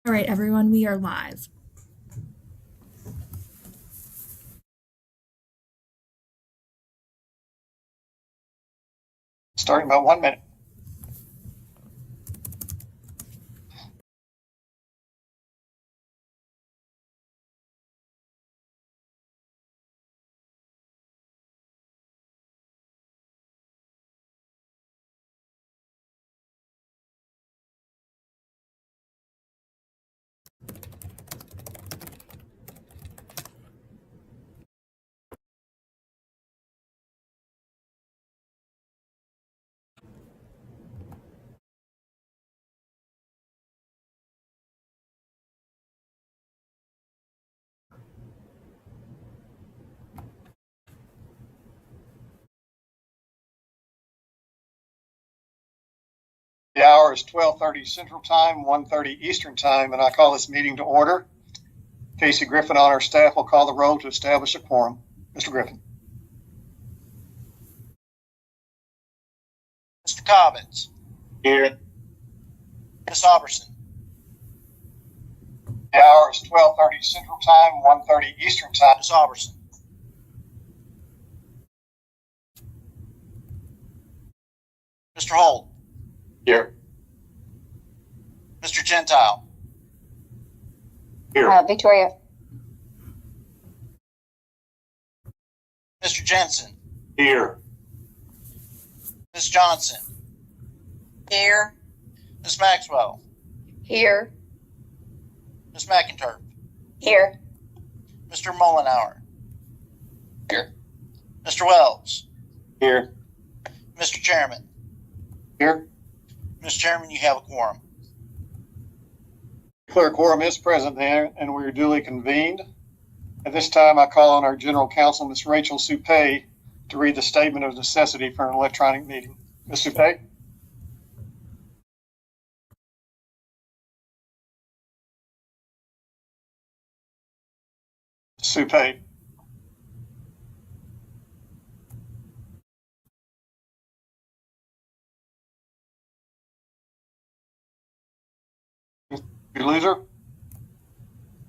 All right, everyone, we are live. Starting about 1 minute. The hour is 12:30 Central Time, 1:30 Eastern Time, and I call this meeting to order. Casey Griffin on our staff will call the roll to establish a quorum. Mr. Griffin. Mr. Cobbins. Here. Ms. Alberson. The hour is 12:30 Central Time, 1:30 Eastern Time. Ms. Alberson. Mr. Holt. Here. Mr. Gentile. Here. Victoria. Mr. Jensen. Here. Ms. Johnson. Here. Ms. Maxwell. Here. Ms. McInturf. Here. Mr. Mullenhour. Here. Mr. Wells. Here. Mr. Chairman. Here. Mr. Chairman, you have a quorum. Declare quorum is present there, and we are duly convened. At this time, I call on our General Counsel, Ms. Rachel Supay, to read the statement of necessity for an electronic meeting. Ms. Supay? Supay. You lose her?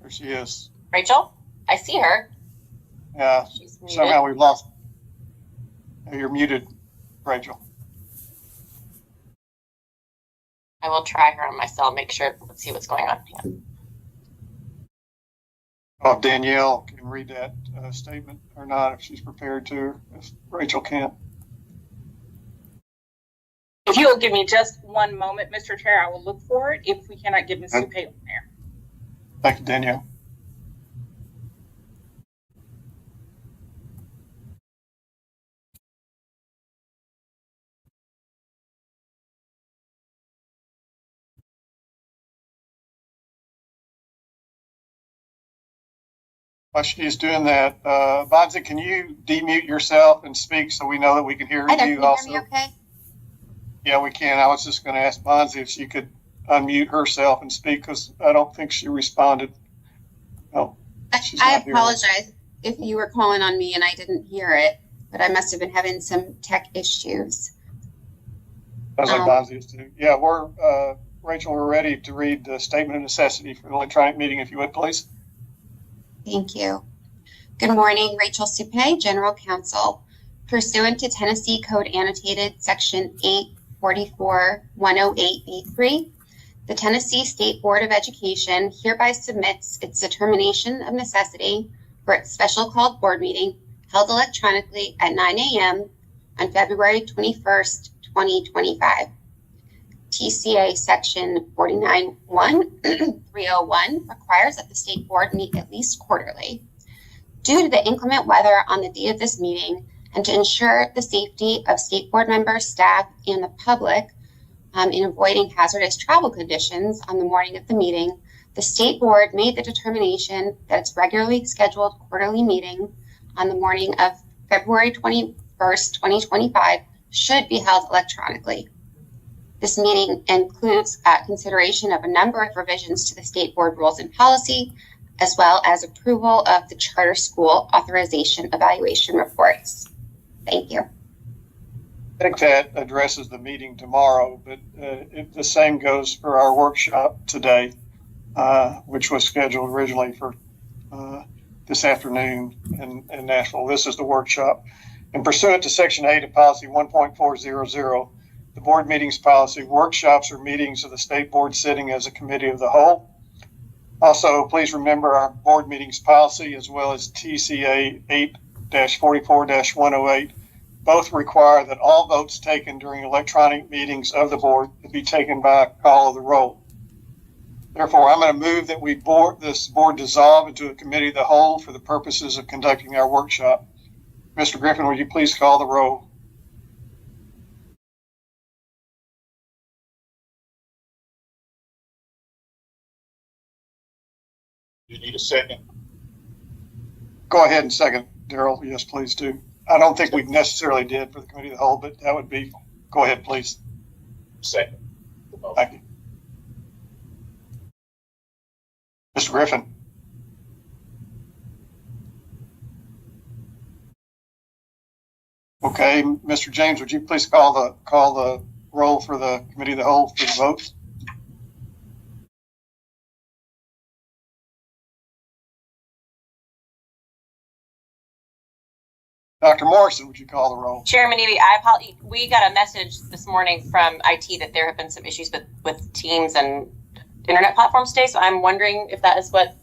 There she is. Rachel, I see her. Yeah, She's muted. somehow we've lost. You're muted, Rachel. I will try her on my cell. Make sure. Let's see what's going on. Yeah. Oh, Danielle can read that statement or not if she's prepared to, if Rachel can't. If you'll give me just one moment, Mr. Chair, I will look for it if we cannot get Ms. Supay on there. Thank you, Danielle. While she's doing that, Bonzi, can you demute yourself and speak so we know that we can hear Hi there, you can you also? hear me okay? Yeah, we can. I was just going to ask Bonzi if she could unmute herself and speak because I don't think she responded. Oh, she's I not here. apologize if you were calling on me and I didn't hear it, but I must have been having some tech issues. Sounds like Bonzi is too. Yeah, Rachel, we're ready to read the statement of necessity for the electronic meeting, if you would, please. Thank you. Good morning, Rachel Supay, General Counsel. Pursuant to Tennessee Code Annotated Section 844-108B3, the Tennessee State Board of Education hereby submits its determination of necessity for its special called board meeting held electronically at 9 a.m. on February 21st, 2025. TCA Section 49.1.301 requires that the state board meet at least quarterly. Due to the inclement weather on the day of this meeting and to ensure the safety of state board members, staff, and the public in avoiding hazardous travel conditions on the morning of the meeting, the state board made the determination that its regularly scheduled quarterly meeting on the morning of February 21st, 2025 should be held electronically. This meeting includes consideration of a number of revisions to the state board rules and policy, as well as approval of the charter school authorization evaluation reports. Thank you. I think that addresses the meeting tomorrow, but the same goes for our workshop today. which was scheduled originally for this afternoon in Nashville. This is the workshop. And pursuant to Section 8 of Policy 1.400, the board meetings policy, workshops are meetings of the state board sitting as a committee of the whole. Also, please remember our board meetings policy as well as TCA 8-44-108 both require that all votes taken during electronic meetings of the board to be taken by a call of the roll. Therefore, I'm going to move that this board dissolve into a committee of the whole for the purposes of conducting our workshop. Mr. Griffin, would you please call the roll? You need a second. Go ahead and second, Daryl. Yes, please do. I don't think we necessarily did for the committee of the whole, but that would be, go ahead, please. Second. Thank you. Mr. Griffin. Okay, Mr. James, would you please call the roll for the committee of the whole for the votes? Dr. Morrison, would you call the roll? Chairman Eby, we got a message this morning from IT that there have been some issues with Teams and internet platforms today. So I'm wondering if that is what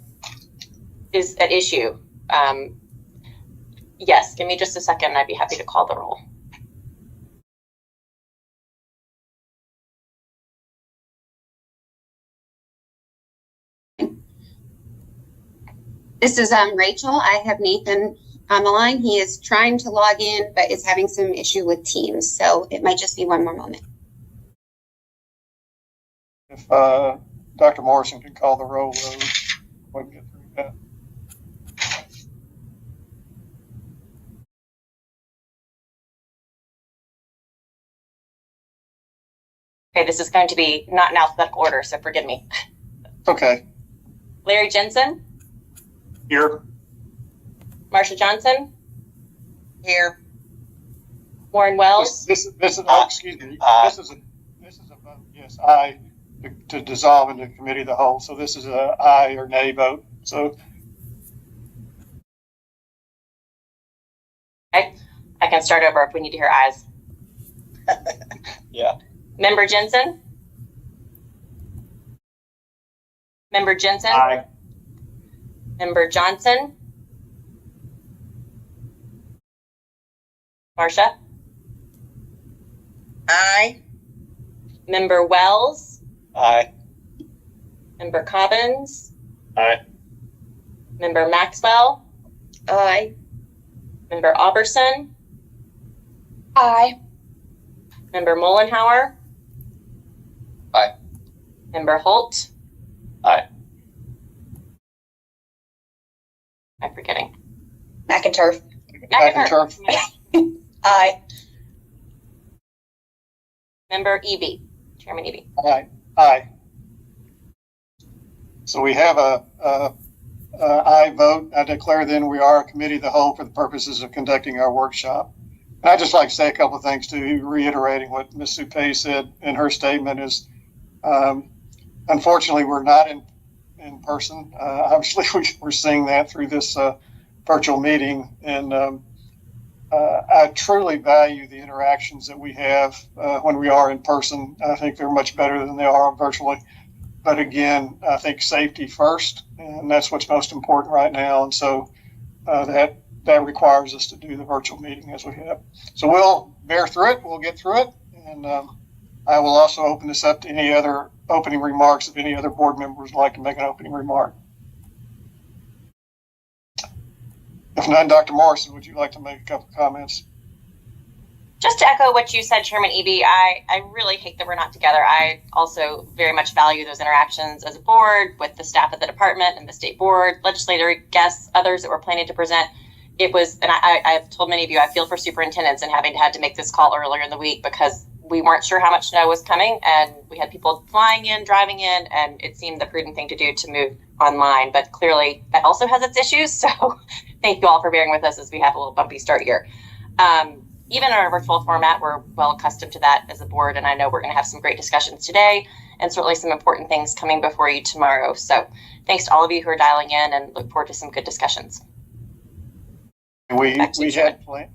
is at issue. Yes, give me just a second. I'd be happy to call the roll. This is Rachel. I have Nathan on the line. He is trying to log in, but is having some issue with Teams. So it might just be one more moment. If Dr. Morrison can call the roll, we can get through that. Okay, this is going to be not in alphabetical order, so forgive me. Okay. Larry Jensen? Here. Marsha Johnson? Here. Warren Wells? This is excuse me. This is a vote. Yes, aye to dissolve into committee of the whole. So this is a aye or nay vote. So Okay, I can start over if we need to hear ayes. Yeah. Member Jensen? Member Jensen? Aye. Member Johnson? Marsha? Aye. Member Wells? Aye. Member Cobbins? Aye. Member Maxwell? Aye. Member Auberson? Aye. Member Mollenhauer? Aye. Member Holt? Aye. I'm forgetting. McInturf. McInturf. Aye. Member Eby, Chairman Eby. Aye. Aye. So we have a aye vote. I declare then we are a committee of the whole for the purposes of conducting our workshop. And I'd just like to say a couple of things too, reiterating what Ms. Supay said in her statement is, unfortunately, we're not in person. Obviously, we're seeing that through this virtual meeting. And I truly value the interactions that we have when we are in person. I think they're much better than they are virtually. But again, I think safety first, and that's what's most important right now. And so that requires us to do the virtual meeting as we have. So we'll bear through it. We'll get through it. And I will also open this up to any other opening remarks if any other board members would like to make an opening remark. If none, Dr. Morrison, would you like to make a couple of comments? Just to echo what you said, Chairman Eby, I really hate that we're not together. I also very much value those interactions as a board with the staff at the department and the state board, legislator guests, others that were planning to present. It was, and I've told many of you, I feel for superintendents and having had to make this call earlier in the week because we weren't sure how much snow was coming and we had people flying in, driving in, and it seemed the prudent thing to do to move online. But clearly that also has its issues. So thank you all for bearing with us as we have a little bumpy start here. Even in our virtual format, we're well accustomed to that as a board, and I know we're going to have some great discussions today. and certainly some important things coming before you tomorrow. So thanks to all of you who are dialing in, and look forward to some good discussions. We Back to you, had Chairman. planned.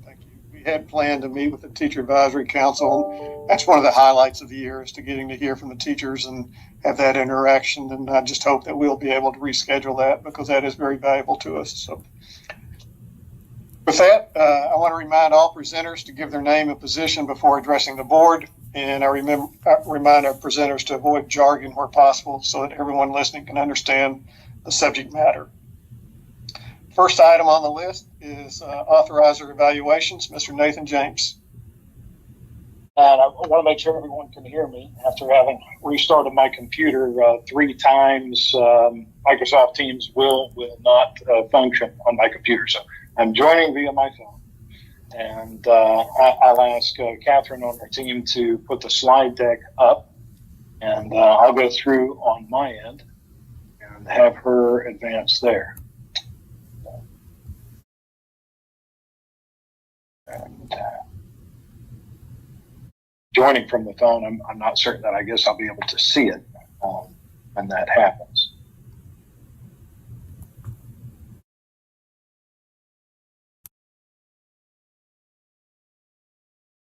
Thank you. We had planned to meet with the Teacher Advisory Council. That's one of the highlights of the year, is to getting to hear from the teachers and have that interaction. And I just hope that we'll be able to reschedule that, because that is very valuable to us. So with that, I want to remind all presenters to give their name and position before addressing the board. And I remind our presenters to avoid jargon where possible, so that everyone listening can understand the subject matter. First item on the list is authorizer evaluations. Mr. Nathan James. And I want to make sure everyone can hear me after having restarted my computer 3 times. Microsoft Teams will not function on my computer. So I'm joining via my phone. And I'll ask Catherine on her team to put the slide deck up. And I'll go through on my end and have her advance there. And joining from the phone, I'm not certain that I guess I'll be able to see it when that happens.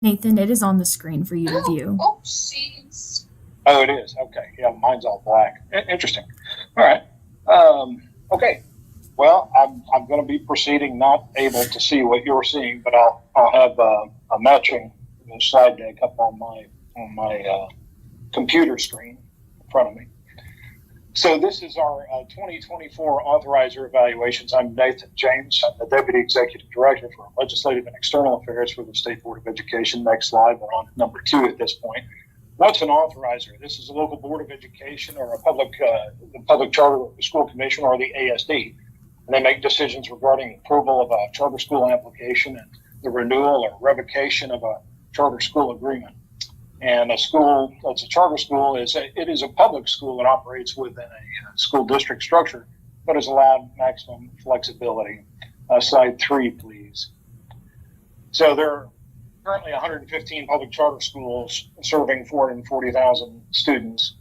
Nathan, it is on the screen for you to view. Oh, jeez. Oh, it is. Okay. Yeah, mine's all black. Interesting. All right. Okay. Well, I'm going to be proceeding, not able to see what you're seeing, but I'll have a matching slide deck up on my computer screen in front of me. So this is our 2024 authorizer evaluations. I'm Nathan James. I'm the Deputy Executive Director for Legislative and External Affairs for the State Board of Education. Next slide, we're on number 2 at this point. What's an authorizer? This is a local board of education or a public charter school commission, or the ASD. And they make decisions regarding approval of a charter school application and the renewal or revocation of a charter school agreement. And a school that's a charter school is a public school that operates within a school district structure, but is allowed maximum flexibility. Slide 3, please. So there are currently 115 public charter schools serving 440,000 students.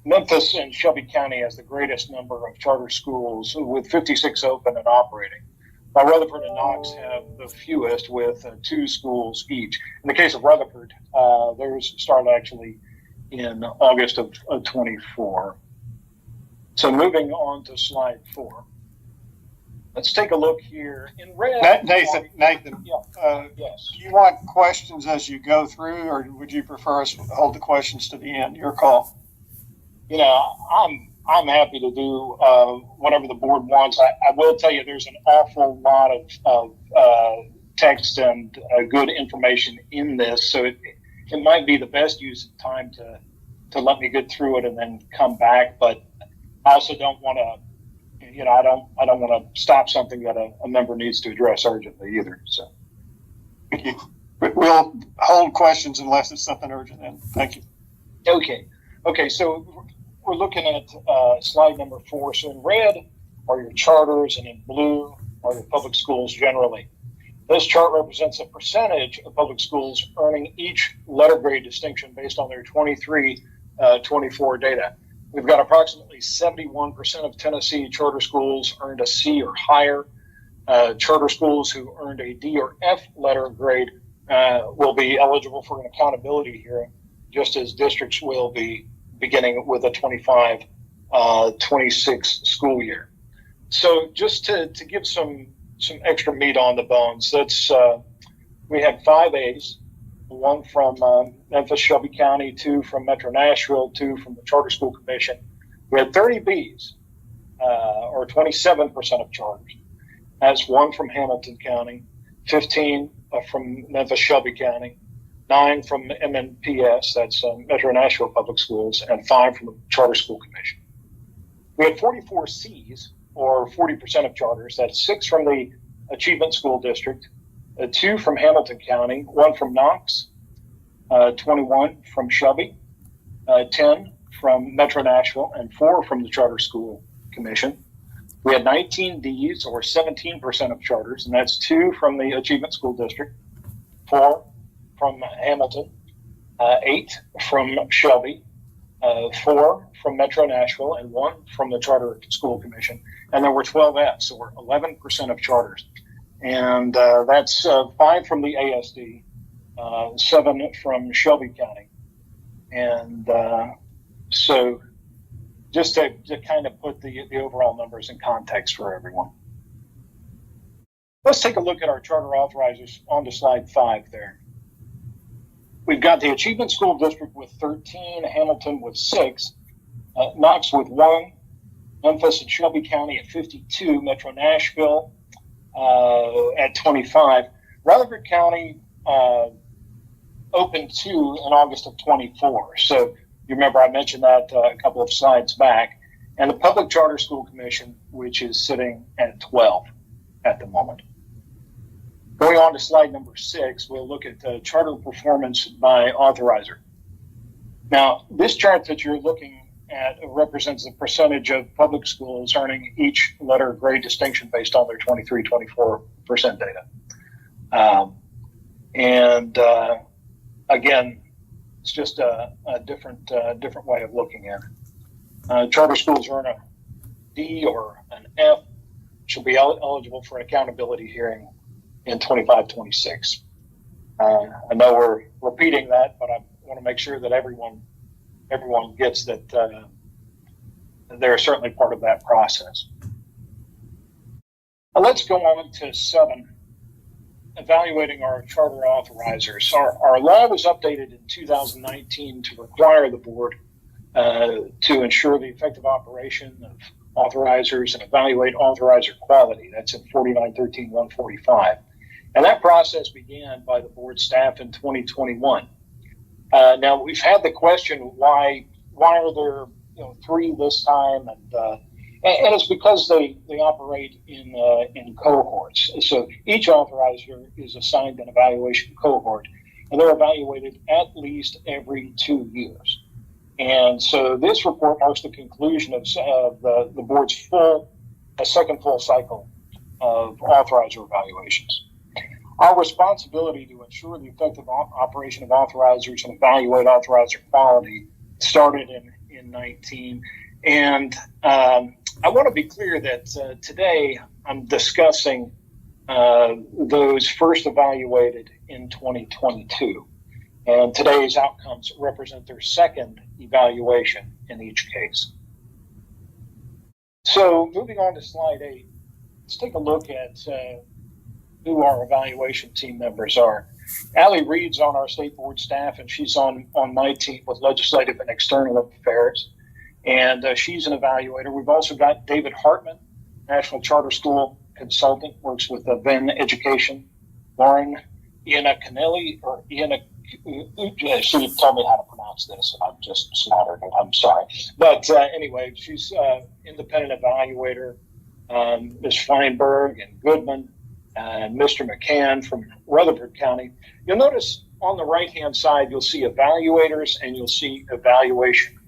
Memphis and Shelby County has the greatest number of charter schools, with 56 open and operating, while Rutherford and Knox have the fewest, with 2 schools each. In the case of Rutherford, theirs started actually in August of 24. So moving on to slide 4. Let's take a look here in red. Nathan, Yeah. Yes. do you want questions as you go through, or would you prefer us to hold the questions to the end? Your call. You know, I'm happy to do whatever the board wants. I will tell you, there's an awful lot of text and good information in this, so it might be the best use of time to let me get through it and then come back. But I also don't want to, I don't want to stop something that a member needs to address urgently either. So, Thank you. But we'll hold questions unless it's something urgent. Then, thank you. Okay. So we're looking at slide number 4. So in red are your charters, and in blue are your public schools generally. This chart represents a percentage of public schools earning each letter grade distinction based on their 23-24 data. We've got approximately 71% of Tennessee charter schools earned a C or higher. Charter schools who earned a D or F letter grade will be eligible for an accountability hearing, just as districts will be beginning with a 25-26 school year. So just to give some extra meat on the bones, we had 5 A's, 1 from Memphis, Shelby County, 2 from Metro Nashville, 2 from the Charter School Commission. We had 30 B's, or 27% of charters. That's 1 from Hamilton County, 15 from Memphis, Shelby County, 9 from MNPS, that's Metro Nashville Public Schools, and 5 from the Charter School Commission. We had 44 C's, or 40% of charters. That's 6 from the Achievement School District, 2 from Hamilton County, 1 from Knox, 21 from Shelby, 10 from Metro Nashville, and 4 from the Charter School Commission. We had 19 D's, or 17% of charters, and that's 2 from the Achievement School District, 4 from Hamilton, 8 from Shelby, 4 from Metro Nashville, and 1 from the Charter School Commission. And there were 12 Fs, so we're 11% of charters. And that's 5 from the ASD, 7 from Shelby County. And so just to kind of put the overall numbers in context for everyone. Let's take a look at our charter authorizers on to slide 5 there. We've got the Achievement School District with 13, Hamilton with 6, Knox with 1, Memphis and Shelby County at 52, Metro Nashville at 25. Rutherford County opened 2 in August of 24. So you remember I mentioned that a couple of slides back. And the Public Charter School Commission, which is sitting at 12 at the moment. Going on to slide number 6, we'll look at charter performance by authorizer. Now, this chart that you're looking at represents the percentage of public schools earning each letter grade distinction based on their 23-24% data. Again, it's just a different way of looking at it. Charter schools earn a D or an F should be eligible for an accountability hearing in 25-26. I know we're repeating that, but I want to make sure that everyone gets that they're certainly part of that process. Now let's go on to 7, evaluating our charter authorizers. Our law was updated in 2019 to require the board to ensure the effective operation of authorizers and evaluate authorizer quality. That's in 4913-145. And that process began by the board staff in 2021. Now we've had the question, why are there 3 this time? And it's because they operate in cohorts. So each authorizer is assigned an evaluation cohort, and they're evaluated at least every 2 years. And so this report marks the conclusion of the board's second full cycle of authorizer evaluations. Our responsibility to ensure the effective operation of authorizers and evaluate authorizer quality started in 19. And I want to be clear that today I'm discussing those first evaluated in 2022. And today's outcomes represent their second evaluation in each case. So moving on to slide 8, let's take a look at who our evaluation team members are. Allie Reed's on our state board staff, and she's on my team with legislative and external affairs. And she's an evaluator. We've also got David Hartman, National Charter School consultant, works with Venn Education. Lauren Iannacanelli, or she told me how to pronounce this, and I'm just slaughtered it. I'm sorry. But anyway, she's independent evaluator. Ms. Feinberg and Goodman and Mr. McCann from Rutherford County. You'll notice on the right-hand side, you'll see evaluators and you'll see evaluation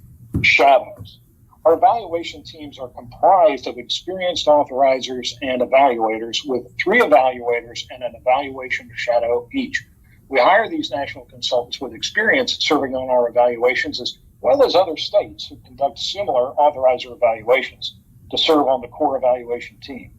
shadows. Our evaluation teams are comprised of experienced authorizers and evaluators with 3 evaluators and an evaluation shadow each. We hire these national consultants with experience serving on our evaluations, as well as other states who conduct similar authorizer evaluations, to serve on the core evaluation team.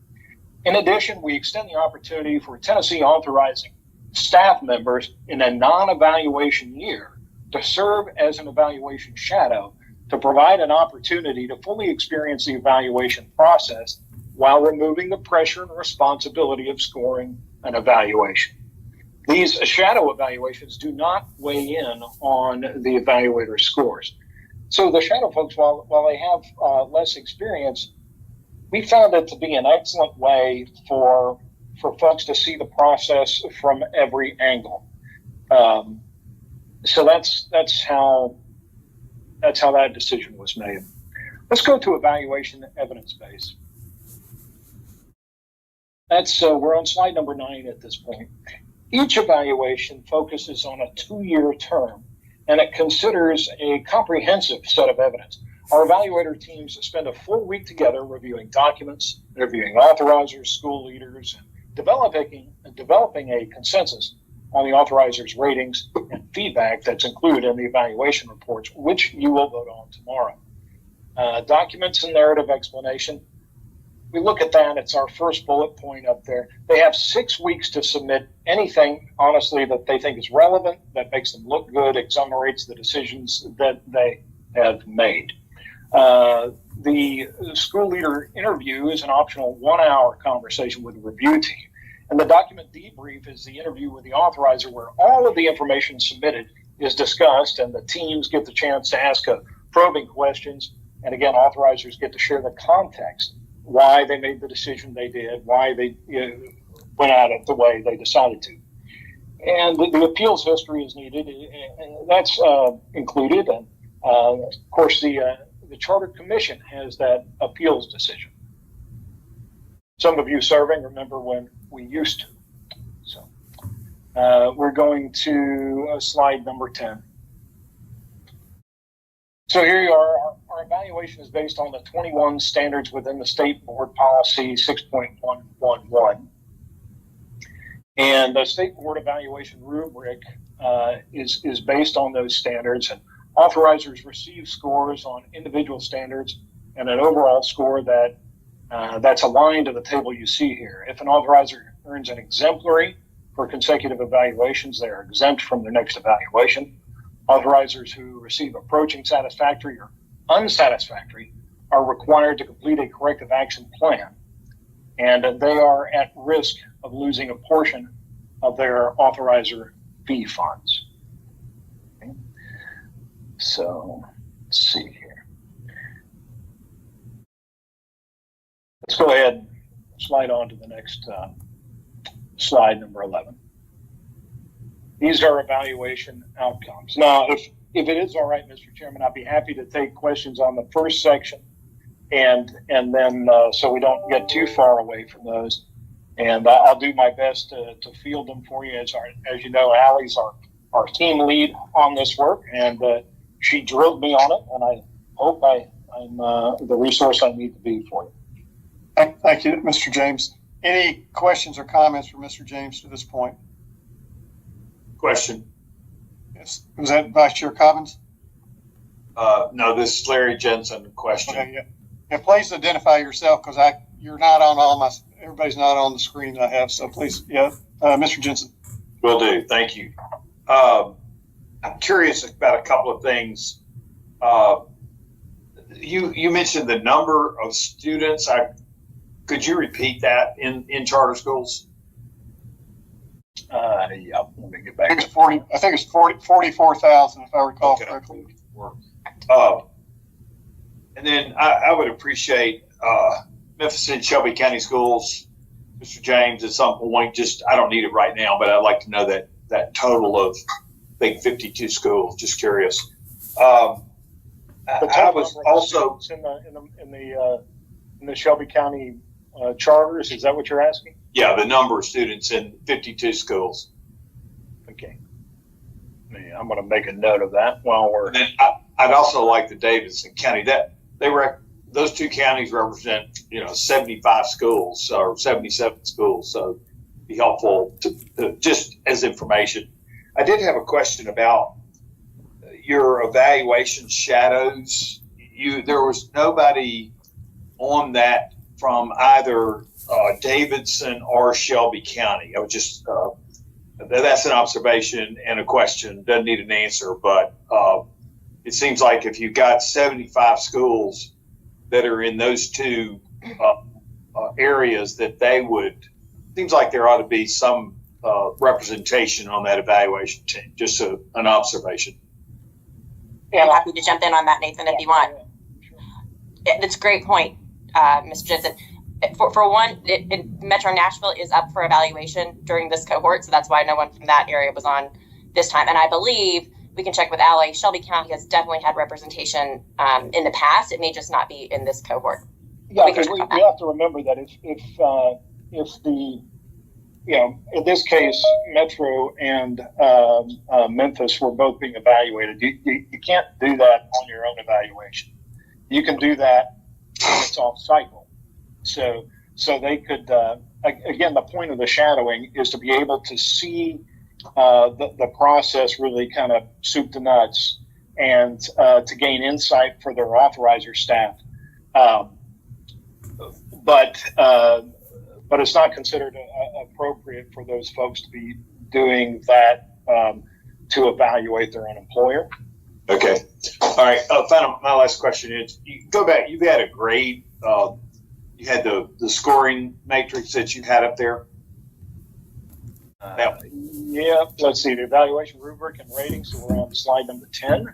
In addition, we extend the opportunity for Tennessee authorizing staff members in a non-evaluation year to serve as an evaluation shadow, to provide an opportunity to fully experience the evaluation process while removing the pressure and responsibility of scoring an evaluation. These shadow evaluations do not weigh in on the evaluator scores. So the shadow folks, while they have less experience, we found it to be an excellent way for folks to see the process from every angle. So that's how that decision was made. Let's go to evaluation evidence base. We're on slide number 9 at this point. Each evaluation focuses on a 2-year term, and it considers a comprehensive set of evidence. Our evaluator teams spend a full week together reviewing documents, interviewing authorizers, school leaders, and developing a consensus on the authorizer's ratings and feedback that's included in the evaluation reports, which you will vote on tomorrow. Documents and narrative explanation. We look at that, it's our first bullet point up there. They have 6 weeks to submit anything, honestly, that they think is relevant, that makes them look good, exonerates the decisions that they have made. The school leader interview is an optional 1 hour conversation with the review team. And the document debrief is the interview with the authorizer where all of the information submitted is discussed and the teams get the chance to ask probing questions. And again, authorizers get to share the context, why they made the decision they did, why they went at it the way they decided to. And the appeals history is needed, and that's included. And of course, the Charter Commission has that appeals decision. Some of you serving remember when we used to. So we're going to slide number 10. So here you are. Our evaluation is based on the 21 standards within the State Board Policy 6.111. And the State Board evaluation rubric is based on those standards. And authorizers receive scores on individual standards and an overall score that's aligned to the table you see here. If an authorizer earns an exemplary for consecutive evaluations, they are exempt from their next evaluation. Authorizers who receive approaching satisfactory or unsatisfactory are required to complete a corrective action plan, and they are at risk of losing a portion of their authorizer fee funds. Okay. So let's see here. Let's go ahead and slide on to the next slide, number 11. These are evaluation outcomes. Now, if it is all right, Mr. Chairman, I'd be happy to take questions on the first section and then so we don't get too far away from those. And I'll do my best to field them for you. As you know, Allie's our team lead on this work, and she drilled me on it, and I hope I'm the resource I need to be for you. Thank you, Mr. James. Any questions or comments for Mr. James to this point? Question. Yes. Was that Vice Chair Cobbins? No, this is Larry Jensen. Question. Okay, yeah. Please identify yourself because you're not on everybody's not on the screen I have. So please, Mr. Jensen. Will do. Thank you. I'm curious about a couple of things. You mentioned the number of students. Could you repeat that in charter schools? Yeah, let me get back. I think it's 44,000 if I recall correctly. And then I would appreciate Memphis and Shelby County Schools, Mr. James, at some point. Just I don't need it right now, but I'd like to know that total of I think 52 schools. Just curious. I was also in the Shelby County charters. Is that what you're asking? Yeah, the number of students in 52 schools. Okay. I'm going to make a note of that while we're. And then I'd also like the Davidson County. Those two counties represent 75 schools or 77 schools, so it'd be helpful to just as information. I did have a question about your evaluation shadows. There was nobody on that from either Davidson or Shelby County. I was just that's an observation and a question. Doesn't need an answer, but it seems like if you've got 75 schools that are in those two areas, that seems like there ought to be some representation on that evaluation team. Just an observation. I'm happy to jump in on that, Nathan, if you want. That's a great point, Mr. Jensen. For one, Metro Nashville is up for evaluation during this cohort, so that's why no one from that area was on this time. And I believe we can check with Allie. Shelby County has definitely had representation in the past. It may just not be in this cohort. Yeah, because we have to remember that if the in this case, Metro and Memphis were both being evaluated. You can't do that on your own evaluation. You can do that when it's off cycle. So they could, again, the point of the shadowing is to be able to see the process really kind of soup to nuts and to gain insight for their authorizer staff. But it's not considered appropriate for those folks to be doing that to evaluate their own employer. Okay. All right. My last question is: you go back. You've had a grade. You had the scoring matrix that you had up there. Yeah. Let's see the evaluation rubric and rating. So we're on slide number 10.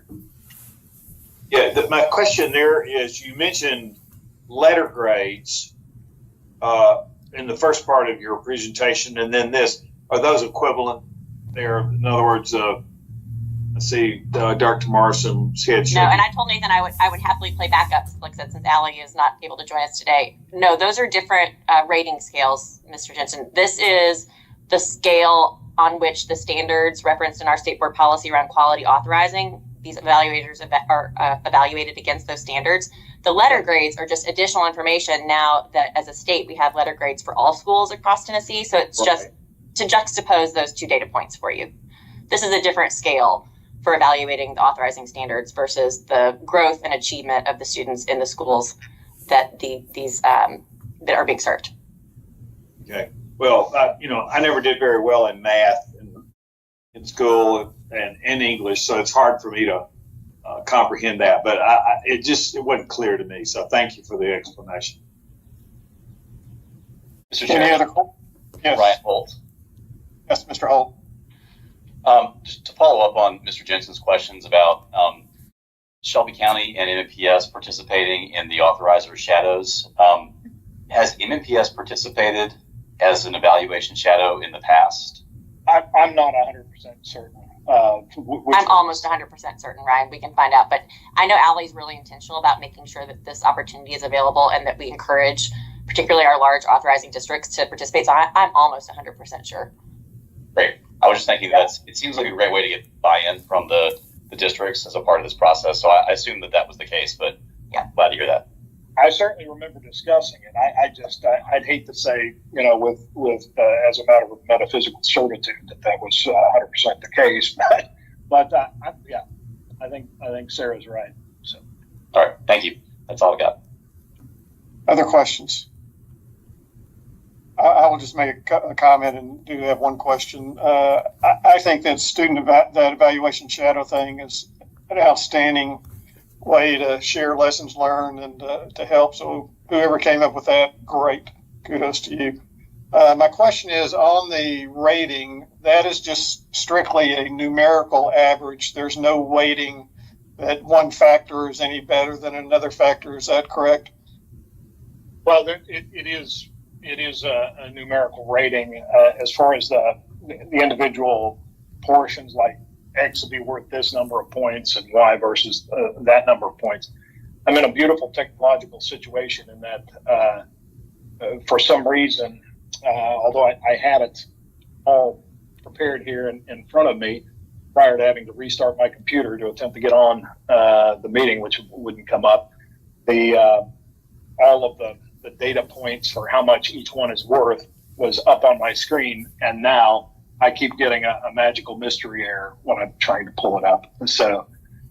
Yeah. My question there is: you mentioned letter grades in the first part of your presentation, and then this. Are those equivalent there? In other words, let's see, Dr. Morrison said. No, and I told Nathan I would happily play backup, like I said, since Allie is not able to join us today. No, those are different rating scales, Mr. Jensen. This is the scale on which the standards referenced in our state board policy around quality authorizing, these evaluators are evaluated against those standards. The letter grades are just additional information now that as a state we have letter grades for all schools across Tennessee. So it's just to juxtapose those two data points for you. This is a different scale for evaluating the authorizing standards versus the growth and achievement of the students in the schools that that are being served. Okay. Well, I never did very well in math in school and in English, so it's hard for me to comprehend that. But it wasn't clear to me. So thank you for the explanation. Mr. Any Chairman, other? Yes. Ryan Holt. Yes, Mr. Holt. Just to follow up on Mr. Jensen's questions about Shelby County and MMPS participating in the authorizer shadows, has MMPS participated as an evaluation shadow in the past? I'm not 100% certain. I'm almost 100% certain, Ryan. We can find out. But I know Allie's really intentional about making sure that this opportunity is available and that we encourage particularly our large authorizing districts to participate. So I'm almost 100% sure. Great. I was just thinking it seems like a great way to get buy-in from the districts as a part of this process. So I assume that was the case, but yeah, glad to hear that. I certainly remember discussing it. I'd hate to say, with as a matter of metaphysical certitude that was 100% the case, but I think Sarah's right. So, all right, thank you. That's all I got. Other questions? I will just make a comment and do have one question. I think that that evaluation shadow thing is an outstanding way to share lessons learned and to help. So whoever came up with that, great. Kudos to you. My question is on the rating, that is just strictly a numerical average. There's no weighting that one factor is any better than another factor. Is that correct? Well, it is a numerical rating as far as the individual portions, like X will be worth this number of points and Y versus that number of points. I'm in a beautiful technological situation in that for some reason, although I had it all prepared here in front of me prior to having to restart my computer to attempt to get on the meeting, which wouldn't come up, all of the data points for how much each one is worth was up on my screen, and now I keep getting a magical mystery error when I'm trying to pull it up. So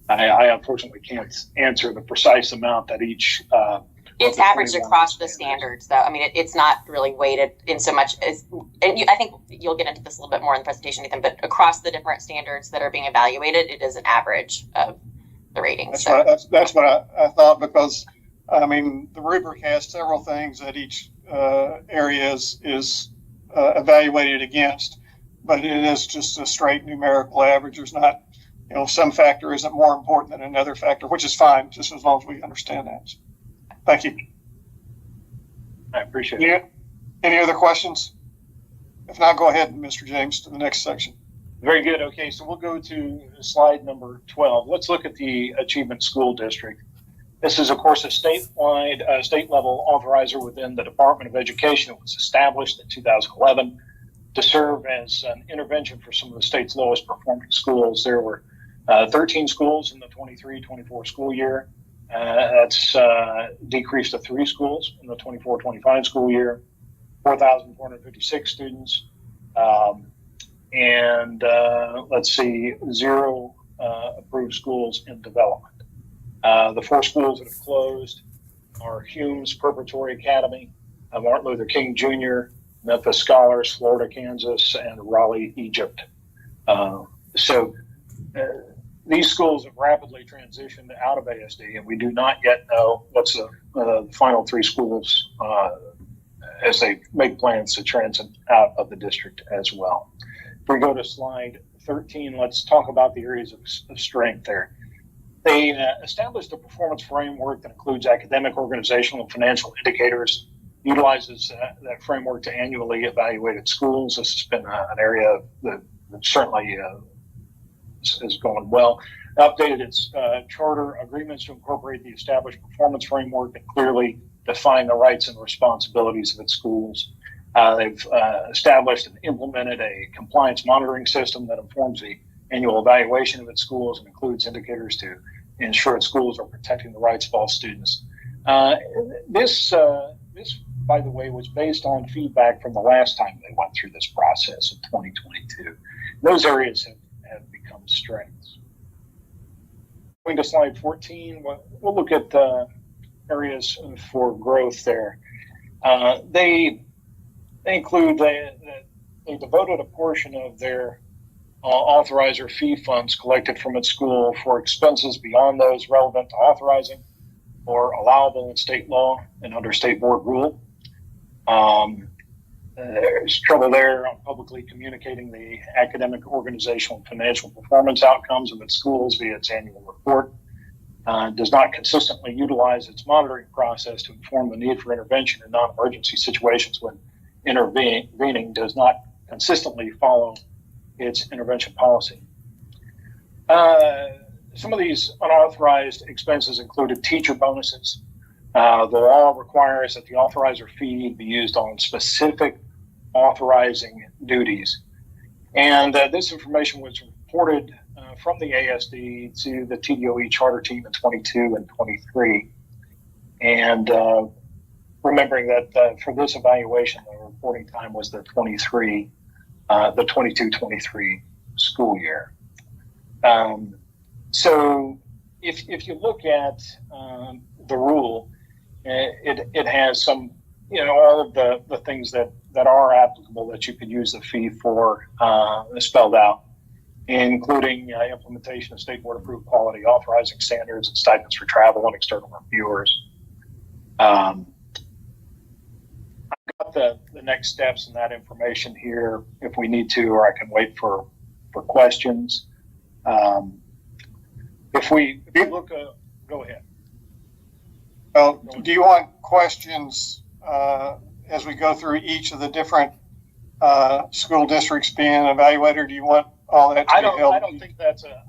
I unfortunately can't answer the precise amount that each. It's averaged across the standards, though. I mean, it's not really weighted in so much as, and I think you'll get into this a little bit more in the presentation, Ethan, but across the different standards that are being evaluated, it is an average of the ratings. That's what I thought, because I mean, the rubric has several things that each area is evaluated against, but it is just a straight numerical average. There's not, some factor isn't more important than another factor, which is fine, just as long as we understand that. Thank you. I appreciate it. Any other questions? If not, go ahead, Mr. James, to the next section. Very good. Okay, so we'll go to slide number 12. Let's look at the Achievement School District. This is, of course, a statewide, state-level authorizer within the Department of Education. It was established in 2011 to serve as an intervention for some of the state's lowest performing schools. There were 13 schools in the 23-24 school year. That's decreased to 3 schools in the 24-25 school year, 4,456 students. and let's see, 0 approved schools in development. The 4 schools that have closed are Humes Preparatory Academy, Martin Luther King Jr., Memphis Scholars, Florida, Kansas, and Raleigh, Egypt. These schools have rapidly transitioned out of ASD, and we do not yet know what's the final 3 schools as they make plans to transit out of the district as well. If we go to slide 13, let's talk about the areas of strength there. They established a performance framework that includes academic, organizational, and financial indicators, utilizes that framework to annually evaluate its schools. This has been an area that certainly is going well. Updated its charter agreements to incorporate the established performance framework and clearly define the rights and responsibilities of its schools. They've established and implemented a compliance monitoring system that informs the annual evaluation of its schools and includes indicators to ensure its schools are protecting the rights of all students. This, by the way, was based on feedback from the last time they went through this process in 2022. Those areas have become strengths. Going to slide 14, we'll look at areas for growth there. They include, they devoted a portion of their authorizer fee funds collected from its school for expenses beyond those relevant to authorizing or allowable in state law and under state board rule. There's trouble there on publicly communicating the academic, organizational, and financial performance outcomes of its schools via its annual report. Does not consistently utilize its monitoring process to inform the need for intervention in non-emergency situations when intervening, does not consistently follow its intervention policy. Some of these unauthorized expenses included teacher bonuses. The law requires that the authorizer fee be used on specific authorizing duties. And this information was reported from the ASD to the TDOE charter team in 22 and 23. And remembering that for this evaluation, the reporting time was the 22-23 school year. So if you look at the rule, it has some, all of the things that are applicable that you could use the fee for spelled out, including implementation of state board approved quality authorizing standards and stipends for travel and external reviewers. I've got the next steps and that information here if we need to, or I can wait for questions. If we look, go ahead. Well, do you want questions as we go through each of the different school districts being evaluated? Do you want all that to be held? I don't think that's a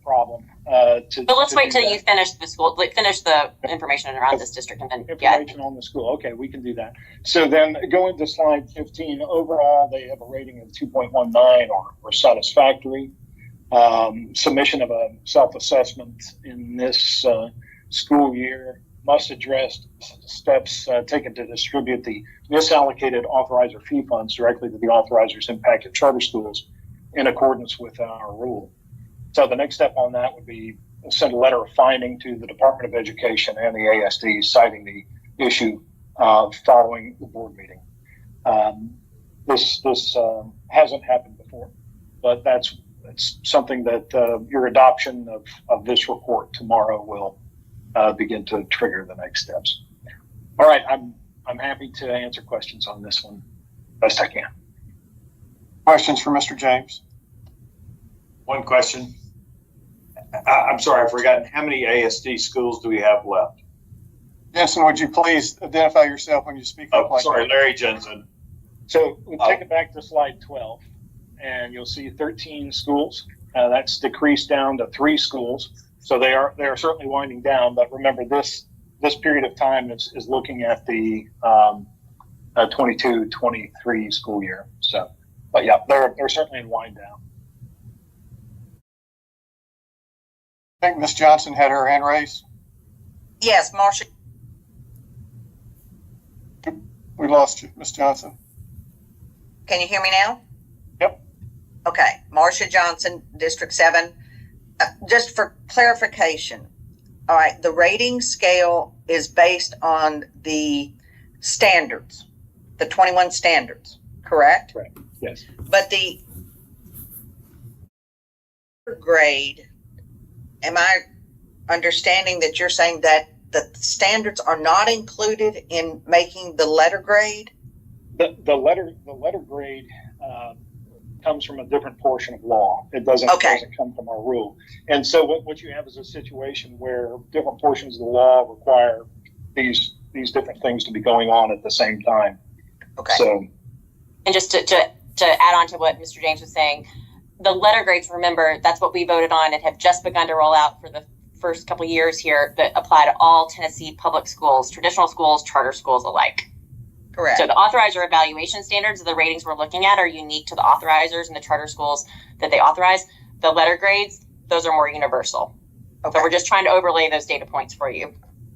problem. But let's wait till you finish the school, finish the information around this district, and then information on the school. Okay, we can do that. So then going to slide 15. Overall, they have a rating of 2.19 or satisfactory. Submission of a self-assessment in this school year must address steps taken to distribute the misallocated authorizer fee funds directly to the authorizers impacted charter schools in accordance with our rule. So the next step on that would be send a letter of finding to the Department of Education and the ASD citing the issue following the board meeting. This hasn't happened before, but it's something that your adoption of this report tomorrow will begin to trigger the next steps. All right, I'm happy to answer questions on this one best I can. Questions for Mr. James? One question. I'm sorry, I've forgotten. How many ASD schools do we have left? Jensen, would you please identify yourself when you speak up like sorry, that? Larry Jensen. So we'll take it back to slide 12, and you'll see 13 schools. That's decreased down to 3 schools. So they are certainly winding down. But remember, this period of time is looking at the 22-23 school year. So, but yeah, they're certainly in wind down. I think Ms. Johnson had her hand raised. Yes, Marcia. We lost you, Ms. Johnson. Can you hear me now? Yep. Okay, Marcia Johnson, District 7. Just for clarification, all right, the rating scale is based on the standards, the 21 standards, correct? Right. Yes. But the grade, am I understanding that you're saying that the standards are not included in making the letter grade? The letter grade comes from a different portion of law. It doesn't come from our rule. And so what you have is a situation where different portions of the law require these different things to be going on at the same time. Okay. So, And just to add on to what Mr. James was saying, the letter grades, remember, that's what we voted on and have just begun to roll out for the first couple of years here that apply to all Tennessee public schools, traditional schools, charter schools alike. Correct. So the authorizer evaluation standards of the ratings we're looking at are unique to the authorizers and the charter schools that they authorize. The letter grades, those are more universal. Okay. So we're just trying to overlay those data points for you.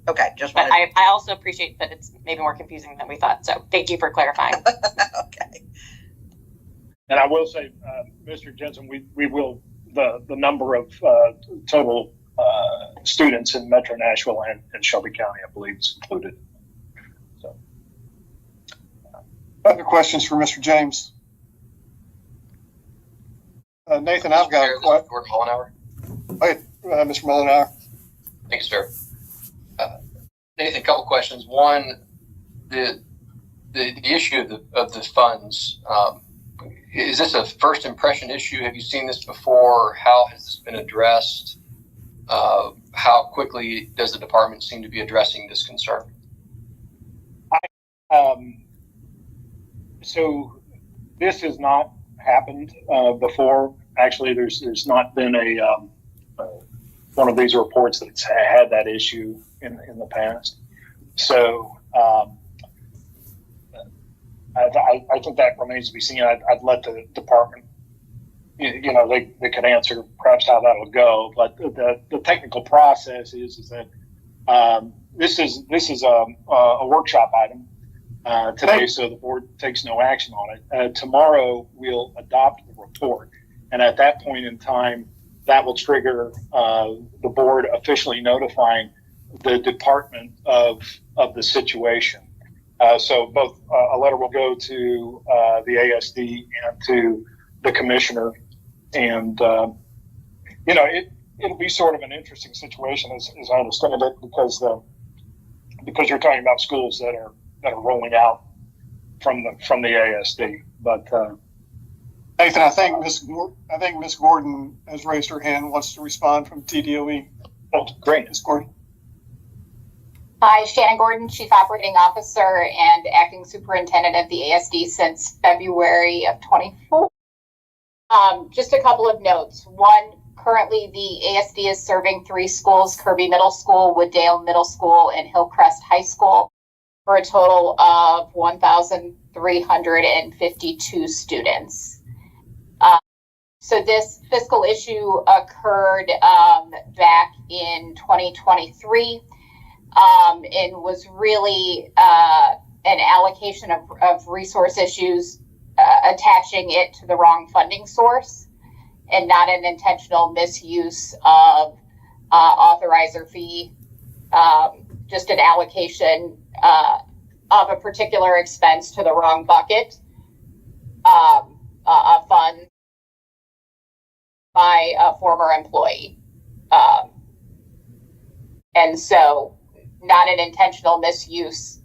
Okay, just But wanted. I also appreciate that it's maybe more confusing than we thought. So thank you for clarifying. Okay. and I will say, Mr. Jensen, we will the number of total students in Metro Nashville and Shelby County, I believe, is included. So, Other questions for Mr. James? Nathan, I've got a question. Gordon Hollenauer. Wait, Mr. Mullenhour. Thank you, sir. Nathan, a couple questions. One, the issue of the funds. Is this a first impression issue? Have you seen this before? How has this been addressed? How quickly does the department seem to be addressing this concern? So this has not happened before. Actually, there's not been a one of these reports that's had that issue in the past. So I think that remains to be seen. I'd let the department, they could answer perhaps how that'll go. But the technical process is that this is a workshop item today, so the board takes no action on it. Tomorrow we'll adopt the report, and at that point in time, that will trigger the board officially notifying the department of the situation. So both a letter will go to the ASD and to the commissioner, and it'll be sort of an interesting situation as I understand it, because you're talking about schools that are rolling out from the ASD. But Nathan, I think Ms. Gordon has raised her hand and wants to respond from TDOE. oh, great. Ms. Gordon. Hi, Shannon Gordon, Chief Operating Officer and Acting Superintendent of the ASD since February of 24. Just a couple of notes. One, currently the ASD is serving 3 schools: Kirby Middle School, Wooddale Middle School, and Hillcrest High School, for a total of 1,352 students. So this fiscal issue occurred back in 2023. And was really an allocation of resource issues, attaching it to the wrong funding source, and not an intentional misuse of authorizer fee, just an allocation of a particular expense to the wrong bucket of funds by a former employee. And so not an intentional misuse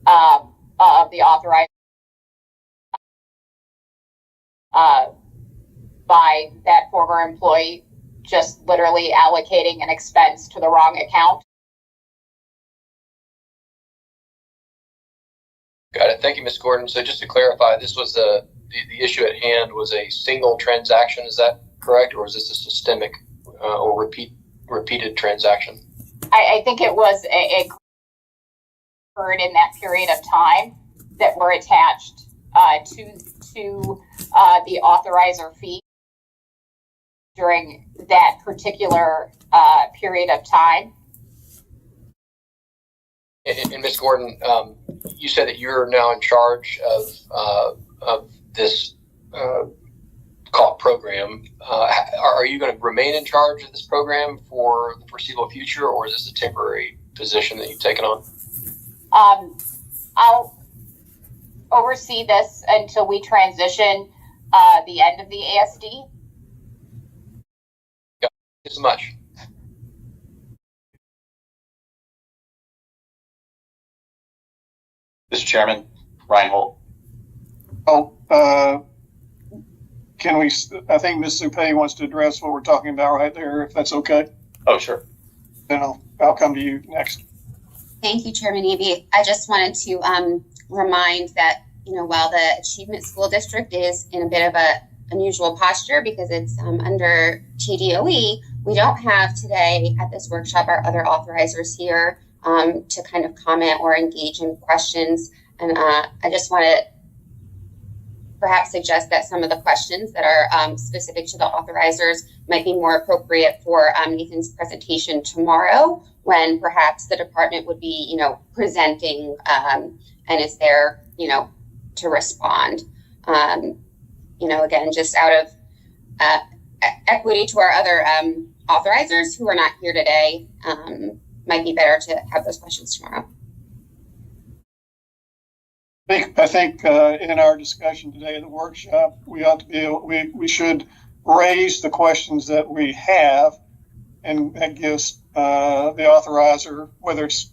of the authorized by that former employee, just literally allocating an expense to the wrong account. Got it. Thank you, Ms. Gordon. So just to clarify, this was the issue at hand was a single transaction. Is that correct, or is this a systemic or repeated transaction? I think it was a occurred in that period of time that were attached to the authorizer fee during that particular period of time. And Ms. Gordon, you said that you're now in charge of this call it program. Are you going to remain in charge of this program for the foreseeable future, or is this a temporary position that you've taken on? I'll oversee this until we transition the end of the ASD. Thank you so much. Mr. Chairman, Ryan Holt. Can we, I think Ms. Supay wants to address what we're talking about right there, if that's okay. Oh, sure. Then I'll come to you next. Thank you, Chairman Eby. I just wanted to remind that, while the Achievement School District is in a bit of a unusual posture because it's under TDOE, we don't have today at this workshop our other authorizers here to kind of comment or engage in questions. And I just want to perhaps suggest that some of the questions that are specific to the authorizers might be more appropriate for Nathan's presentation tomorrow, when perhaps the department would be, presenting and is there, to respond. Again, just out of equity to our other authorizers who are not here today, might be better to have those questions tomorrow. I think in our discussion today in the workshop, we ought to be able, we should raise the questions that we have, and that gives the authorizer, whether it's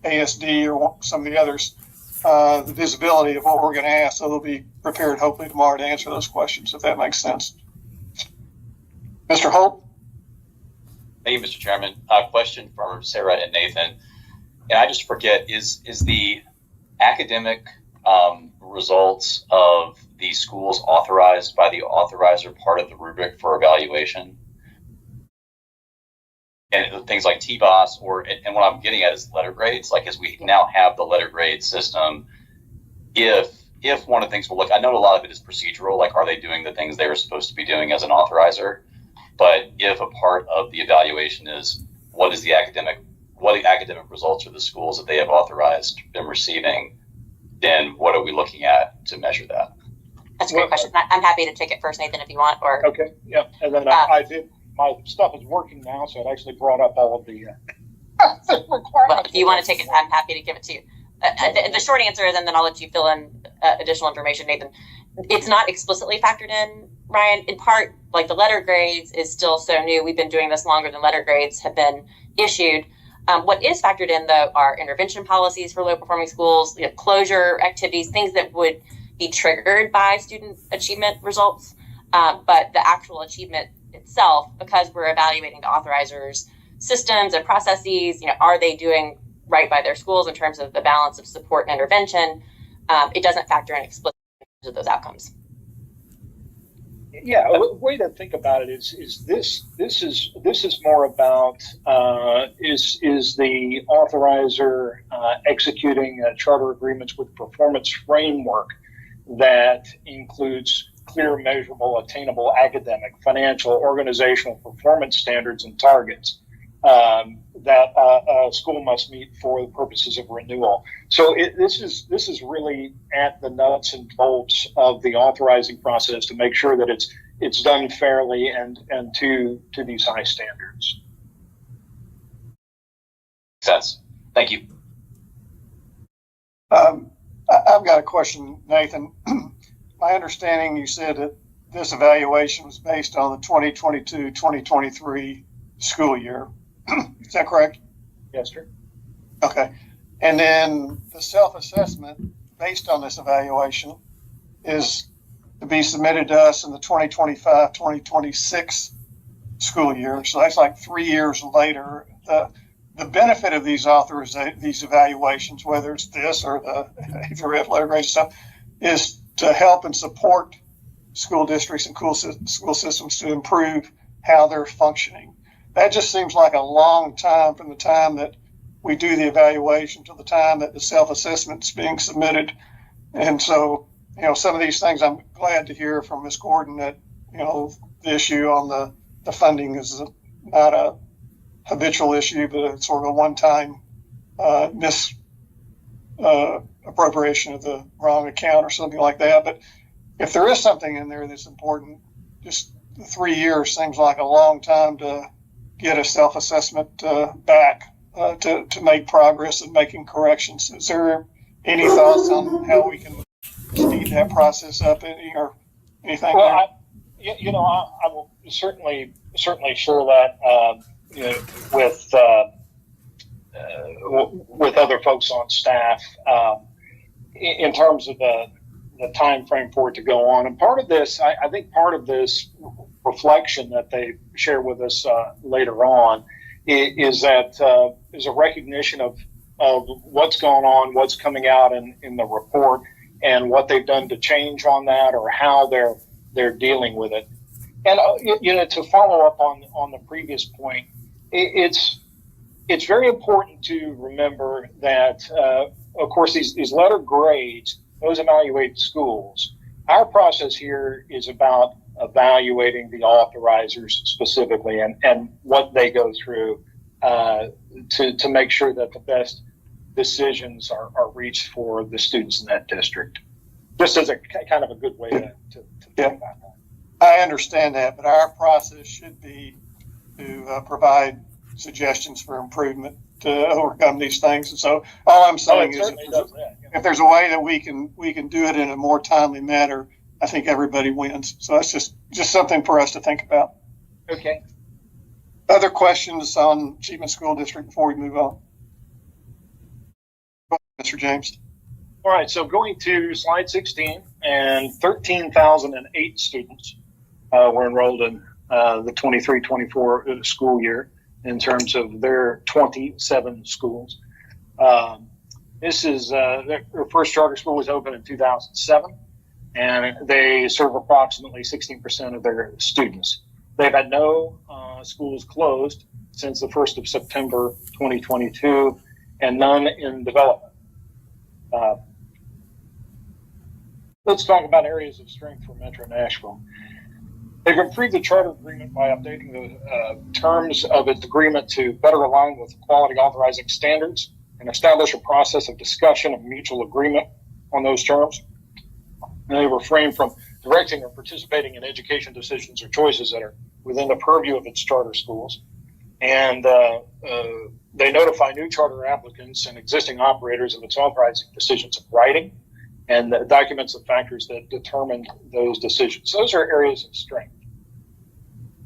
ASD or some of the others, the visibility of what we're going to ask, so they'll be prepared hopefully tomorrow to answer those questions, if that makes sense. Mr. Holt? Thank you, Mr. Chairman. A question for Sarah and Nathan. And I just forget, is the academic results of these schools authorized by the authorizer part of the rubric for evaluation? And things like TBOS, and what I'm getting at is letter grades, like as we now have the letter grade system, if one of the things we'll look, I know a lot of it is procedural, like are they doing the things they were supposed to be doing as an authorizer? But if a part of the evaluation is what the academic results of the schools that they have authorized them receiving, then what are we looking at to measure that? That's a great question. I'm happy to take it first, Nathan, if you want. Or okay, yeah, and then I did. My stuff is working now, so it actually brought up all of the requirements. Well, if you want to take it, I'm happy to give it to you. The short answer is, and then I'll let you fill in additional information, Nathan. It's not explicitly factored in, Ryan, in part, like the letter grades is still so new. We've been doing this longer than letter grades have been issued. What is factored in, though, are intervention policies for low-performing schools, closure activities, things that would be triggered by student achievement results. But the actual achievement itself, because we're evaluating the authorizers' systems and processes, are they doing right by their schools in terms of the balance of support and intervention? It doesn't factor in explicitly to those outcomes. Yeah, a way to think about it is this is more about is the authorizer executing charter agreements with performance framework that includes clear, measurable, attainable academic, financial, organizational performance standards and targets that a school must meet for the purposes of renewal. So this is really at the nuts and bolts of the authorizing process to make sure that it's done fairly and to these high standards. Makes sense. Thank you. I've got a question, Nathan. My understanding, you said that this evaluation was based on the 2022-2023 school year. Is that correct? Yes, sir. Okay. And then the self-assessment based on this evaluation is to be submitted to us in the 2025-2026 school year. So that's like 3 years later. The benefit of these these evaluations, whether it's this or the AFRF letter grade stuff, is to help and support school districts and school systems to improve how they're functioning. That just seems like a long time from the time that we do the evaluation to the time that the self-assessment is being submitted. And so, some of these things I'm glad to hear from Ms. Gordon that, the issue on the funding is not a habitual issue, but it's sort of a one-time misappropriation of the wrong account or something like that. But if there is something in there that's important, just 3 years seems like a long time to get a self-assessment back to make progress and making corrections. Is there any thoughts on how we can speed that process up, or anything? Well, I will certainly share that with other folks on staff in terms of the time frame for it to go on. And part of this, I think part of this reflection that they share with us later on is that is a recognition of what's going on, what's coming out in the report, and what they've done to change on that, or how they're dealing with it. And to follow up on the previous point, it's very important to remember that of course these letter grades, those evaluate schools. Our process here is about evaluating the authorizers specifically and what they go through to make sure that the best decisions are reached for the students in that district. Just as a kind of a good way to think about that. I understand that, but our process should be to provide suggestions for improvement to overcome these things. And so all I'm saying is if there's a way that we can do it in a more timely manner, I think everybody wins. So that's just something for us to think about. Okay. Other questions on Achievement School District before we move on? Mr. James. All right, so going to slide 16, and 13,008 students were enrolled in the 23-24 school year in terms of their 27 schools. This is their first charter school was opened in 2007, and they serve approximately 16% of their students. They've had no schools closed since the 1st of September 2022, and none in development. Let's talk about areas of strength for Metro Nashville. They've improved the charter agreement by updating the terms of its agreement to better align with quality authorizing standards and establish a process of discussion of mutual agreement on those terms. And they refrain from directing or participating in education decisions or choices that are within the purview of its charter schools. And they notify new charter applicants and existing operators of its authorizing decisions in writing, and the documents the factors that determine those decisions. Those are areas of strength.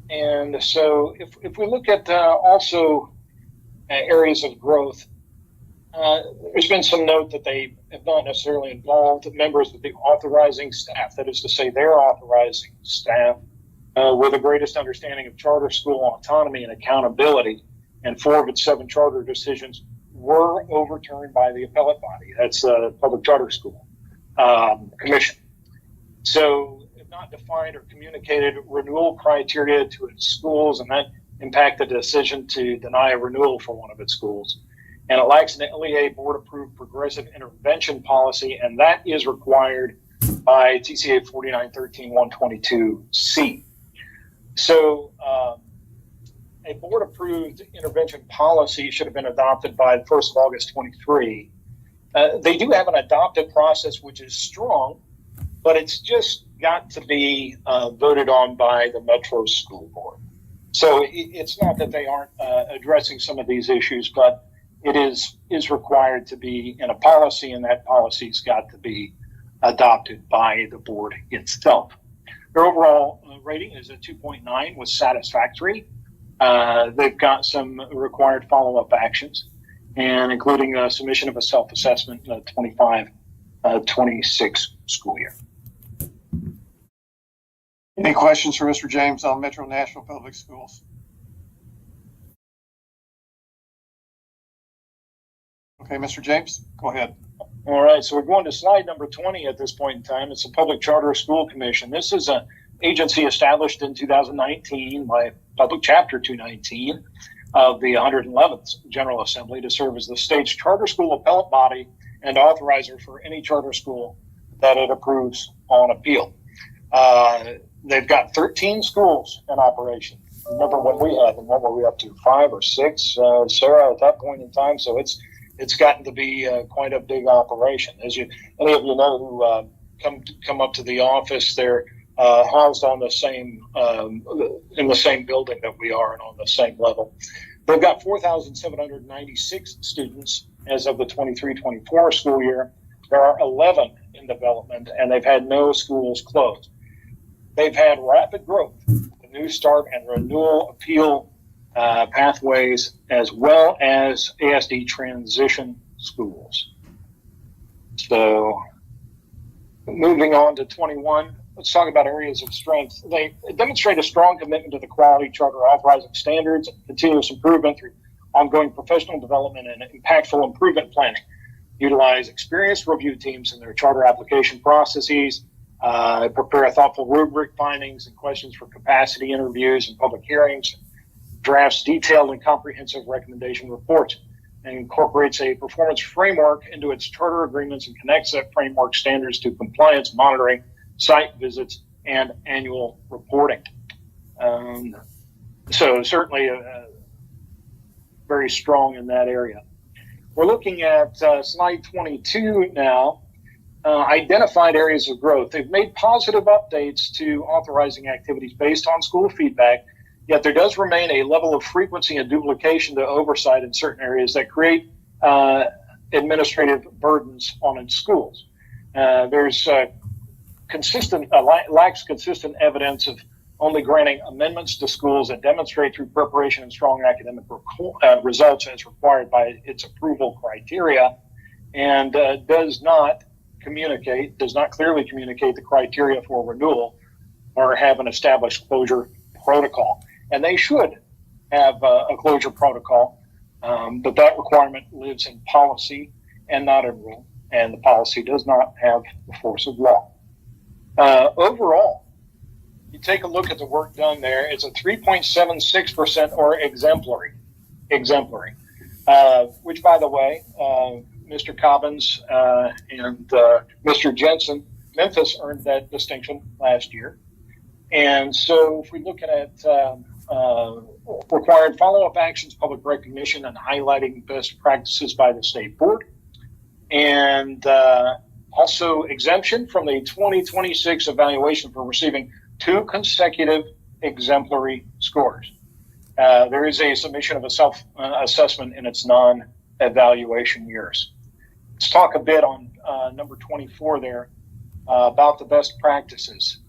And so if we look at also areas of growth, there's been some note that they have not necessarily involved members of the authorizing staff, that is to say their authorizing staff, with the greatest understanding of charter school autonomy and accountability, and 4 of its 7 charter decisions were overturned by the appellate body. That's the Public Charter School Commission. So if not defined or communicated renewal criteria to its schools, and that impacted the decision to deny a renewal for one of its schools. And it lacks an LEA board-approved progressive intervention policy, and that is required by TCA 4913-122C. So a board-approved intervention policy should have been adopted by the 1st of August 23. They do have an adopted process, which is strong, but it's just got to be voted on by the Metro School Board. So it's not that they aren't addressing some of these issues, but it is required to be in a policy, and that policy's got to be adopted by the board itself. Their overall rating is a 2.9, was satisfactory. They've got some required follow-up actions, and including a submission of a self-assessment in the 25-26 school year. Any questions for Mr. James on Metro Nashville Public Schools? Okay, Mr. James, go ahead. All right, so we're going to slide number 20 at this point in time. It's the Public Charter School Commission. This is an agency established in 2019 by Public Chapter 219 of the 111th General Assembly to serve as the state's charter school appellate body and authorizer for any charter school that it approves on appeal. They've got 13 schools in operation. Remember what we had, and what were we up to, 5 or 6, Sarah, at that point in time? So it's gotten to be quite a big operation. As any of you know who come up to the office. They're housed on the same in the same building that we are and on the same level. They've got 4,796 students as of the 23-24 school year. There are 11 in development, and they've had no schools closed. They've had rapid growth, the New Start and renewal appeal pathways, as well as ASD transition schools. So moving on to 21, let's talk about areas of strength. They demonstrate a strong commitment to the quality charter authorizing standards and continuous improvement through ongoing professional development and impactful improvement planning. Utilize experienced review teams in their charter application processes, prepare a thoughtful rubric, findings and questions for capacity interviews and public hearings, drafts detailed and comprehensive recommendation reports, and incorporates a performance framework into its charter agreements and connects that framework standards to compliance monitoring, site visits, and annual reporting. So certainly very strong in that area. We're looking at slide 22 now. Identified areas of growth. They've made positive updates to authorizing activities based on school feedback, yet there does remain a level of frequency and duplication to oversight in certain areas that create administrative burdens on its schools. There's lacks consistent evidence of only granting amendments to schools that demonstrate through preparation and strong academic results as required by its approval criteria, and does not clearly communicate the criteria for renewal or have an established closure protocol. And they should have a closure protocol, but that requirement lives in policy and not in rule, and the policy does not have the force of law. Overall, you take a look at the work done there, it's a 3.76% or exemplary, which, by the way, Mr. Cobbins and Mr. Jensen, Memphis earned that distinction last year. And so if we're looking at required follow-up actions, public recognition, and highlighting best practices by the state board, and also exemption from the 2026 evaluation for receiving 2 consecutive exemplary scores. There is a submission of a self-assessment in its non-evaluation years. Let's talk a bit on number 24 there about the best practices.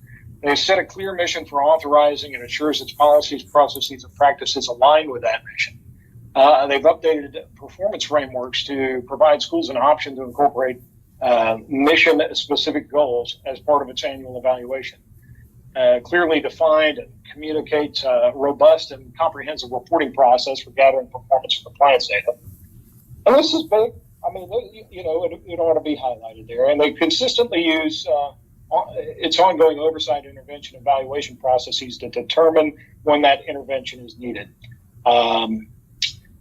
They've set a clear mission for authorizing and ensures its policies, processes, and practices align with that mission. They've updated performance frameworks to provide schools an option to incorporate mission-specific goals as part of its annual evaluation. Clearly defined and communicates a robust and comprehensive reporting process for gathering performance and compliance data. And this is big. I mean, it ought to be highlighted there. And they consistently use its ongoing oversight, intervention, evaluation processes to determine when that intervention is needed.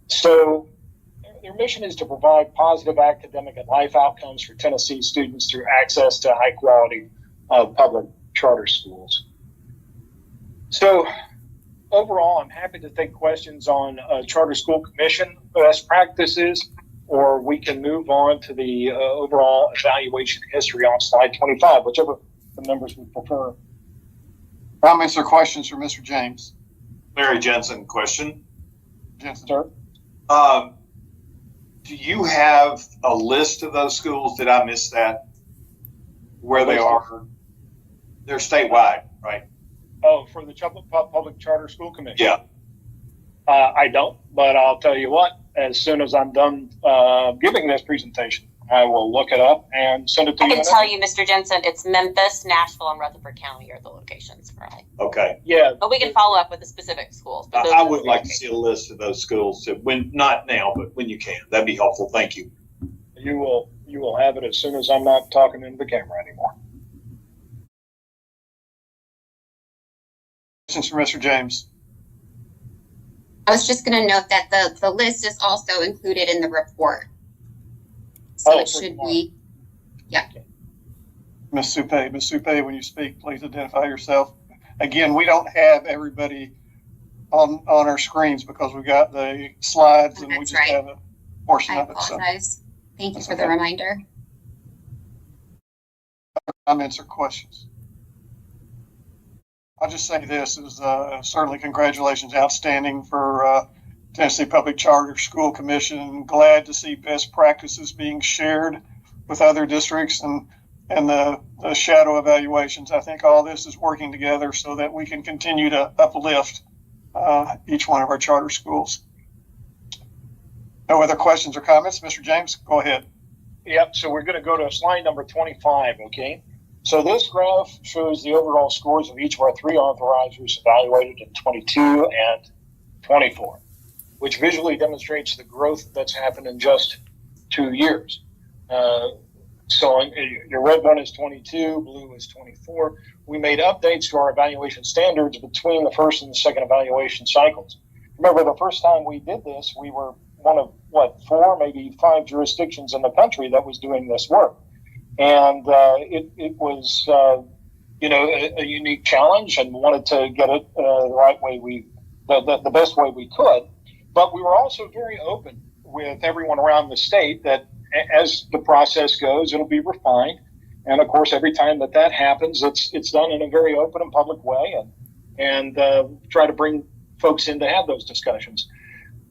So their mission is to provide positive academic and life outcomes for Tennessee students through access to high quality public charter schools. So overall, I'm happy to take questions on Charter School Commission best practices, or we can move on to the overall evaluation history on slide 25, whichever the members would prefer. Comments or questions for Mr. James? Larry Jensen, question. Jensen. Sir? Do you have a list of those schools? Did I miss that? Where they are? They're statewide, right? Oh, for the Public Charter School Commission? Yeah. I don't, but I'll tell you what, as soon as I'm done giving this presentation, I will look it up and send it to you. I can tell you, Mr. Jensen, it's Memphis, Nashville, and Rutherford County are the locations currently. Okay. Yeah. But we can follow up with the specific schools. I would like to see a list of those schools, when not now, but when you can. That'd be helpful. Thank you. You will have it as soon as I'm not talking into the camera anymore. Questions for Mr. James? I was just going to note that the list is also included in the report. So it should be, yeah. Ms. Supe, when you speak, please identify yourself. Again, we don't have everybody on our screens because we've got the slides and we just have a portion I of it. apologize. So. Thank you for the reminder. Comments or questions? I'll just say this is certainly congratulations, outstanding for Tennessee Public Charter School Commission. Glad to see best practices being shared with other districts and the shadow evaluations. I think all this is working together so that we can continue to uplift each one of our charter schools. No other questions or comments? Mr. James, go ahead. Yep, so we're going to go to slide number 25, okay? So this graph shows the overall scores of each of our 3 authorizers evaluated in 22 and 24, which visually demonstrates the growth that's happened in just 2 years. So your red one is 22, blue is 24. We made updates to our evaluation standards between the first and the second evaluation cycles. Remember, the first time we did this, we were one of, 4, maybe 5 jurisdictions in the country that was doing this work. And it was, a unique challenge, and wanted to get it the right way the best way we could. But we were also very open with everyone around the state that as the process goes, it'll be refined. And of course, every time that happens, it's done in a very open and public way, and try to bring folks in to have those discussions.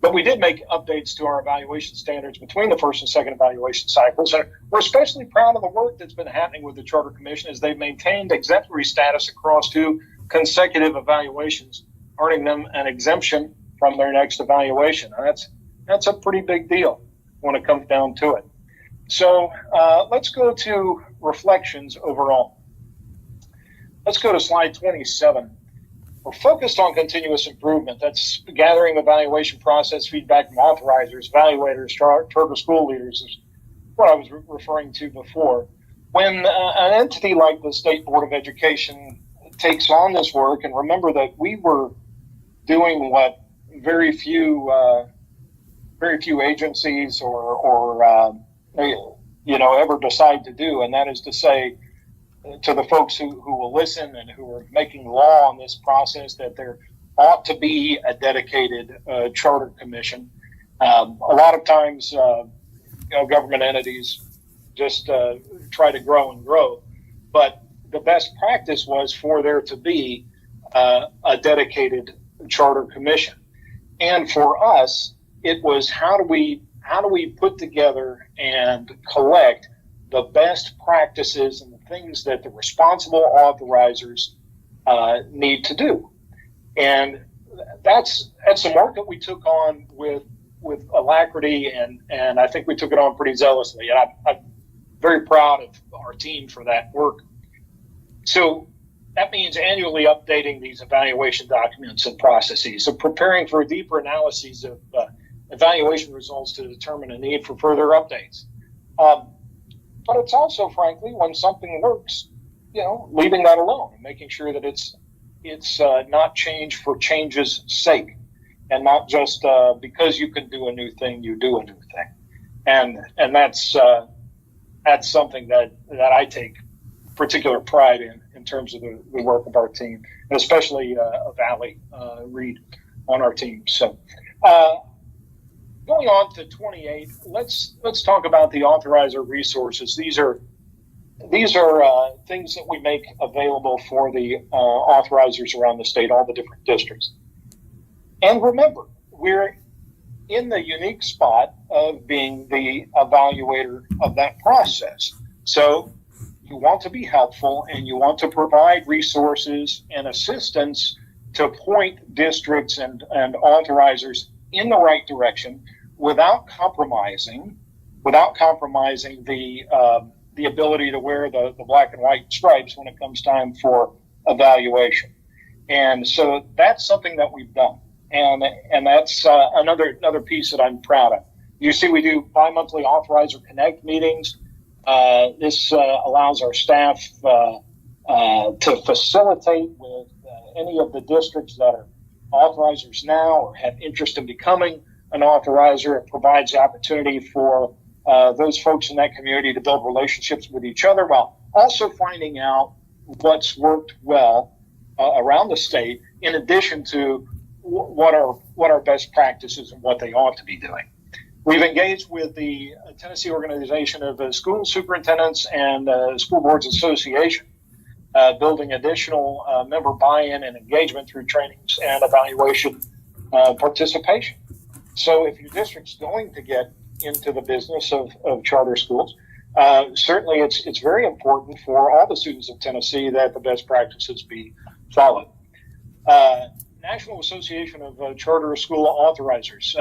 But we did make updates to our evaluation standards between the first and second evaluation cycles. And we're especially proud of the work that's been happening with the Charter Commission as they've maintained exemplary status across 2 consecutive evaluations, earning them an exemption from their next evaluation. And that's a pretty big deal when it comes down to it. So let's go to reflections overall. Let's go to slide 27. We're focused on continuous improvement. That's gathering evaluation process feedback from authorizers, evaluators, charter school leaders, is what I was referring to before. When an entity like the State Board of Education takes on this work, and remember that we were doing what very few agencies or ever decide to do, and that is to say to the folks who will listen and who are making law on this process that there ought to be a dedicated charter commission. A lot of times, government entities just try to grow and grow, but the best practice was for there to be a dedicated charter commission. And for us, it was how do we put together and collect the best practices and the things that the responsible authorizers need to do. And that's some work that we took on with alacrity, and I think we took it on pretty zealously. And I'm very proud of our team for that work. So that means annually updating these evaluation documents and processes, so preparing for deeper analyses of evaluation results to determine a need for further updates. But it's also, frankly, when something works, leaving that alone and making sure that it's not change for change's sake, and not just because you can do a new thing, you do a new thing. And that's something that I take particular pride in terms of the work of our team, and especially Valley Reed on our team. So going on to 28, let's talk about the authorizer resources. These are things that we make available for the authorizers around the state, all the different districts. And remember, we're in the unique spot of being the evaluator of that process. So you want to be helpful, and you want to provide resources and assistance to point districts and authorizers in the right direction without compromising the ability to wear the black and white stripes when it comes time for evaluation. And so that's something that we've done. And that's another piece that I'm proud of. You see, we do bi-monthly Authorizer Connect meetings. This allows our staff to facilitate with any of the districts that are authorizers now or have interest in becoming an authorizer. It provides the opportunity for those folks in that community to build relationships with each other while also finding out what's worked well around the state, in addition to what are best practices and what they ought to be doing. We've engaged with the Tennessee Organization of School Superintendents and School Boards Association, building additional member buy-in and engagement through trainings and evaluation participation. So if your district's going to get into the business of charter schools, certainly it's very important for all the students of Tennessee that the best practices be followed. National Association of Charter School Authorizers,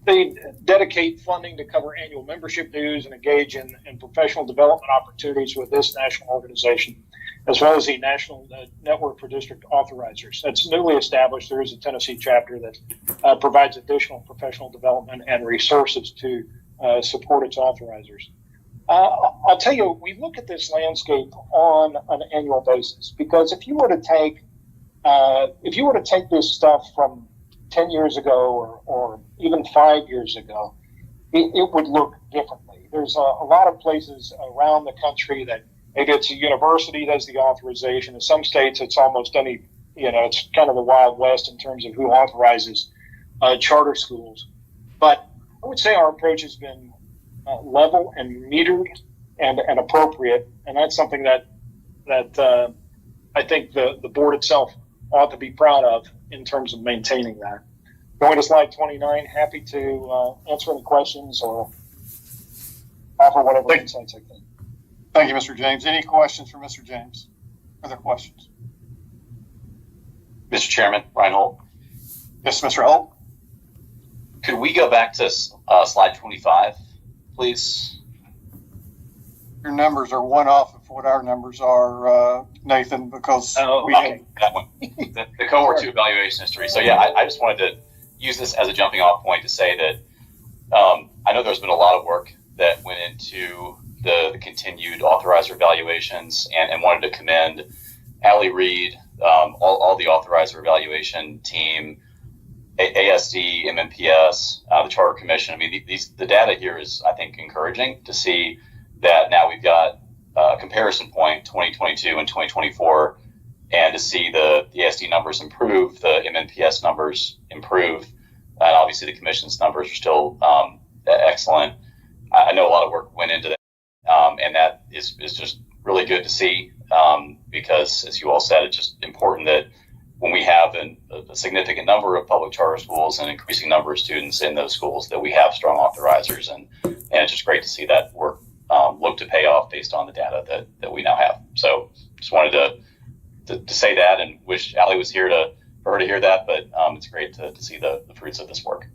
they dedicate funding to cover annual membership dues and engage in professional development opportunities with this national organization, as well as the National Network for District Authorizers. That's newly established. There is a Tennessee chapter that provides additional professional development and resources to support its authorizers. I'll tell you, we look at this landscape on an annual basis, because if you were to take this stuff from 10 years ago or even 5 years ago, it would look differently. There's a lot of places around the country that maybe it's a university that's the authorization. In some states, it's almost it's kind of the Wild West in terms of who authorizes charter schools. But I would say our approach has been level and metered and appropriate, and that's something that I think the board itself ought to be proud of in terms of maintaining that. Going to slide 29, happy to answer any questions or offer whatever insights I can. Thank you, Mr. James. Any questions for Mr. James? Other questions? Mr. Chairman, Ryan Holt. Yes, Mr. Holt. Could we go back to slide 25, please? Your numbers are one off of what our numbers are, Nathan, because that one. The cohort 2 evaluation history. So yeah, I just wanted to use this as a jumping off point to say that I know there's been a lot of work that went into the continued authorizer evaluations, and wanted to commend Allie Reed, all the authorizer evaluation team, ASD, MMPS, the Charter Commission. I mean, the data here is, I think, encouraging to see that now we've got a comparison point, 2022 and 2024, and to see the ASD numbers improve, the MMPS numbers improve, and obviously the Commission's numbers are still excellent. I know a lot of work went into that, and that is just really good to see, because, as you all said, it's just important that when we have a significant number of public charter schools and increasing number of students in those schools, that we have strong authorizers, and it's just great to see that work look to pay off based on the data that we now have. So just wanted to say that, and wish Allie was here for her to hear that, but it's great to see the fruits of this work.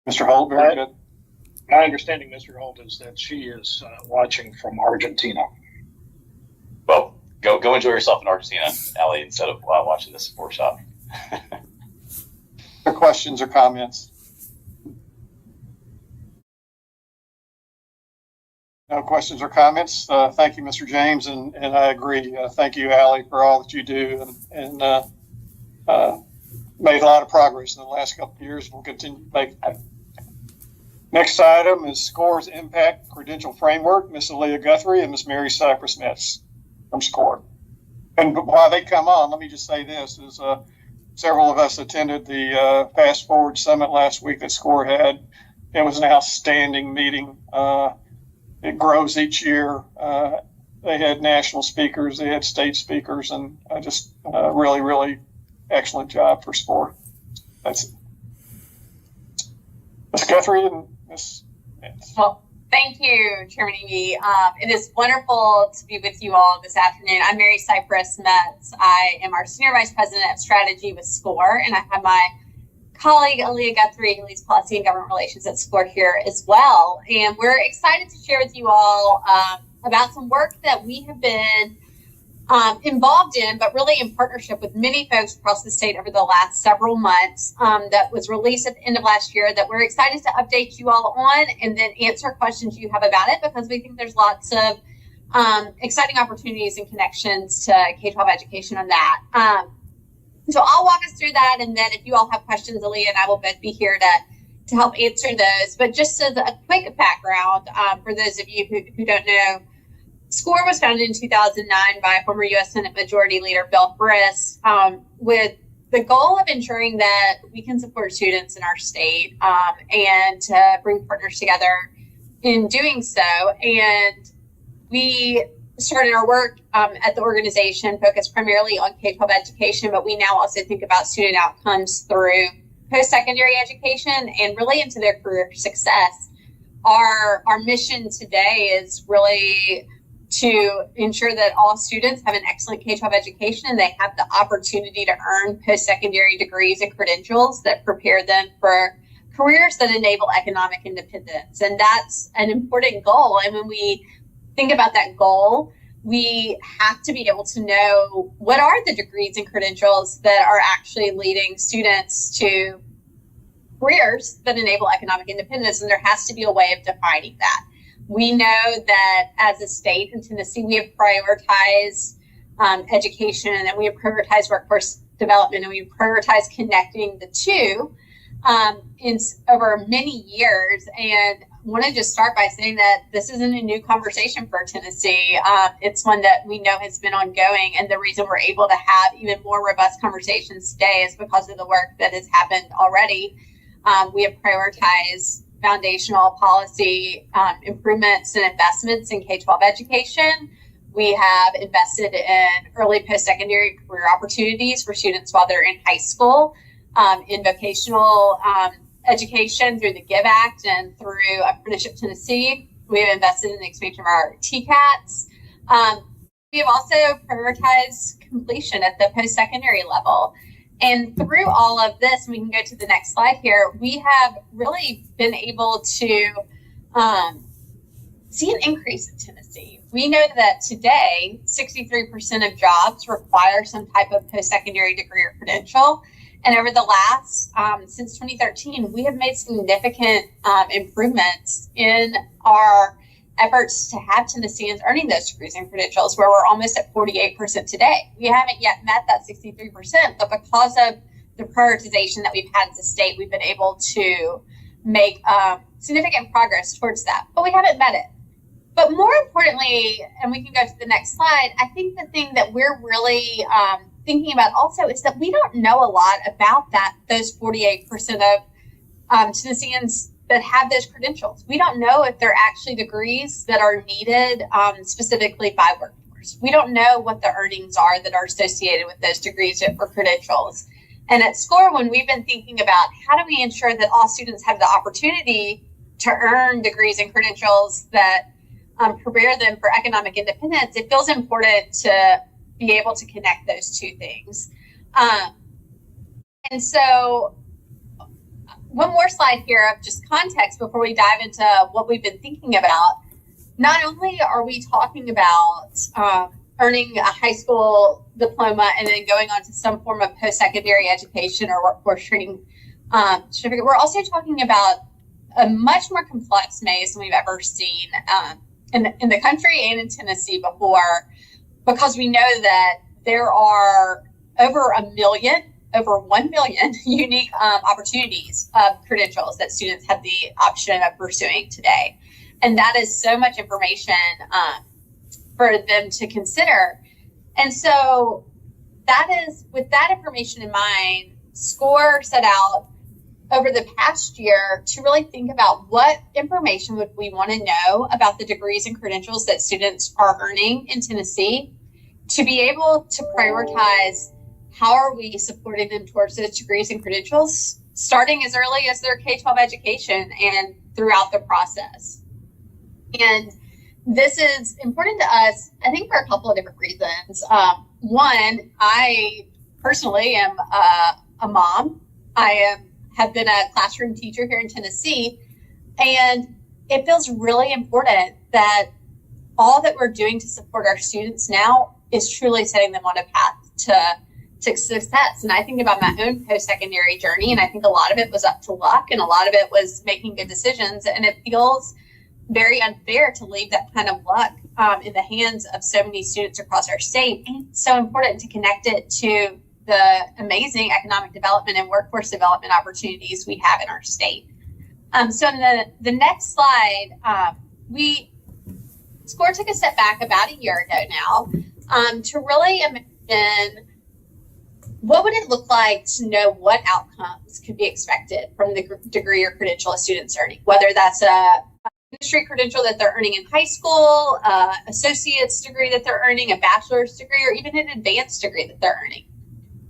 Mr. Holt, very good. My understanding, Mr. Holt, is that she is watching from Argentina. Well, go enjoy yourself in Argentina, Allie, instead of watching this workshop. Questions or comments? No questions or comments. Thank you, Mr. James, and I agree. Thank you, Allie, for all that you do, and made a lot of progress in the last couple of years. We'll continue to make that. Next item is SCORE's Impact Credential Framework. Miss Aaliyah Guthrie and Miss Mary Cypress-Metz from SCORE. And while they come on, let me just say this, is several of us attended the Fast Forward Summit last week that SCORE had. It was an outstanding meeting. It grows each year. They had national speakers, they had state speakers, and just really, really excellent job for SCORE. That's it. Ms. Guthrie and Ms. Metz. Well, thank you, Chairman Eby. It is wonderful to be with you all this afternoon. I'm Mary Cypress-Metz. I am our Senior Vice President of Strategy with SCORE, and I have my colleague Aaliyah Guthrie, who leads Policy and Government Relations at SCORE, here as well. And we're excited to share with you all about some work that we have been involved in, but really in partnership with many folks across the state over the last several months, that was released at the end of last year, that we're excited to update you all on, and then answer questions you have about it, because we think there's lots of exciting opportunities and connections to K-12 education on that. So I'll walk us through that, and then if you all have questions, Aaliyah and I will both be here to help answer those. But just as a quick background, for those of you who don't know, SCORE was founded in 2009 by former U.S. Senate Majority Leader Bill Frist, with the goal of ensuring that we can support students in our state and to bring partners together in doing so. And we started our work at the organization focused primarily on K-12 education, but we now also think about student outcomes through post-secondary education and really into their career success. Our mission today is really to ensure that all students have an excellent K-12 education and they have the opportunity to earn post-secondary degrees and credentials that prepare them for careers that enable economic independence. And that's an important goal. And when we think about that goal, we have to be able to know what are the degrees and credentials that are actually leading students to careers that enable economic independence. And there has to be a way of defining that. We know that as a state in Tennessee, we have prioritized education and we have prioritized workforce development and we prioritize connecting the two over many years. And I want to just start by saying that this isn't a new conversation for Tennessee. It's one that we know has been ongoing. And the reason we're able to have even more robust conversations today is because of the work that has happened already. We have prioritized foundational policy improvements and investments in K-12 education. We have invested in early post-secondary career opportunities for students while they're in high school, in vocational education through the GIVE Act and through Apprenticeship Tennessee. We have invested in the expansion of our TCATs. We have also prioritized completion at the post-secondary level. And through all of this, we can go to the next slide here, we have really been able to see an increase in Tennessee. We know that today, 63% of jobs require some type of post-secondary degree or credential. And over the last, since 2013, we have made significant improvements in our efforts to have Tennesseans earning those degrees and credentials, where we're almost at 48% today. We haven't yet met that 63%, but because of the prioritization that we've had as a state, we've been able to make significant progress towards that, but we haven't met it. But more importantly, and we can go to the next slide, I think the thing that we're really thinking about also is that we don't know a lot about those 48% of Tennesseans that have those credentials. We don't know if they're actually degrees that are needed specifically by workforce. We don't know what the earnings are that are associated with those degrees or credentials. And at SCORE, when we've been thinking about how do we ensure that all students have the opportunity to earn degrees and credentials that prepare them for economic independence, it feels important to be able to connect those two things. And so one more slide here of just context before we dive into what we've been thinking about. Not only are we talking about earning a high school diploma and then going on to some form of post-secondary education or workforce training certificate, we're also talking about a much more complex maze than we've ever seen in the country and in Tennessee before, because we know that there are over 1 million unique opportunities of credentials that students have the option of pursuing today. And that is so much information for them to consider. And so that is, with that information in mind, SCORE set out over the past year to really think about what information would we want to know about the degrees and credentials that students are earning in Tennessee, to be able to prioritize how are we supporting them towards those degrees and credentials, starting as early as their K-12 education and throughout the process. And this is important to us, I think, for a couple of different reasons. One, I personally am a mom. I have been a classroom teacher here in Tennessee, and it feels really important that all that we're doing to support our students now is truly setting them on a path to success. And I think about my own post-secondary journey, and I think a lot of it was up to luck and a lot of it was making good decisions. And it feels very unfair to leave that kind of luck in the hands of so many students across our state. And it's so important to connect it to the amazing economic development and workforce development opportunities we have in our state. So in the next slide, SCORE took a step back about a year ago now to really imagine what would it look like to know what outcomes could be expected from the degree or credential a student's earning, whether that's a industry credential that they're earning in high school, associate's degree that they're earning, a bachelor's degree, or even an advanced degree that they're earning.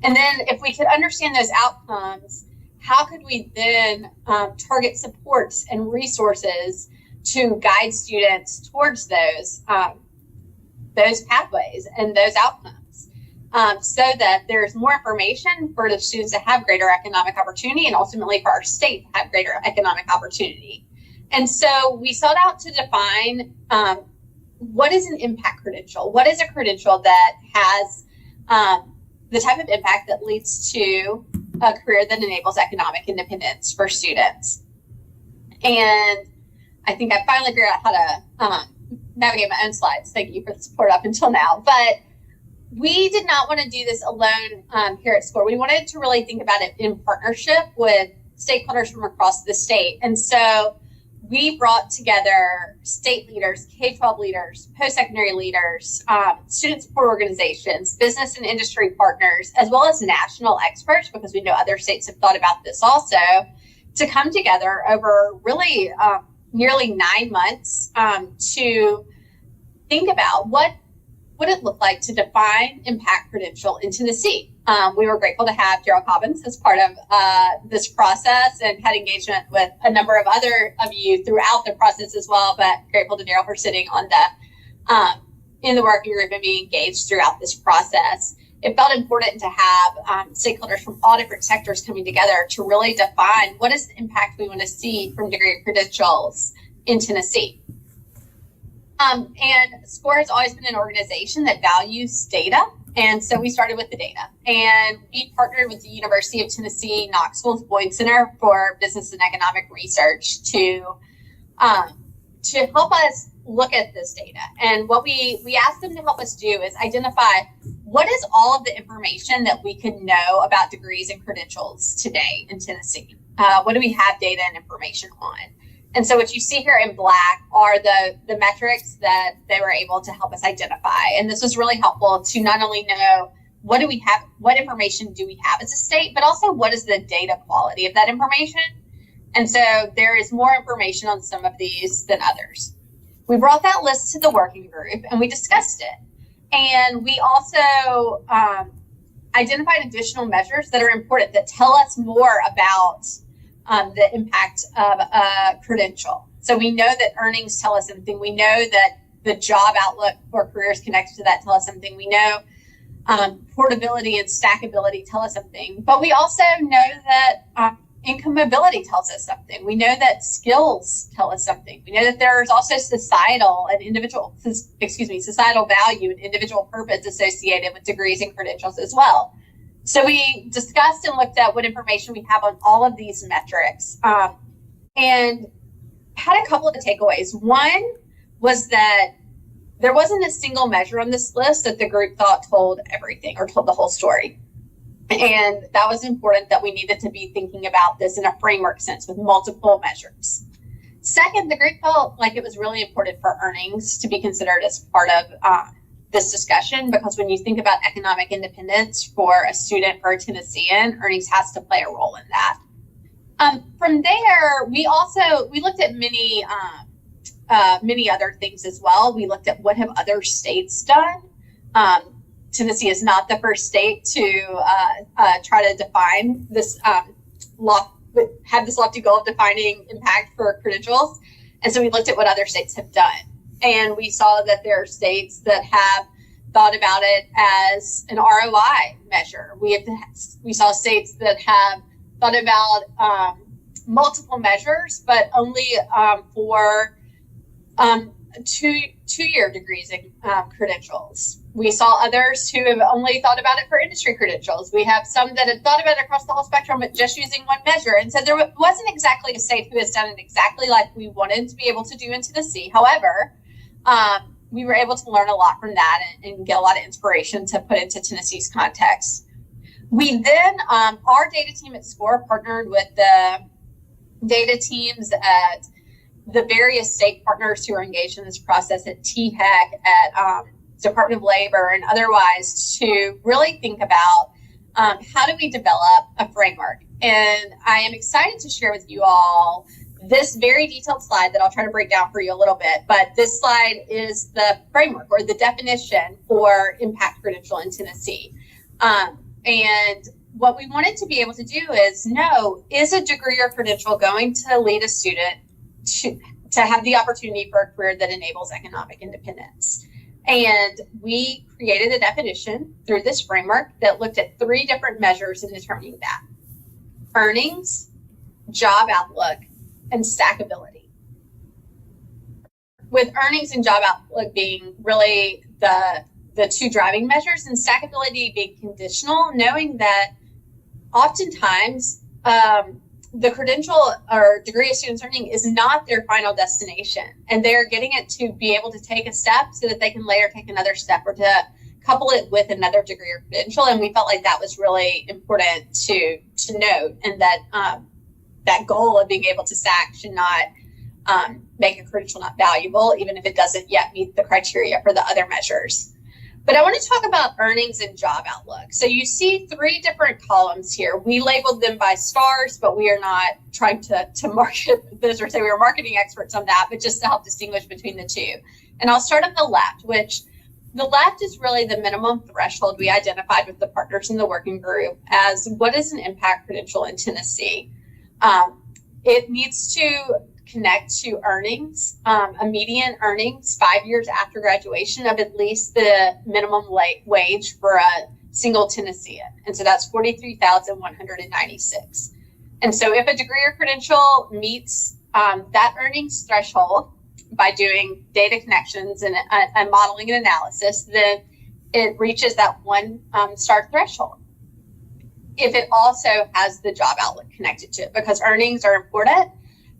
And then if we could understand those outcomes, how could we then target supports and resources to guide students towards those pathways and those outcomes, so that there's more information for the students to have greater economic opportunity, and ultimately for our state to have greater economic opportunity. And so we sought out to define what is an impact credential? What is a credential that has the type of impact that leads to a career that enables economic independence for students? And I think I finally figured out how to navigate my own slides. Thank you for the support up until now. But we did not want to do this alone here at SCORE. We wanted to really think about it in partnership with stakeholders from across the state. And so we brought together state leaders, K-12 leaders, post-secondary leaders, student support organizations, business and industry partners, as well as national experts, because we know other states have thought about this also, to come together over really nearly 9 months to think about what would it look like to define impact credential in Tennessee. We were grateful to have Gerald Cobbins as part of this process, and had engagement with a number of other of you throughout the process as well, but grateful to Daryl for sitting on the in the working group and being engaged throughout this process. It felt important to have stakeholders from all different sectors coming together to really define what is the impact we want to see from degree credentials in Tennessee. And SCORE has always been an organization that values data. And so we started with the data, and we partnered with the University of Tennessee Knoxville's Boyd Center for Business and Economic Research to help us look at this data. And what we asked them to help us do is identify what is all of the information that we could know about degrees and credentials today in Tennessee. What do we have data and information on? And so what you see here in black are the metrics that they were able to help us identify. And this was really helpful to not only know what do we have, what information do we have as a state, but also what is the data quality of that information. And so there is more information on some of these than others. We brought that list to the working group and we discussed it. And we also identified additional measures that are important that tell us more about the impact of a credential. So we know that earnings tell us something. We know that the job outlook for careers connected to that tell us something. We know portability and stackability tell us something. But we also know that income mobility tells us something. We know that skills tell us something. We know that there's also societal value and individual purpose associated with degrees and credentials as well. So we discussed and looked at what information we have on all of these metrics, and had a couple of takeaways. One was that there wasn't a single measure on this list that the group thought told everything or told the whole story. And that was important, that we needed to be thinking about this in a framework sense with multiple measures. Second, the group felt like it was really important for earnings to be considered as part of this discussion, because when you think about economic independence for a student or a Tennessean, earnings has to play a role in that. From there, we looked at many other things as well. We looked at what have other states done. Tennessee is not the first state to try to define this have this lofty goal of defining impact for credentials. And so we looked at what other states have done. And we saw that there are states that have thought about it as an ROI measure. We saw states that have thought about multiple measures, but only for two-year degrees and credentials. We saw others who have only thought about it for industry credentials. We have some that have thought about it across the whole spectrum, but just using one measure. And so there wasn't exactly a state who has done it exactly like we wanted to be able to do in Tennessee. However, we were able to learn a lot from that and get a lot of inspiration to put into Tennessee's context. We then, our data team at SCORE partnered with the data teams at the various state partners who are engaged in this process at THEC, at Department of Labor, and otherwise, to really think about how do we develop a framework? And I am excited to share with you all this very detailed slide that I'll try to break down for you a little bit. But this slide is the framework or the definition for impact credential in Tennessee. And what we wanted to be able to do is know, is a degree or credential going to lead a student to have the opportunity for a career that enables economic independence? And we created a definition through this framework that looked at 3 different measures in determining that: earnings, job outlook, and stackability. With earnings and job outlook being really the 2 driving measures, and stackability being conditional, knowing that oftentimes the credential or degree a student's earning is not their final destination, and they're getting it to be able to take a step so that they can later take another step or to couple it with another degree or credential. And we felt like that was really important to note, and that that goal of being able to stack should not make a credential not valuable, even if it doesn't yet meet the criteria for the other measures. But I want to talk about earnings and job outlook. So you see 3 different columns here. We labeled them by stars, but we are not trying to market this or say we are marketing experts on that, but just to help distinguish between the 2. And I'll start on the left, which the left is really the minimum threshold we identified with the partners in the working group as what is an impact credential in Tennessee. It needs to connect to earnings, a median earnings 5 years after graduation of at least the minimum wage for a single Tennessean. And so that's $43,196. And so if a degree or credential meets that earnings threshold by doing data connections and modeling and analysis, then it reaches that 1 star threshold. If it also has the job outlook connected to it, because earnings are important,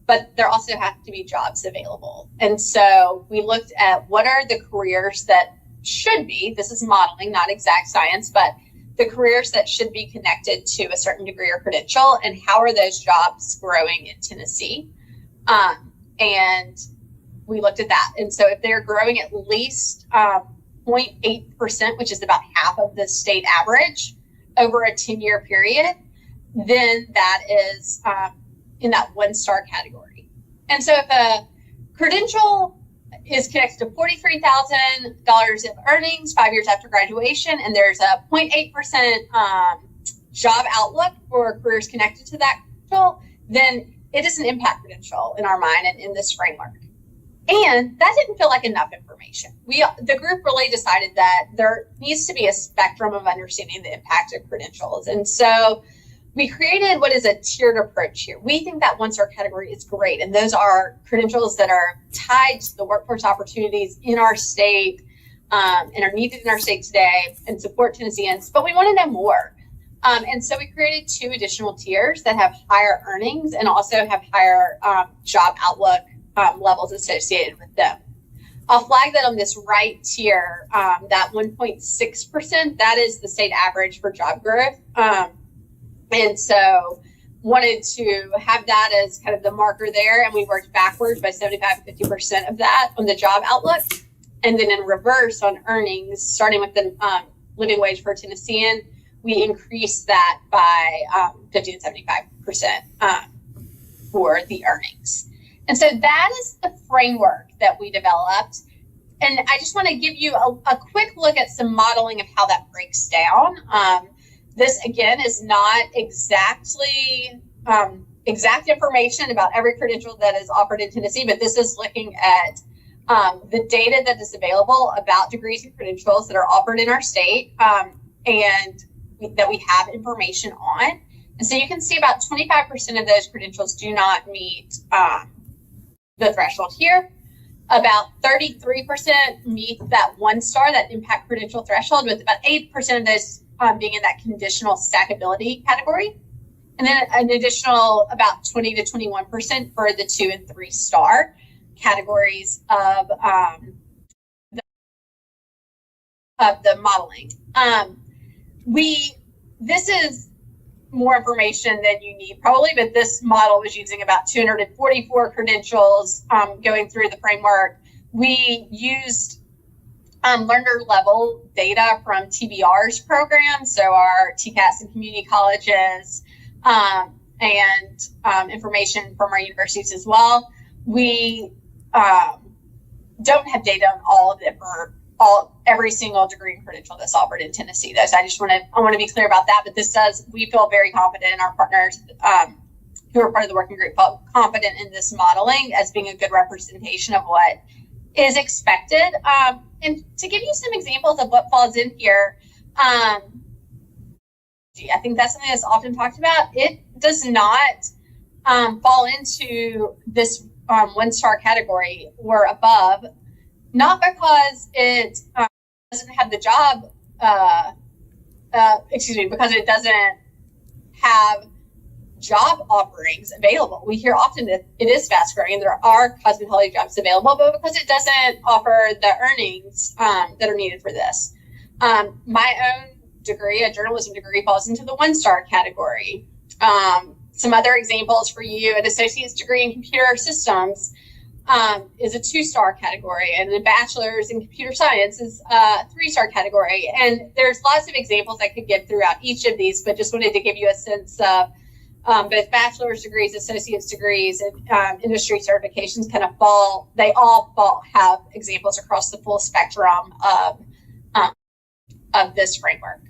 but there also have to be jobs available. And so we looked at what are the careers that should be, this is modeling, not exact science, but the careers that should be connected to a certain degree or credential, and how are those jobs growing in Tennessee? And we looked at that. And so if they're growing at least 0.8%, which is about half of the state average over a 10-year period, then that is in that 1 star category. And so if a credential is connected to $43,000 of earnings 5 years after graduation, and there's a 0.8% job outlook for careers connected to that credential, then it is an impact credential in our mind and in this framework. And that didn't feel like enough information. The group really decided that there needs to be a spectrum of understanding the impact of credentials. And so we created what is a tiered approach here. We think that 1 star category is great, and those are credentials that are tied to the workforce opportunities in our state and are needed in our state today and support Tennesseans, but we want to know more. And so we created 2 additional tiers that have higher earnings and also have higher job outlook levels associated with them. I'll flag that on this right tier, that 1.6%, that is the state average for job growth. And so wanted to have that as kind of the marker there, and we worked backwards by 75 to 50% of that on the job outlook. And then in reverse on earnings, starting with the living wage for a Tennessean, we increased that by 50 to 75% for the earnings. And so that is the framework that we developed. And I just want to give you a quick look at some modeling of how that breaks down. This, again, is not exactly exact information about every credential that is offered in Tennessee, but this is looking at the data that is available about degrees and credentials that are offered in our state and that we have information on. And so you can see about 25% of those credentials do not meet the threshold here. About 33% meet that 1 star, that impact credential threshold, with about 8% of those being in that conditional stackability category. And then an additional about 20 to 21% for the 2 and 3 star categories of the modeling. This is more information than you need probably, but this model was using about 244 credentials going through the framework. We used learner level data from TBR's program, so our TCAS and community colleges, and information from our universities as well. We don't have data on all of them for every single degree and credential that's offered in Tennessee. Though, so I want to be clear about that. But we feel very confident in our partners who are part of the working group, felt confident in this modeling as being a good representation of what is expected. And to give you some examples of what falls in here, I think that's something that's often talked about. It does not fall into this 1-star category or above, not because it doesn't have the job, because it doesn't have job offerings available. We hear often that it is fast growing and there are hospitality jobs available, but because it doesn't offer the earnings that are needed for this. My own degree, a journalism degree, falls into the 1-star category. Some other examples for you: an associate's degree in computer systems is a 2-star category, and a bachelor's in computer science is a 3-star category. And there's lots of examples I could give throughout each of these, but just wanted to give you a sense of both bachelor's degrees, associate's degrees, and industry certifications have examples across the full spectrum of this framework.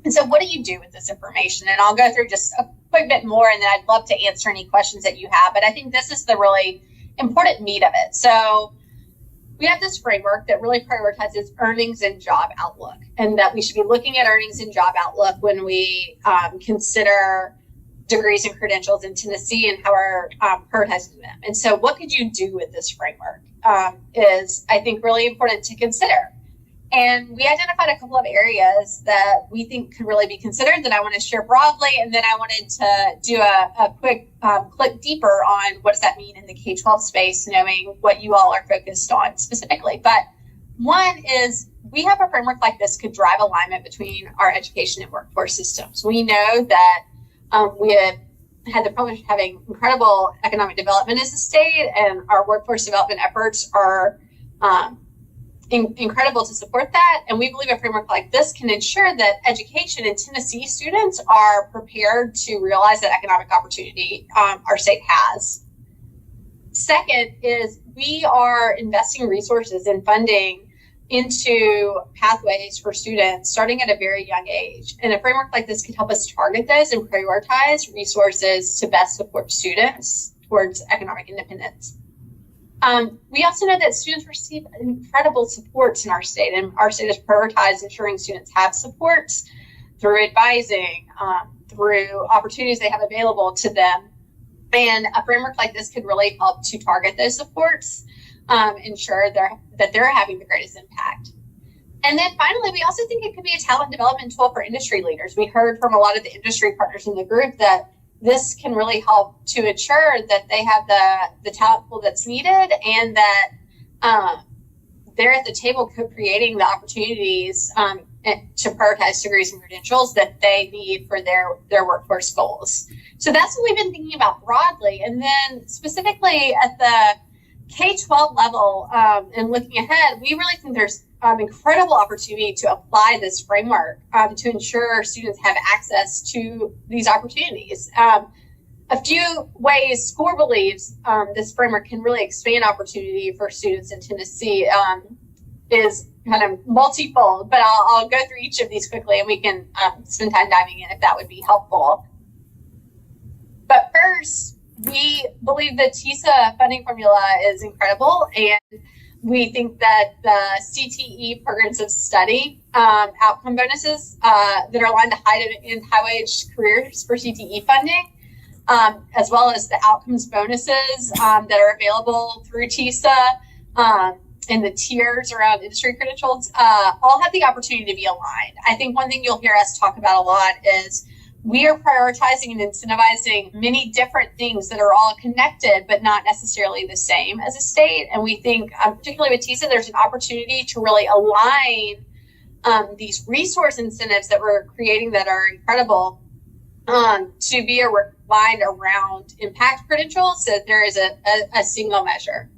And so what do you do with this information? And I'll go through just a quick bit more, and then I'd love to answer any questions that you have. But I think this is the really important meat of it. So we have this framework that really prioritizes earnings and job outlook, and that we should be looking at earnings and job outlook when we consider degrees and credentials in Tennessee and how we're prioritizing them. And so what could you do with this framework is, I think, really important to consider. And we identified a couple of areas that we think could really be considered that I want to share broadly. And then I wanted to do a quick click deeper on what does that mean in the K-12 space, knowing what you all are focused on specifically. But one is, we have a framework like this could drive alignment between our education and workforce systems. We know that we have had the privilege of having incredible economic development as a state, and our workforce development efforts are incredible to support that. And we believe a framework like this can ensure that education and Tennessee students are prepared to realize that economic opportunity our state has. Second is, we are investing resources and funding into pathways for students starting at a very young age. And a framework like this could help us target those and prioritize resources to best support students towards economic independence. We also know that students receive incredible supports in our state, and our state has prioritized ensuring students have supports through advising, through opportunities they have available to them. And a framework like this could really help to target those supports, ensure that they're having the greatest impact. And then finally, we also think it could be a talent development tool for industry leaders. We heard from a lot of the industry partners in the group that this can really help to ensure that they have the talent pool that's needed, and that they're at the table creating the opportunities to prioritize degrees and credentials that they need for their workforce goals. So that's what we've been thinking about broadly. And then specifically at the K-12 level, and looking ahead, we really think there's incredible opportunity to apply this framework to ensure students have access to these opportunities. A few ways SCORE believes this framework can really expand opportunity for students in Tennessee is kind of multifold, but I'll go through each of these quickly, and we can spend time diving in if that would be helpful. But first, we believe the TISA funding formula is incredible, and we think that the CTE programs of study outcome bonuses that are aligned to high-wage careers for CTE funding, as well as the outcomes bonuses that are available through TISA and the tiers around industry credentials, all have the opportunity to be aligned. I think one thing you'll hear us talk about a lot is we are prioritizing and incentivizing many different things that are all connected, but not necessarily the same as a state. And we think, particularly with TISA, there's an opportunity to really align these resource incentives that we're creating that are incredible to be aligned around impact credentials, so that there is a single measure.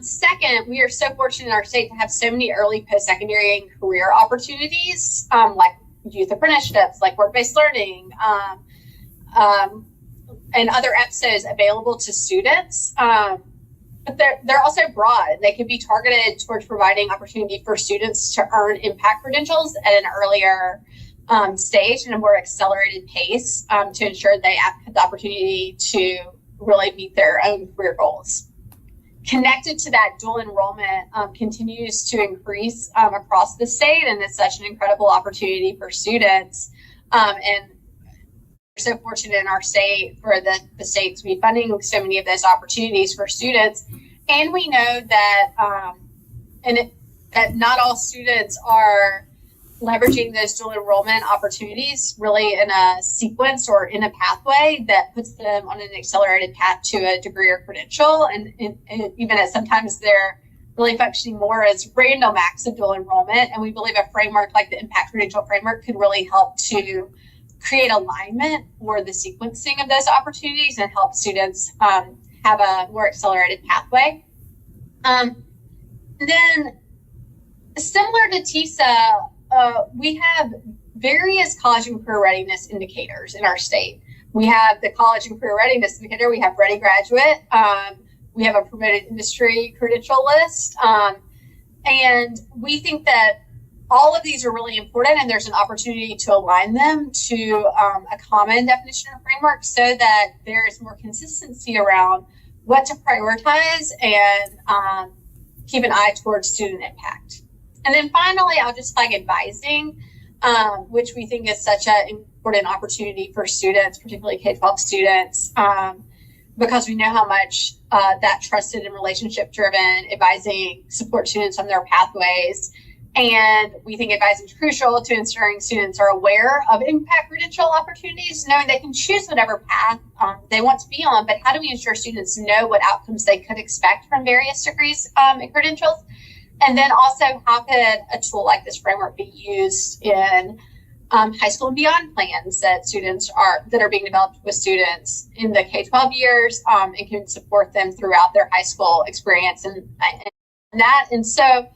Second, we are so fortunate in our state to have so many early post-secondary and career opportunities, like youth apprenticeships, like work-based learning, and other episodes available to students. But they're also broad. They can be targeted towards providing opportunity for students to earn impact credentials at an earlier stage and a more accelerated pace to ensure they have the opportunity to really meet their own career goals. Connected to that, dual enrollment continues to increase across the state, and it's such an incredible opportunity for students. And we're so fortunate in our state for the state to be funding so many of those opportunities for students. And we know that that not all students are leveraging those dual enrollment opportunities really in a sequence or in a pathway that puts them on an accelerated path to a degree or credential. And even as sometimes they're really functioning more as random acts of dual enrollment. And we believe a framework like the Impact Credential Framework could really help to create alignment for the sequencing of those opportunities and help students have a more accelerated pathway. Then similar to TISA, we have various college and career readiness indicators in our state. We have the college and career readiness indicator. We have Ready Graduate. We have a promoted industry credential list. And we think that all of these are really important, and there's an opportunity to align them to a common definition or framework so that there is more consistency around what to prioritize and keep an eye towards student impact. And then finally, I'll just flag advising, which we think is such an important opportunity for students, particularly K-12 students, because we know how much that trusted and relationship-driven advising supports students on their pathways. And we think advising is crucial to ensuring students are aware of impact credential opportunities, knowing they can choose whatever path they want to be on, but how do we ensure students know what outcomes they could expect from various degrees and credentials? And then also, how could a tool like this framework be used in high school and beyond plans that are being developed with students in the K-12 years and can support them throughout their high school experience and that. And so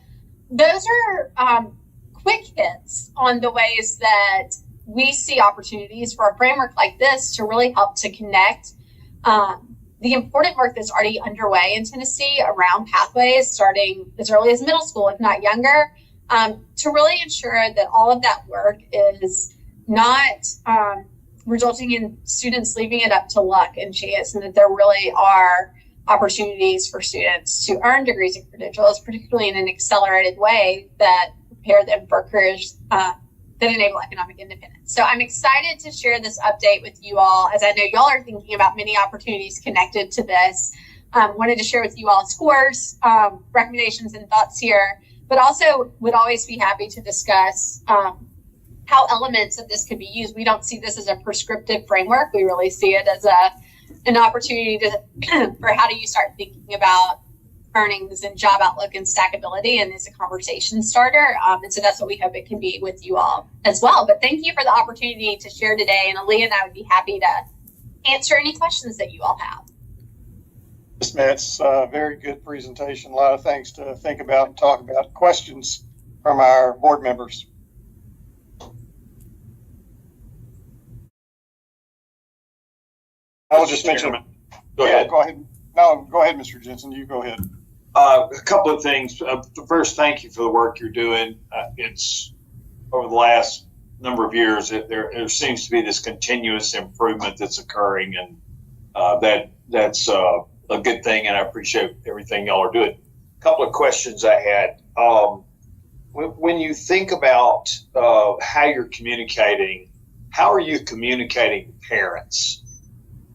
those are quick hits on the ways that we see opportunities for a framework like this to really help to connect the important work that's already underway in Tennessee around pathways, starting as early as middle school, if not younger, to really ensure that all of that work is not resulting in students leaving it up to luck and chance, and that there really are opportunities for students to earn degrees and credentials, particularly in an accelerated way that prepare them for careers that enable economic independence. So I'm excited to share this update with you all, as I know y'all are thinking about many opportunities connected to this. Wanted to share with you all scores, recommendations, and thoughts here, but also would always be happy to discuss how elements of this could be used. We don't see this as a prescriptive framework. We really see it as an opportunity for how do you start thinking about earnings and job outlook and stackability, and is a conversation starter. And so that's what we hope it can be with you all as well. But thank you for the opportunity to share today. And Aaliyah and I would be happy to answer any questions that you all have. Ms. Metz, very good presentation. A lot of things to think about and talk about. Questions from our board members? I will just mention. Go ahead. Go ahead. No, go ahead, Mr. Jensen. You go ahead. A couple of things. First, thank you for the work you're doing. It's over the last number of years, there seems to be this continuous improvement that's occurring, and that's a good thing, and I appreciate everything y'all are doing. A couple of questions I had. When you think about how you're communicating, how are you communicating to parents?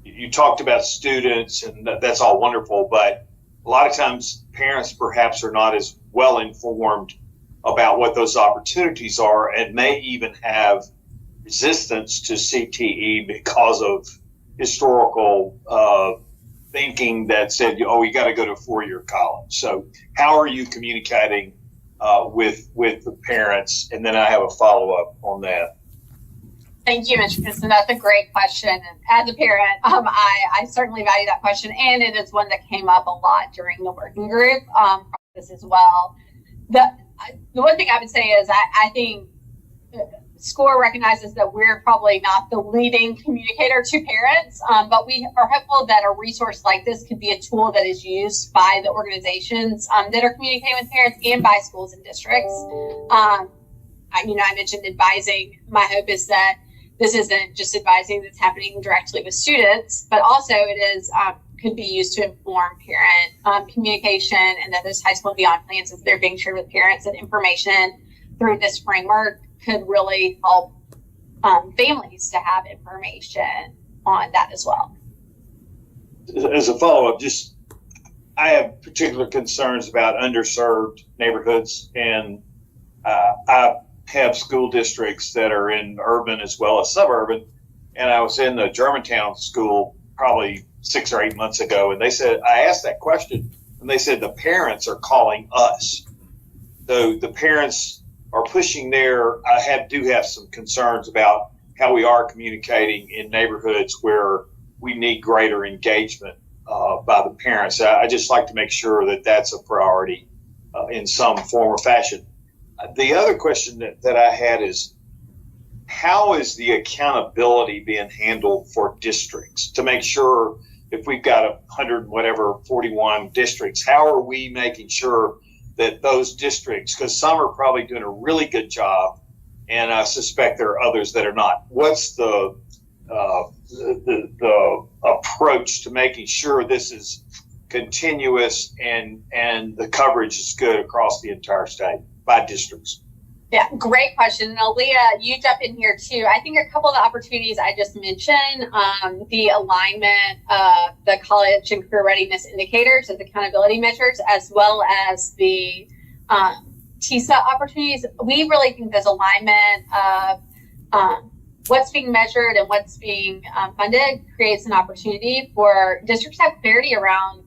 You talked about students, and that's all wonderful, but a lot of times parents perhaps are not as well informed about what those opportunities are, and may even have resistance to CTE because of historical thinking that said, oh, you got to go to a four-year college. So how are you communicating with the parents? And then I have a follow-up on that. Thank you, Mr. Piston. That's a great question. And as a parent, I certainly value that question. And it is one that came up a lot during the working group process as well. The one thing I would say is I think SCORE recognizes that we're probably not the leading communicator to parents, but we are hopeful that a resource like this could be a tool that is used by the organizations that are communicating with parents and by schools and districts. I mentioned advising. My hope is that this isn't just advising that's happening directly with students, but also it is could be used to inform parent communication, and that those high school and beyond plans, as they're being shared with parents, and information through this framework could really help families to have information on that as well. As a follow-up, I have particular concerns about underserved neighborhoods, and I have school districts that are in urban as well as suburban. And I was in the Germantown school probably 6 or 8 months ago, and I asked that question, and they said the parents are calling us. So the parents are pushing there. I do have some concerns about how we are communicating in neighborhoods where we need greater engagement by the parents. I just like to make sure that that's a priority in some form or fashion. The other question that I had is, how is the accountability being handled for districts to make sure if we've got 41 districts, how are we making sure that those districts, because some are probably doing a really good job, and I suspect there are others that are not. What's the approach to making sure this is continuous and the coverage is good across the entire state by districts? Yeah, great question. And Aaliyah, you jump in here too. I think a couple of the opportunities I just mentioned, the alignment of the college and career readiness indicators as accountability measures, as well as the TISA opportunities. We really think this alignment of what's being measured and what's being funded creates an opportunity for districts to have clarity around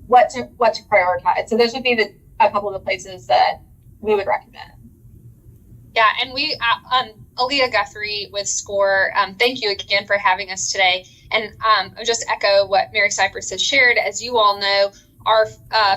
what to prioritize. So those would be a couple of the places that we would recommend. Yeah, and we, Aaliyah Guthrie with SCORE, thank you again for having us today. And I'll just echo what Mary Cypress has shared. As you all know, our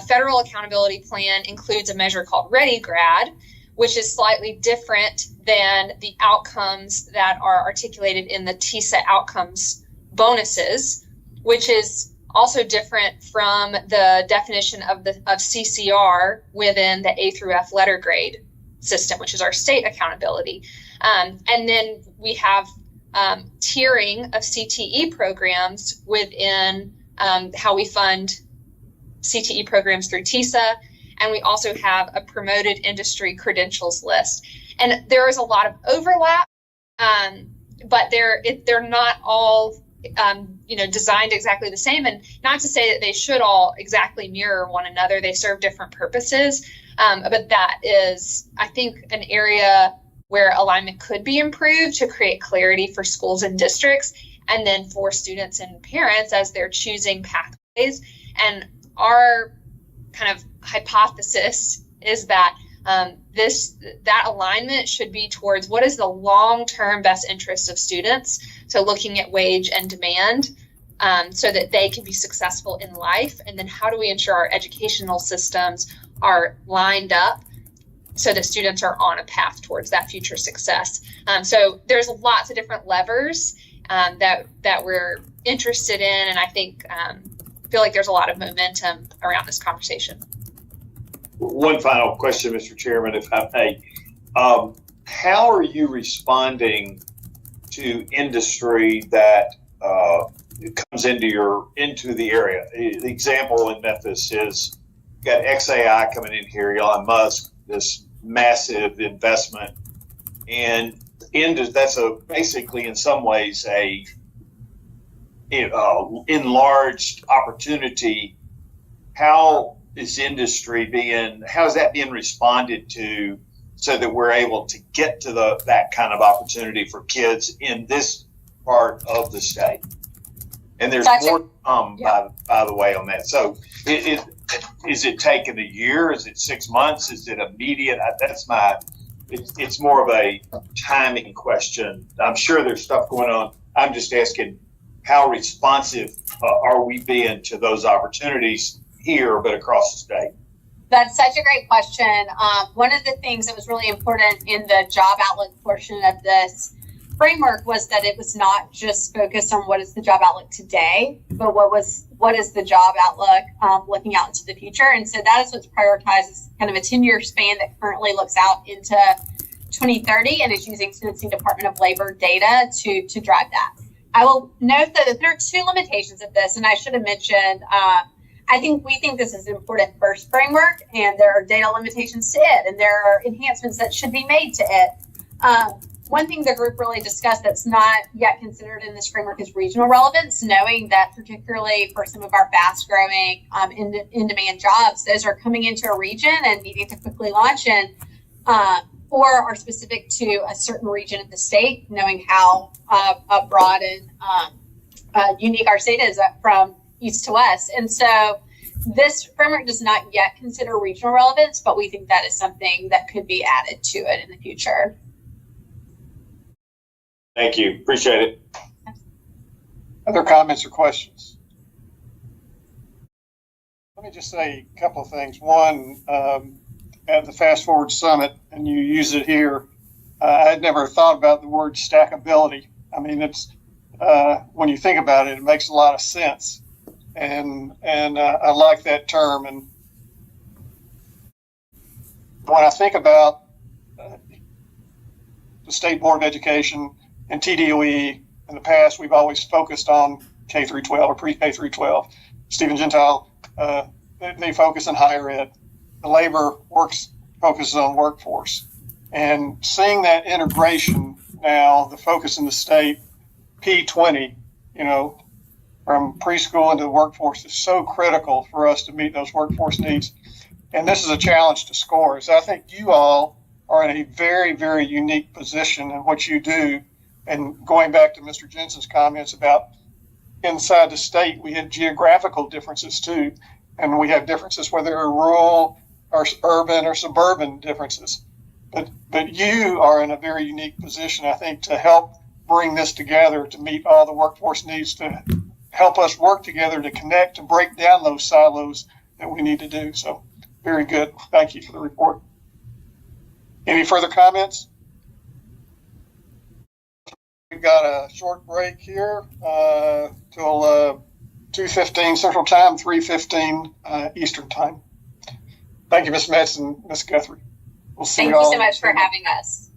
federal accountability plan includes a measure called Ready Grad, which is slightly different than the outcomes that are articulated in the TISA outcomes bonuses, which is also different from the definition of CCR within the A through F letter grade system, which is our state accountability. And then we have tiering of CTE programs within how we fund CTE programs through TISA. And we also have a promoted industry credentials list. And there is a lot of overlap, but they're not all designed exactly the same. And not to say that they should all exactly mirror one another. They serve different purposes. But that is, I think, an area where alignment could be improved to create clarity for schools and districts, and then for students and parents as they're choosing pathways. And our kind of hypothesis is that that alignment should be towards what is the long-term best interest of students. So looking at wage and demand so that they can be successful in life. And then how do we ensure our educational systems are lined up so that students are on a path towards that future success. So there's lots of different levers that we're interested in, and I think feel like there's a lot of momentum around this conversation. One final question, Mr. Chairman, if I may. How are you responding to industry that comes into the area? The example in Memphis is you got XAI coming in here, Elon Musk, this massive investment, and that's basically in some ways a enlarged opportunity. How is that being responded to so that we're able to get to that kind of opportunity for kids in this part of the state? And there's more to come, by the way, on that. So is it taking a year? Is it 6 months? Is it immediate? That's my it's more of a timing question. I'm sure there's stuff going on. I'm just asking, how responsive are we being to those opportunities here, but across the state? That's such a great question. One of the things that was really important in the job outlook portion of this framework was that it was not just focused on what is the job outlook today, but what is the job outlook looking out into the future. And so that is what's prioritized as kind of a 10-year span that currently looks out into 2030 and is using Tennessee Department of Labor data to drive that. I will note that there are two limitations of this, and I should have mentioned, we think this is an important first framework, and there are data limitations to it, and there are enhancements that should be made to it. One thing the group really discussed that's not yet considered in this framework is regional relevance, knowing that particularly for some of our fast growing in-demand jobs, those are coming into a region and needing to quickly launch in, or are specific to a certain region of the state, knowing how broad and unique our state is from east to west. And so this framework does not yet consider regional relevance, but we think that is something that could be added to it in the future. Thank you. Appreciate it. Other comments or questions? Let me just say a couple of things. One, at the Fast Forward Summit, and you use it here, I had never thought about the word stackability. I mean, it's when you think about it, it makes a lot of sense. And I like that term. And when I think about the State Board of Education and TDOE, in the past, we've always focused on K through 12 or pre-K through 12. Stephen Gentile, they focus on higher ed. The labor focuses on workforce. And seeing that integration now, the focus in the state, P20, from preschool into the workforce is so critical for us to meet those workforce needs. And this is a challenge to SCORE. So I think you all are in a very, very unique position in what you do. And going back to Mr. Jensen's comments about inside the state, we have geographical differences too. And we have differences whether they're rural or urban or suburban differences. But you are in a very unique position, I think, to help bring this together to meet all the workforce needs, to help us work together to connect, to break down those silos that we need to do. So very good. Thank you for the report. Any further comments? We've got a short break here till 2:15 Central Time, 3:15 Eastern Time. Thank you, Ms. Metz and Ms. Guthrie. We'll see Thank you all. you so much for having us.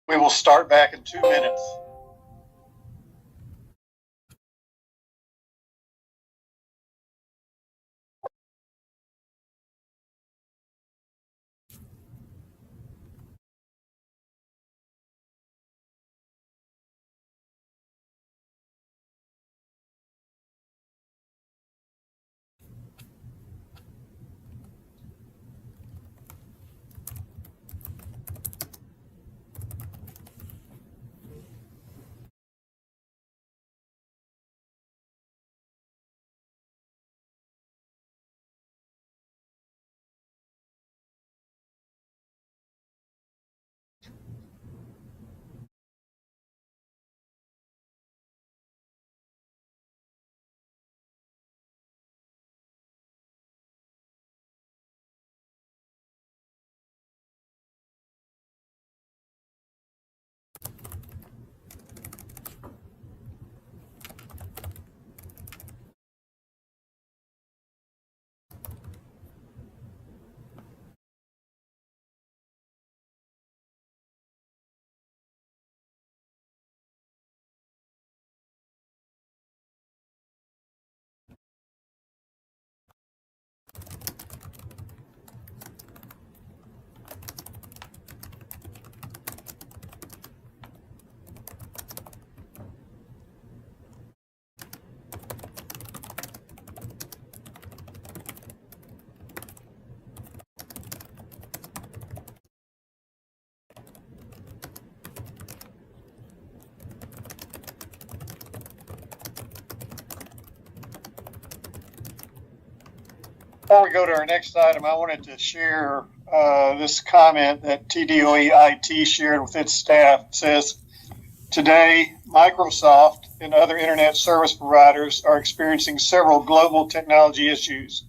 We will start back in 2 minutes. Before we go to our next item, I wanted to share this comment that TDOE IT shared with its staff. It says, today, Microsoft and other internet service providers are experiencing several global technology issues.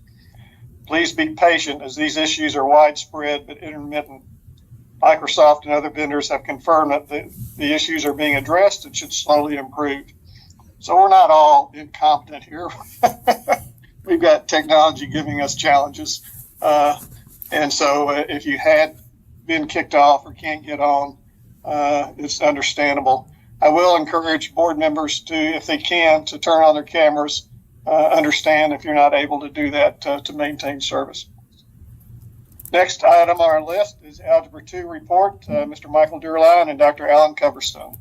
Please be patient as these issues are widespread but intermittent. Microsoft and other vendors have confirmed that the issues are being addressed and should slowly improve. So we're not all incompetent here. We've got technology giving us challenges. And so if you had been kicked off or can't get on, it's understandable. I will encourage board members to, if they can, to turn on their cameras, understand if you're not able to do that to maintain service. Next item on our list is Algebra 2 report, Mr. Michael Durline and Dr. Alan Coverstone.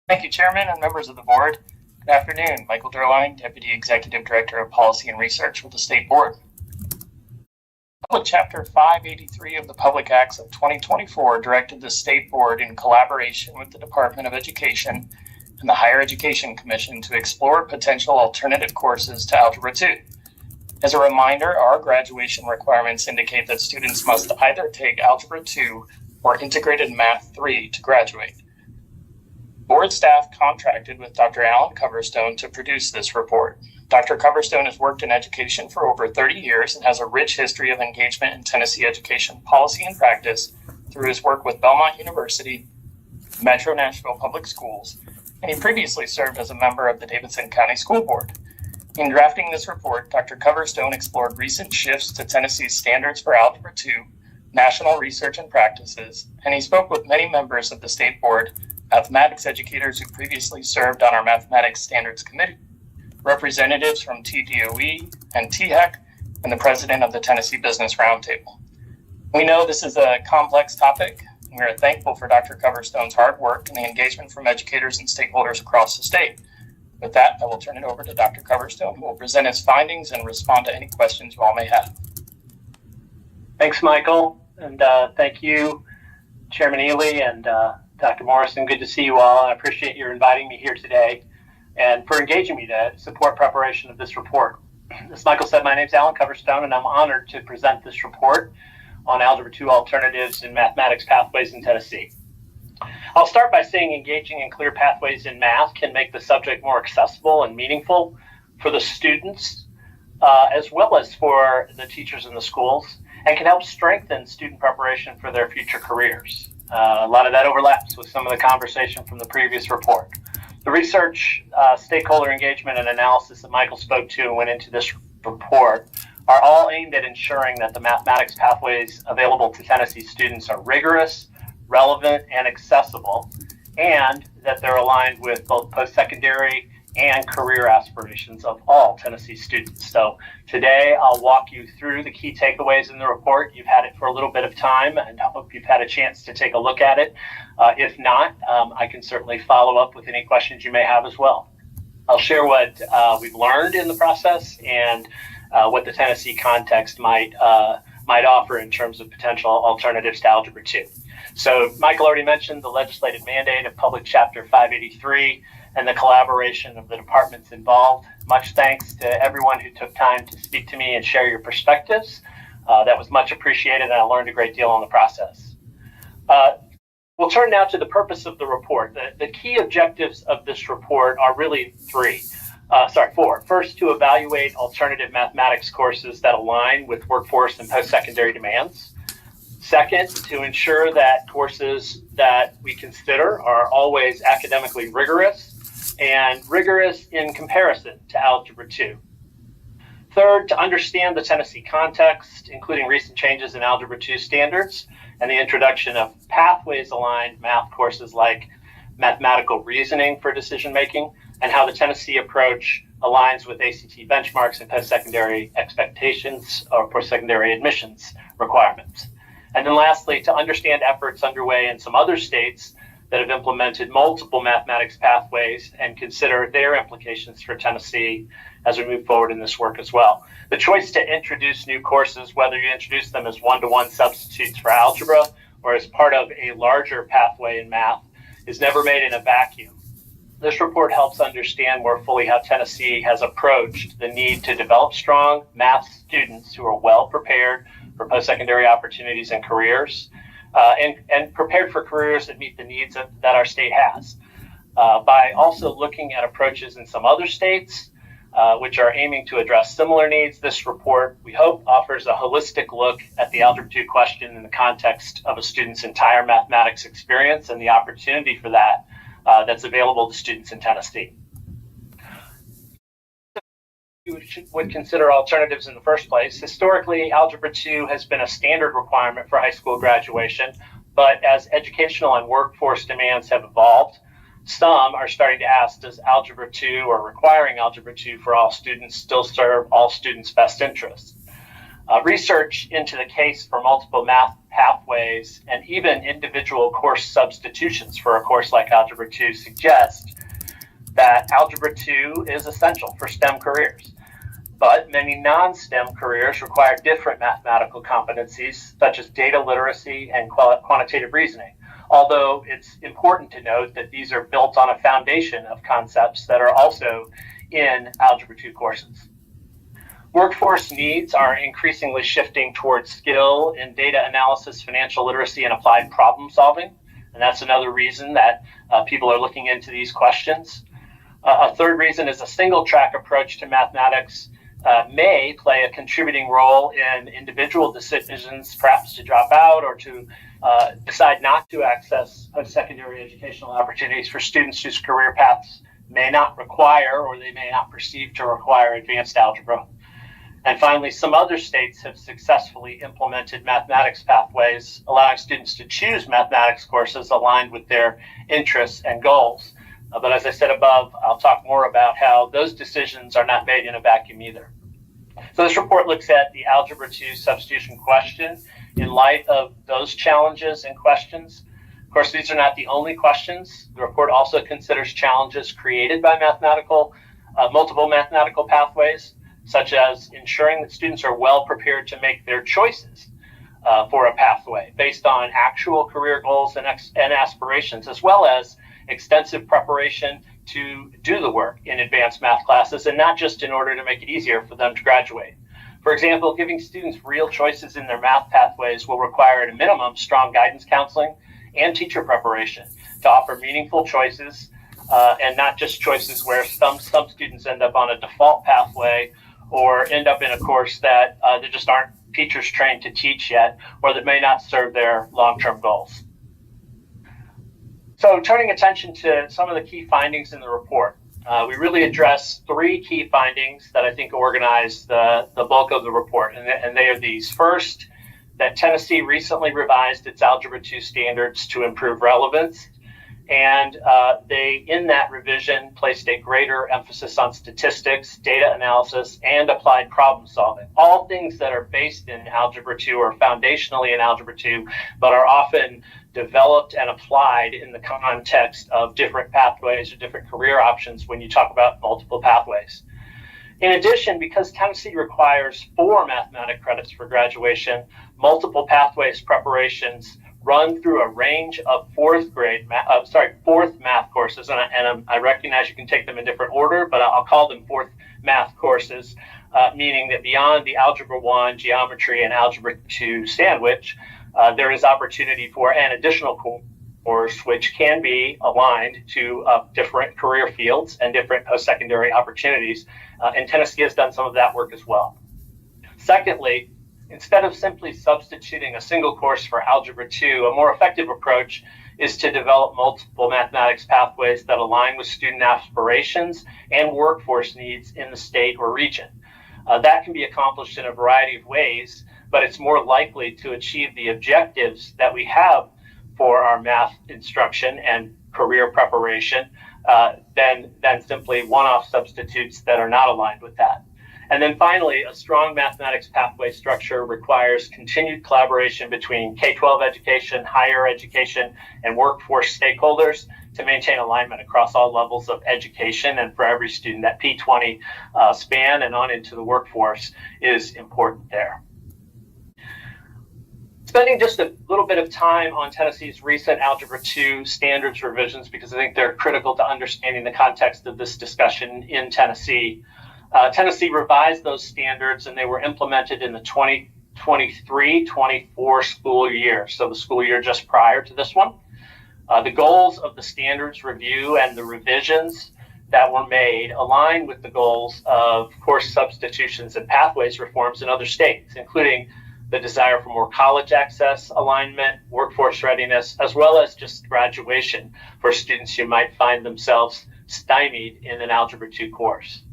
Thank you, Chairman and members of the board. Good afternoon. Michael Durline, Deputy Executive Director of Policy and Research with the State Board. Public Chapter 583 of the Public Acts of 2024 directed the State Board in collaboration with the Department of Education and the Higher Education Commission to explore potential alternative courses to Algebra 2. As a reminder, our graduation requirements indicate that students must either take Algebra 2 or Integrated Math 3 to graduate. Board staff contracted with Dr. Alan Coverstone to produce this report. Dr. Coverstone has worked in education for over 30 years and has a rich history of engagement in Tennessee education policy and practice through his work with Belmont University, Metro Nashville Public Schools, and he previously served as a member of the Davidson County School Board. In drafting this report, Dr. Coverstone explored recent shifts to Tennessee's standards for Algebra 2, national research and practices, and he spoke with many members of the State Board, mathematics educators who previously served on our Mathematics Standards Committee, representatives from TDOE and THEC, and the president of the Tennessee Business Roundtable. We know this is a complex topic, and we are thankful for Dr. Coverstone's hard work and the engagement from educators and stakeholders across the state. With that, I will turn it over to Dr. Coverstone, who will present his findings and respond to any questions you all may have. Thanks, Michael, and thank you, Chairman Ely and Dr. Morrison. Good to see you all. I appreciate your inviting me here today and for engaging me to support preparation of this report. As Michael said, my name is Alan Coverstone, and I'm honored to present this report on Algebra 2 alternatives in mathematics pathways in Tennessee. I'll start by saying engaging in clear pathways in math can make the subject more accessible and meaningful for the students, as well as for the teachers in the schools, and can help strengthen student preparation for their future careers. A lot of that overlaps with some of the conversation from the previous report. The research, stakeholder engagement, and analysis that Michael spoke to and went into this report are all aimed at ensuring that the mathematics pathways available to Tennessee students are rigorous, relevant, and accessible, and that they're aligned with both post-secondary and career aspirations of all Tennessee students. So today I'll walk you through the key takeaways in the report. You've had it for a little bit of time, and I hope you've had a chance to take a look at it. If not, I can certainly follow up with any questions you may have as well. I'll share what we've learned in the process and what the Tennessee context might offer in terms of potential alternatives to Algebra 2. So Michael already mentioned the legislative mandate of Public Chapter 583 and the collaboration of the departments involved. Much thanks to everyone who took time to speak to me and share your perspectives. That was much appreciated, and I learned a great deal in the process. We'll turn now to the purpose of the report. The key objectives of this report are really four. First, to evaluate alternative mathematics courses that align with workforce and post-secondary demands. Second, to ensure that courses that we consider are always academically rigorous and rigorous in comparison to Algebra 2. Third, to understand the Tennessee context, including recent changes in Algebra 2 standards and the introduction of pathways-aligned math courses like mathematical reasoning for decision-making, and how the Tennessee approach aligns with ACT benchmarks and post-secondary expectations or post-secondary admissions requirements. And then lastly, to understand efforts underway in some other states that have implemented multiple mathematics pathways and consider their implications for Tennessee as we move forward in this work as well. The choice to introduce new courses, whether you introduce them as one-to-one substitutes for algebra or as part of a larger pathway in math, is never made in a vacuum. This report helps understand more fully how Tennessee has approached the need to develop strong math students who are well prepared for post-secondary opportunities and careers, and prepared for careers that meet the needs that our state has. By also looking at approaches in some other states, which are aiming to address similar needs, this report, we hope, offers a holistic look at the Algebra 2 question in the context of a student's entire mathematics experience and the opportunity for that that's available to students in Tennessee. You would consider alternatives in the first place. Historically, Algebra 2 has been a standard requirement for high school graduation, but as educational and workforce demands have evolved, some are starting to ask, does Algebra 2 or requiring Algebra 2 for all students still serve all students' best interests? Research into the case for multiple math pathways and even individual course substitutions for a course like Algebra 2 suggests that Algebra 2 is essential for STEM careers. But many non-STEM careers require different mathematical competencies, such as data literacy and quantitative reasoning, although it's important to note that these are built on a foundation of concepts that are also in Algebra 2 courses. Workforce needs are increasingly shifting towards skill in data analysis, financial literacy, and applied problem solving, and that's another reason that people are looking into these questions. A third reason is a single-track approach to mathematics may play a contributing role in individual decisions, perhaps to drop out or to decide not to access post-secondary educational opportunities for students whose career paths may not require or they may not perceive to require advanced algebra. And finally, some other states have successfully implemented mathematics pathways, allowing students to choose mathematics courses aligned with their interests and goals. But as I said above, I'll talk more about how those decisions are not made in a vacuum either. So this report looks at the Algebra 2 substitution question in light of those challenges and questions. Of course, these are not the only questions. The report also considers challenges created by multiple mathematical pathways, such as ensuring that students are well prepared to make their choices for a pathway based on actual career goals and aspirations, as well as extensive preparation to do the work in advanced math classes, and not just in order to make it easier for them to graduate. For example, giving students real choices in their math pathways will require at a minimum strong guidance counseling and teacher preparation to offer meaningful choices, and not just choices where some students end up on a default pathway or end up in a course that there just aren't teachers trained to teach yet, or that may not serve their long-term goals. So turning attention to some of the key findings in the report, we really address three key findings that I think organize the bulk of the report, and they are these. First, that Tennessee recently revised its Algebra 2 standards to improve relevance. And they, in that revision, placed a greater emphasis on statistics, data analysis, and applied problem solving. All things that are based in Algebra 2 or foundationally in Algebra 2, but are often developed and applied in the context of different pathways or different career options when you talk about multiple pathways. In addition, because Tennessee requires 4 mathematics credits for graduation, multiple pathways preparations run through a range of fourth math courses, and I recognize you can take them in different order, but I'll call them fourth math courses, meaning that beyond the Algebra 1, Geometry, and Algebra 2 sandwich, there is opportunity for an additional course which can be aligned to different career fields and different post-secondary opportunities, and Tennessee has done some of that work as well. Secondly, instead of simply substituting a single course for Algebra 2, a more effective approach is to develop multiple mathematics pathways that align with student aspirations and workforce needs in the state or region. That can be accomplished in a variety of ways, but it's more likely to achieve the objectives that we have for our math instruction and career preparation than simply one-off substitutes that are not aligned with that. And then finally, a strong mathematics pathway structure requires continued collaboration between K-12 education, higher education, and workforce stakeholders to maintain alignment across all levels of education. And for every student, that P20 span and on into the workforce is important there. Spending just a little bit of time on Tennessee's recent Algebra 2 standards revisions, because I think they're critical to understanding the context of this discussion in Tennessee. Tennessee revised those standards and they were implemented in the 2023-24 school year, so the school year just prior to this one. The goals of the standards review and the revisions that were made align with the goals of course substitutions and pathways reforms in other states, including the desire for more college access alignment, workforce readiness, as well as just graduation for students who might find themselves stymied in an Algebra 2 course.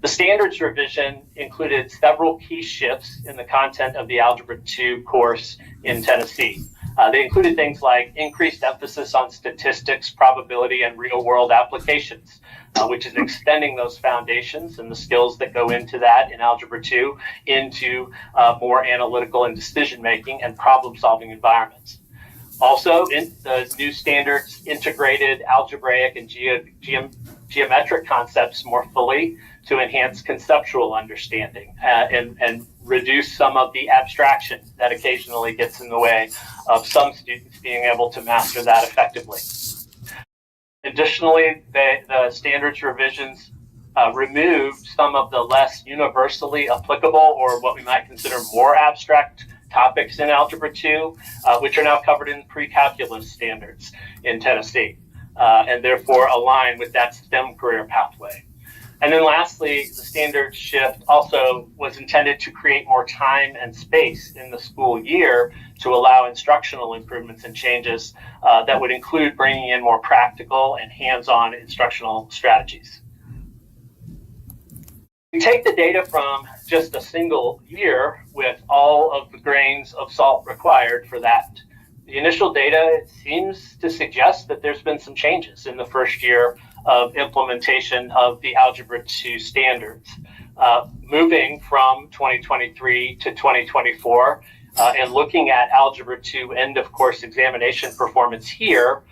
The standards revision included several key shifts in the content of the Algebra 2 course in Tennessee. They included things like increased emphasis on statistics, probability, and real-world applications, which is extending those foundations and the skills that go into that in Algebra 2 into more analytical and decision-making and problem-solving environments. Also, the new standards integrated algebraic and geometric concepts more fully to enhance conceptual understanding and reduce some of the abstraction that occasionally gets in the way of some students being able to master that effectively. Additionally, the standards revisions removed some of the less universally applicable or what we might consider more abstract topics in Algebra 2, which are now covered in pre-calculus standards in Tennessee, and therefore align with that STEM career pathway. And then lastly, the standard shift also was intended to create more time and space in the school year to allow instructional improvements and changes that would include bringing in more practical and hands-on instructional strategies. We take the data from just a single year with all of the grains of salt required for that. The initial data seems to suggest that there's been some changes in the first year of implementation of the Algebra 2 standards. Moving from 2023 to 2024 and looking at Algebra 2 end of course examination performance here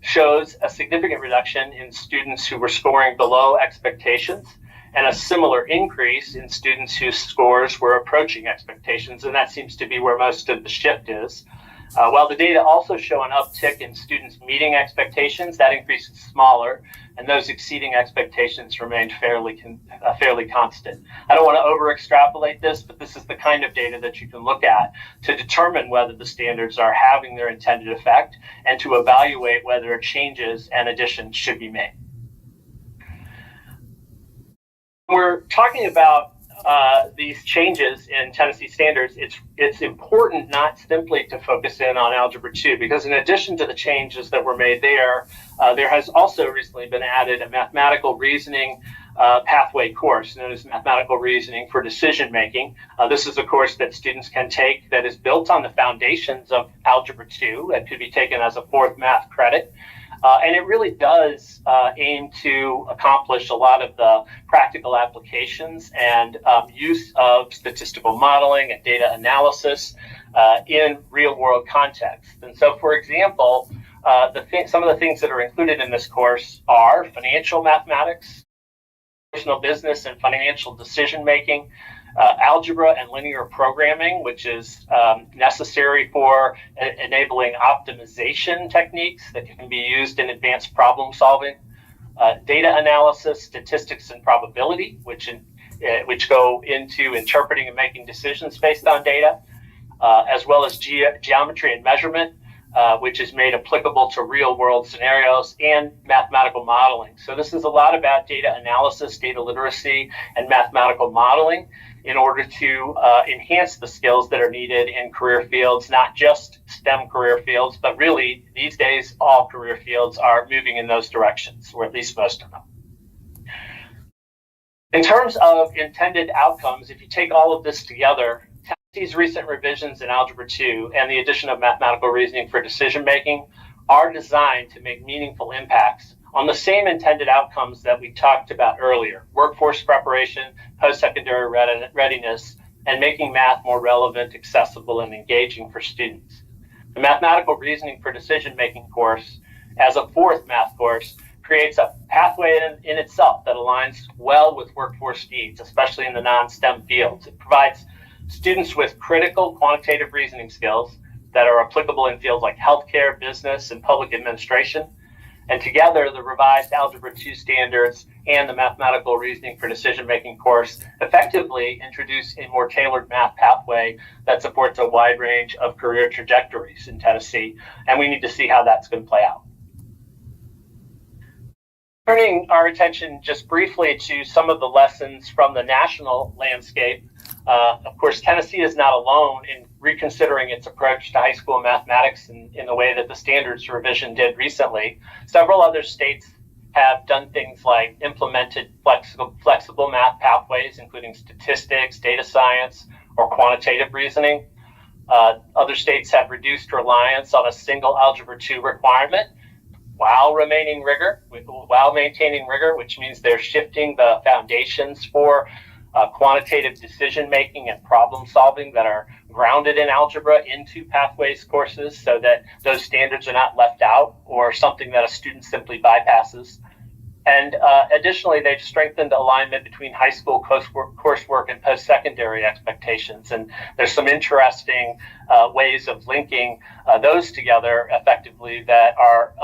shows a significant reduction in students who were scoring below expectations and a similar increase in students whose scores were approaching expectations, and that seems to be where most of the shift is. While the data also show an uptick in students meeting expectations, that increase is smaller, and those exceeding expectations remained fairly constant. I don't want to over-extrapolate this, but this is the kind of data that you can look at to determine whether the standards are having their intended effect and to evaluate whether changes and additions should be made. We're talking about these changes in Tennessee standards. It's important not simply to focus in on Algebra 2, because in addition to the changes that were made there has also recently been added a mathematical reasoning pathway course known as Mathematical Reasoning for Decision Making. This is a course that students can take that is built on the foundations of Algebra 2 that could be taken as a fourth math credit. And it really does aim to accomplish a lot of the practical applications and use of statistical modeling and data analysis in real world context. And so, for example, some of the things that are included in this course are financial mathematics, personal business and financial decision making, algebra and linear programming, which is necessary for enabling optimization techniques that can be used in advanced problem solving, data analysis, statistics and probability, which go into interpreting and making decisions based on data, as well as geometry and measurement, which is made applicable to real world scenarios, and mathematical modeling. So this is a lot about data analysis, data literacy, and mathematical modeling in order to enhance the skills that are needed in career fields, not just STEM career fields, but really these days all career fields are moving in those directions, or at least most of them. In terms of intended outcomes, if you take all of this together, Tennessee's recent revisions in Algebra 2 and the addition of mathematical reasoning for decision making are designed to make meaningful impacts on the same intended outcomes that we talked about earlier: workforce preparation, post-secondary readiness, and making math more relevant, accessible, and engaging for students. The mathematical reasoning for decision making course, as a fourth math course, creates a pathway in itself that aligns well with workforce needs, especially in the non-STEM fields. It provides students with critical quantitative reasoning skills that are applicable in fields like healthcare, business, and public administration. And together, the revised Algebra 2 standards and the mathematical reasoning for decision-making course effectively introduce a more tailored math pathway that supports a wide range of career trajectories in Tennessee. And we need to see how that's going to play out. Turning our attention just briefly to some of the lessons from the national landscape. Of course, Tennessee is not alone in reconsidering its approach to high school mathematics in the way that the standards revision did recently. Several other states have done things like implemented flexible math pathways, including statistics, data science, or quantitative reasoning. Other states have reduced reliance on a single Algebra 2 requirement while maintaining rigor, which means they're shifting the foundations for quantitative decision making and problem solving that are grounded in algebra into pathways courses so that those standards are not left out or something that a student simply bypasses. And additionally, they've strengthened alignment between high school coursework and post-secondary expectations. And there's some interesting ways of linking those together effectively that are,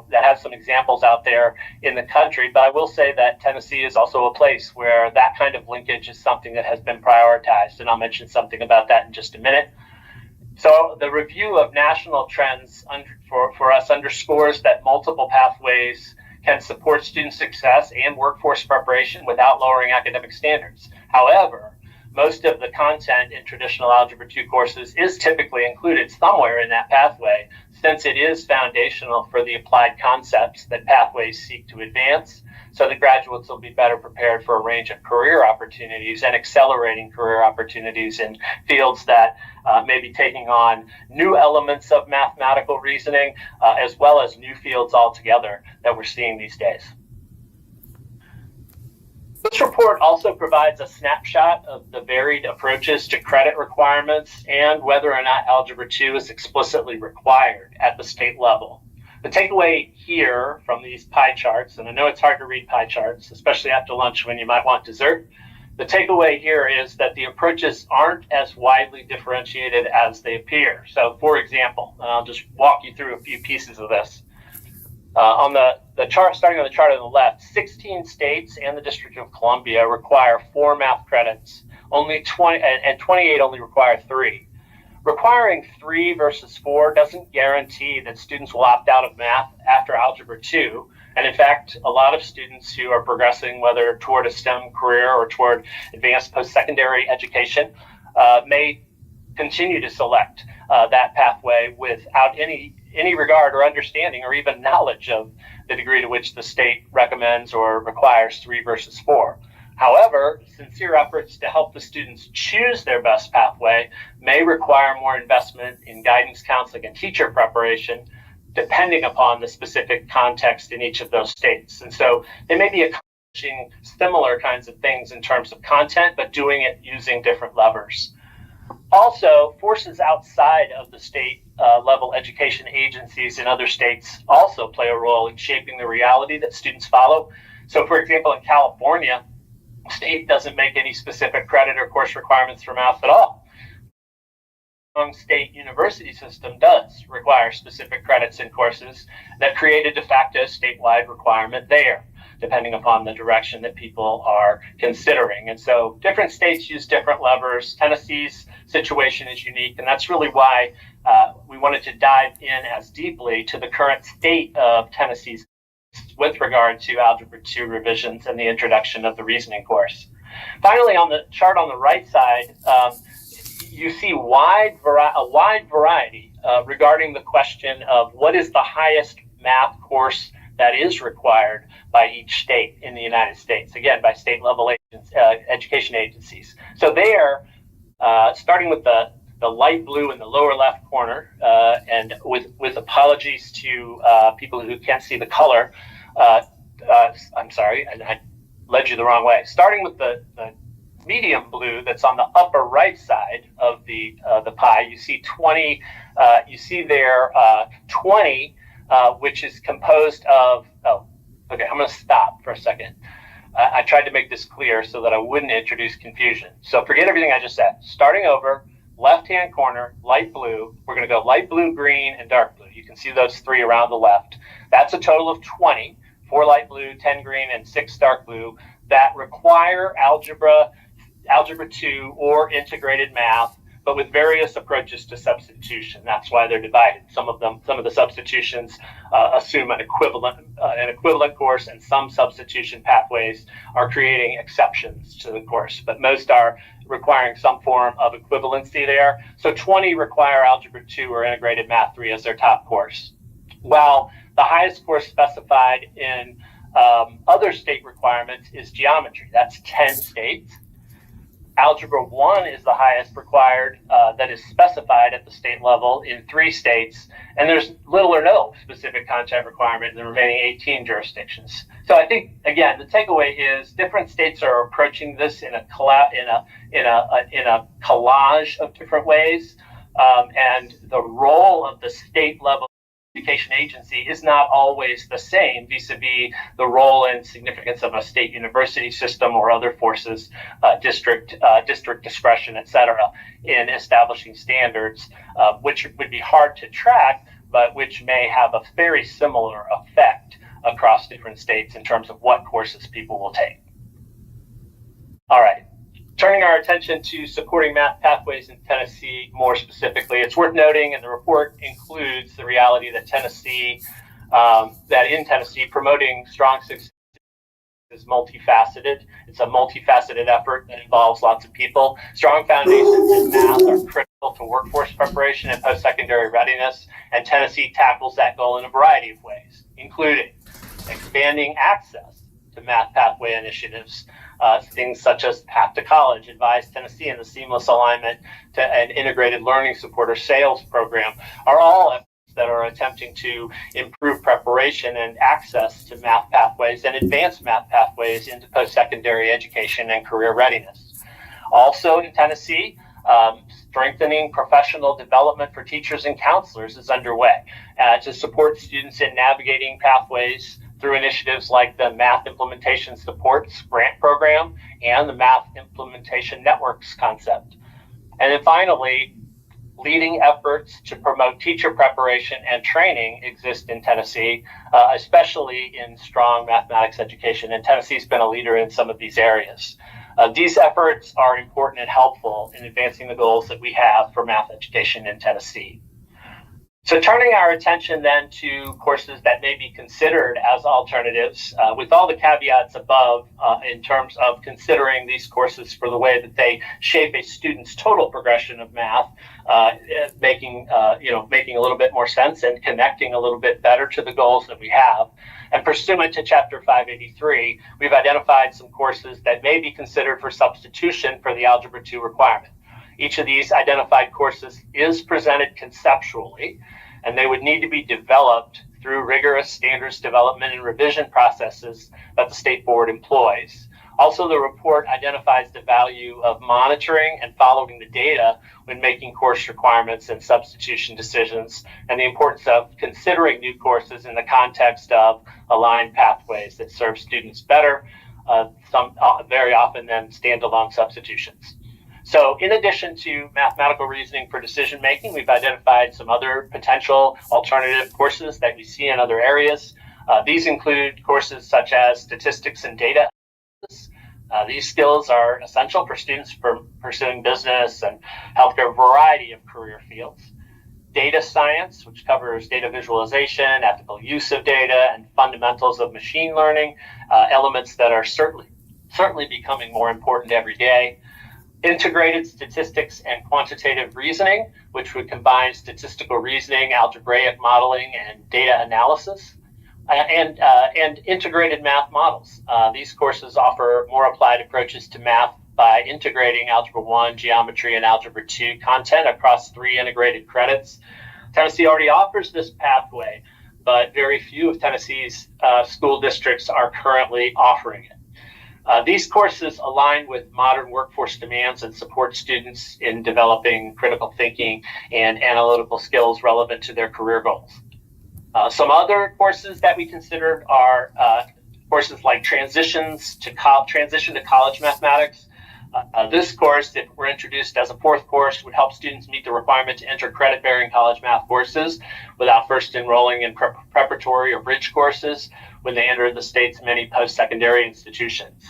that have some examples out there in the country. But I will say that Tennessee is also a place where that kind of linkage is something that has been prioritized. And I'll mention something about that in just a minute. So the review of national trends for us underscores that multiple pathways can support student success and workforce preparation without lowering academic standards. However, most of the content in traditional Algebra 2 courses is typically included somewhere in that pathway, since it is foundational for the applied concepts that pathways seek to advance, so the graduates will be better prepared for a range of career opportunities and accelerating career opportunities in fields that may be taking on new elements of mathematical reasoning, as well as new fields altogether that we're seeing these days. This report also provides a snapshot of the varied approaches to credit requirements and whether or not Algebra 2 is explicitly required at the state level. The takeaway here from these pie charts, and I know it's hard to read pie charts, especially after lunch when you might want dessert. The takeaway here is that the approaches aren't as widely differentiated as they appear. So, for example, I'll just walk you through a few pieces of this. On the chart, starting on the chart on the left, 16 states and the District of Columbia require 4 math credits. Only 28 only require 3. Requiring 3 versus 4 doesn't guarantee that students will opt out of math after Algebra 2. And in fact, a lot of students who are progressing, whether toward a STEM career or toward advanced post-secondary education, may continue to select that pathway without any regard or understanding or even knowledge of the degree to which the state recommends or requires 3 versus 4. However, sincere efforts to help the students choose their best pathway may require more investment in guidance, counseling, and teacher preparation, depending upon the specific context in each of those states. And so they may be accomplishing similar kinds of things in terms of content, but doing it using different levers. Also, forces outside of the state level education agencies in other states also play a role in shaping the reality that students follow. So, for example, in California, the state doesn't make any specific credit or course requirements for math at all. The state university system does require specific credits in courses that create a de facto statewide requirement there, depending upon the direction that people are considering. And so different states use different levers. Tennessee's situation is unique, and that's really why we wanted to dive in as deeply to the current state of Tennessee's with regard to Algebra 2 revisions and the introduction of the reasoning course. Finally, on the chart on the right side, you see a wide variety regarding the question of what is the highest math course that is required by each state in the United States, again, by state level education agencies. So there, starting with the light blue in the lower left corner, and with apologies to people who can't see the color, I'm sorry, I led you the wrong way. Starting with the medium blue that's on the upper right side of the pie, you see 20. You see there 20, which is composed of. Oh, okay. I'm going to stop for a second. I tried to make this clear so that I wouldn't introduce confusion. So forget everything I just said. Starting over, left-hand corner, light blue. We're going to go light blue, green, and dark blue. You can see those 3 around the left. That's a total of 20. 4 light blue, 10 green, and 6 dark blue that require Algebra 2 or integrated math, but with various approaches to substitution. That's why they're divided. Some of the substitutions assume an equivalent course, and some substitution pathways are creating exceptions to the course, but most are requiring some form of equivalency there. So 20 require Algebra 2 or integrated math 3 as their top course. While the highest course specified in other state requirements is geometry. That's 10 states. Algebra 1 is the highest required that is specified at the state level in 3 states, and there's little or no specific content requirement in the remaining 18 jurisdictions. So I think, again, the takeaway is different states are approaching this in a collage of different ways, and the role of the state level education agency is not always the same vis-a-vis the role and significance of a state university system or other forces, district discretion, et cetera, in establishing standards, which would be hard to track, but which may have a very similar effect across different states in terms of what courses people will take. All right. Turning our attention to supporting math pathways in Tennessee more specifically, it's worth noting, and the report includes the reality that in Tennessee, promoting strong success is multifaceted. It's a multifaceted effort that involves lots of people. Strong foundations in math are critical to workforce preparation and post-secondary readiness, and Tennessee tackles that goal in a variety of ways, including expanding access to math pathway initiatives. Things such as Path to College, Advise Tennessee, and the Seamless Alignment to an Integrated Learning Support or SAILS program are all efforts that are attempting to improve preparation and access to math pathways and advance math pathways into post-secondary education and career readiness. Also in Tennessee, strengthening professional development for teachers and counselors is underway to support students in navigating pathways through initiatives like the Math Implementation Supports Grant Program and the Math Implementation Networks concept. And then finally, leading efforts to promote teacher preparation and training exist in Tennessee, especially in strong mathematics education. And Tennessee's been a leader in some of these areas. These efforts are important and helpful in advancing the goals that we have for math education in Tennessee. So turning our attention then to courses that may be considered as alternatives, with all the caveats above in terms of considering these courses for the way that they shape a student's total progression of math, making a little bit more sense and connecting a little bit better to the goals that we have. And pursuant to Chapter 583, we've identified some courses that may be considered for substitution for the Algebra 2 requirement. Each of these identified courses is presented conceptually, and they would need to be developed through rigorous standards development and revision processes that the State Board employs. Also, the report identifies the value of monitoring and following the data when making course requirements and substitution decisions, and the importance of considering new courses in the context of aligned pathways that serve students better, very often than standalone substitutions. So in addition to mathematical reasoning for decision making, we've identified some other potential alternative courses that we see in other areas. These include courses such as statistics and data analysis. These skills are essential for students pursuing business and healthcare, variety of career fields. Data science, which covers data visualization, ethical use of data, and fundamentals of machine learning, elements that are certainly becoming more important every day. Integrated statistics and quantitative reasoning, which would combine statistical reasoning, algebraic modeling, and data analysis, and integrated math models. These courses offer more applied approaches to math by integrating Algebra 1, Geometry, and Algebra 2 content across 3 integrated credits. Tennessee already offers this pathway, but very few of Tennessee's school districts are currently offering it. These courses align with modern workforce demands and support students in developing critical thinking and analytical skills relevant to their career goals. Some other courses that we considered are courses like Transition to College Mathematics. This course, if it were introduced as a 4th course, would help students meet the requirement to enter credit-bearing college math courses without first enrolling in preparatory or bridge courses when they enter the state's many post-secondary institutions.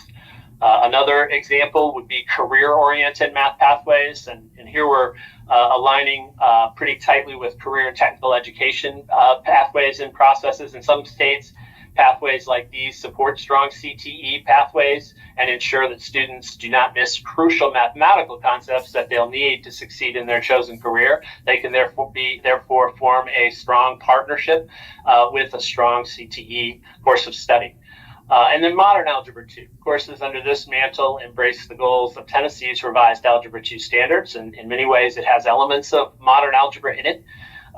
Another example would be career-oriented math pathways, and here we're aligning pretty tightly with career and technical education pathways and processes. In some states, pathways like these support strong CTE pathways and ensure that students do not miss crucial mathematical concepts that they'll need to succeed in their chosen career. They can therefore form a strong partnership with a strong CTE course of study. And then Modern Algebra 2. Courses under this mantle embrace the goals of Tennessee's revised Algebra 2 standards, and in many ways it has elements of modern algebra in it,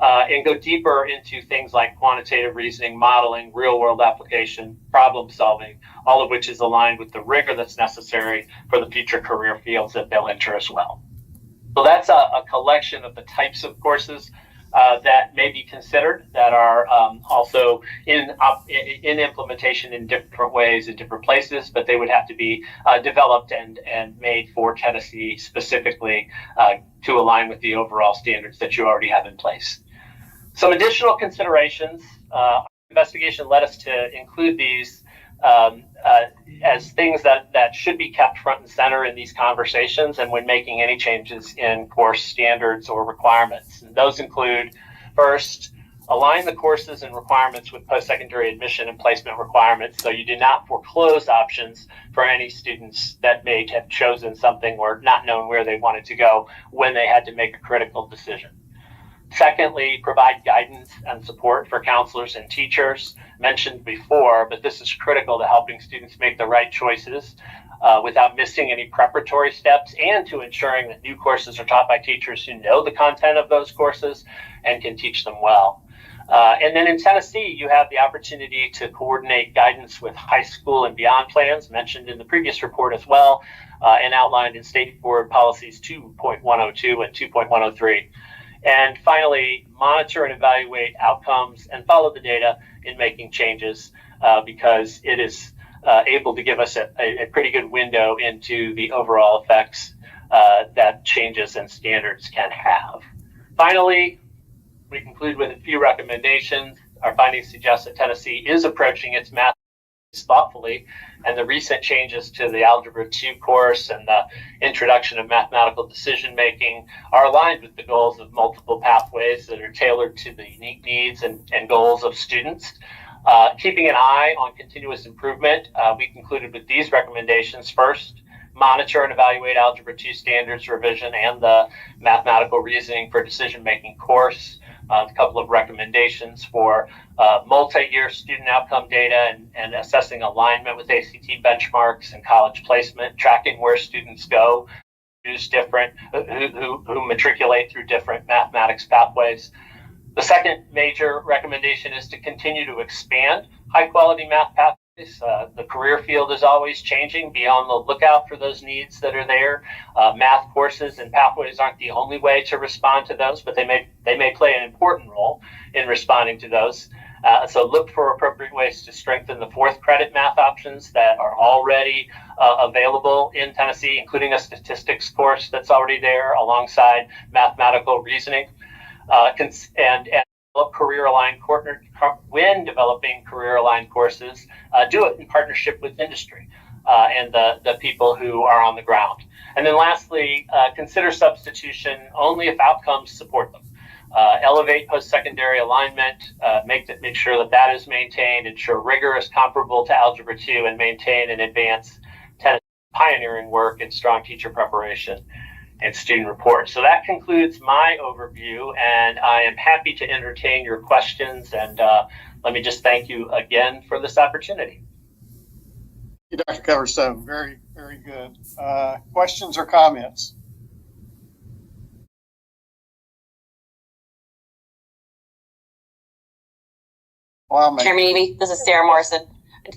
and go deeper into things like quantitative reasoning, modeling, real-world application, problem solving, all of which is aligned with the rigor that's necessary for the future career fields that they'll enter as well. So that's a collection of the types of courses that may be considered that are also in implementation in different ways in different places, but they would have to be developed and made for Tennessee specifically to align with the overall standards that you already have in place. Some additional considerations. Our investigation led us to include these as things that should be kept front and center in these conversations and when making any changes in course standards or requirements. And those include, first, align the courses and requirements with post-secondary admission and placement requirements so you do not foreclose options for any students that may have chosen something or not known where they wanted to go when they had to make a critical decision. Secondly, provide guidance and support for counselors and teachers, mentioned before, but this is critical to helping students make the right choices without missing any preparatory steps and to ensuring that new courses are taught by teachers who know the content of those courses and can teach them well. And then in Tennessee, you have the opportunity to coordinate guidance with high school and beyond plans, mentioned in the previous report as well, and outlined in State Board Policies 2.102 and 2.103. And finally, monitor and evaluate outcomes and follow the data in making changes because it is able to give us a pretty good window into the overall effects that changes and standards can have. Finally, we conclude with a few recommendations. Our findings suggest that Tennessee is approaching its math thoughtfully, and the recent changes to the Algebra 2 course and the introduction of mathematical decision making are aligned with the goals of multiple pathways that are tailored to the unique needs and goals of students. Keeping an eye on continuous improvement, we concluded with these recommendations. First, monitor and evaluate Algebra 2 standards revision and the mathematical reasoning for decision-making course. A couple of recommendations for multi-year student outcome data and assessing alignment with ACT benchmarks and college placement, tracking where students go, who's different, who matriculate through different mathematics pathways. The second major recommendation is to continue to expand high-quality math pathways. The career field is always changing. Be on the lookout for those needs that are there. Math courses and pathways aren't the only way to respond to those, but they may play an important role in responding to those. So look for appropriate ways to strengthen the fourth credit math options that are already available in Tennessee, including a statistics course that's already there alongside mathematical reasoning. And career-aligned when developing career-aligned courses, do it in partnership with industry and the people who are on the ground. And then lastly, consider substitution only if outcomes support them. Elevate post-secondary alignment, make sure that is maintained, ensure rigor is comparable to Algebra 2, and maintain and advance pioneering work in strong teacher preparation and student reports. So that concludes my overview, and I am happy to entertain your questions. And let me just thank you again for this opportunity. Thank you, Dr. Coverstone. Very, very good. Questions or comments? Well, Chairman Eby, this is Sarah Morrison.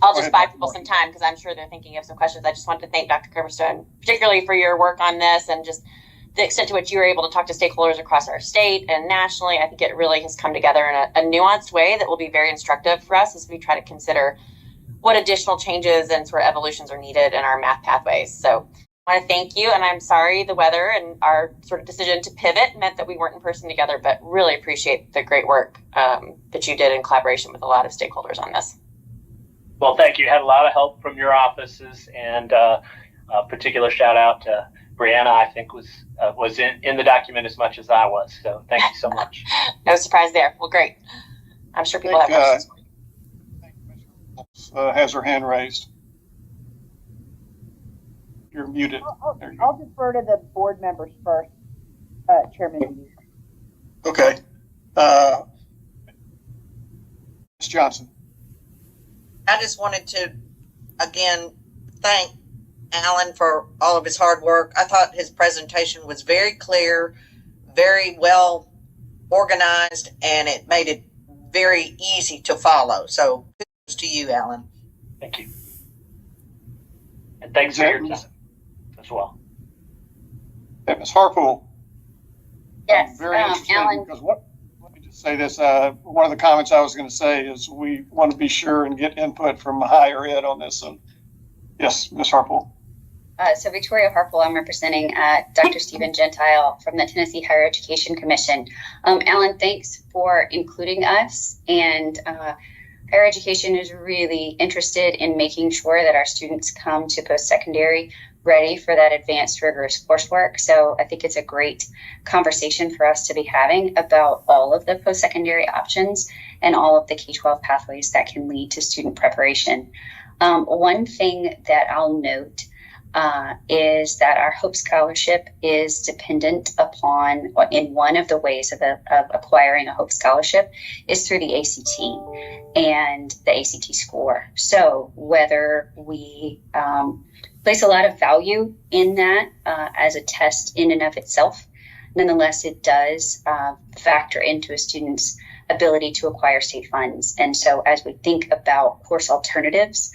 I'll just buy people some time because I'm sure they're thinking of some questions. I just want to thank Dr. Coverstone, particularly for your work on this and just the extent to which you were able to talk to stakeholders across our state and nationally. I think it really has come together in a nuanced way that will be very instructive for us as we try to consider what additional changes and sort of evolutions are needed in our math pathways. So I want to thank you, and I'm sorry the weather and our sort of decision to pivot meant that we weren't in person together, but really appreciate the great work that you did in collaboration with a lot of stakeholders on this. Well, thank you. Had a lot of help from your offices, and a particular shout out to Brianna, I think was in the document as much as I was. So thank you so much. No surprise there. Well, great. I'm sure people have questions. Has her hand raised. You're muted. I'll defer to the board members first, Chairman. Okay. Ms. Johnson. I just wanted to, again, thank Alan for all of his hard work. I thought his presentation was very clear, very well organized, and it made it very easy to follow. So kudos to you, Alan. Thank you. And thanks for your time as well. Hey, Ms. Harpool. Yes, Very interesting Alan. because let me just say this. One of the comments I was going to say is we want to be sure and get input from higher ed on this. And yes, Ms. Harpool. So Victoria Harpool, I'm representing Dr. Stephen Gentile from the Tennessee Higher Education Commission. Alan, thanks for including us. And higher education is really interested in making sure that our students come to post-secondary ready for that advanced rigorous coursework. So I think it's a great conversation for us to be having about all of the post-secondary options and all of the K-12 pathways that can lead to student preparation. One thing that I'll note is that our Hope Scholarship is dependent upon, in one of the ways of acquiring a Hope Scholarship is through the ACT and the ACT score. So whether we place a lot of value in that as a test in and of itself, nonetheless, it does factor into a student's ability to acquire state funds. And so as we think about course alternatives,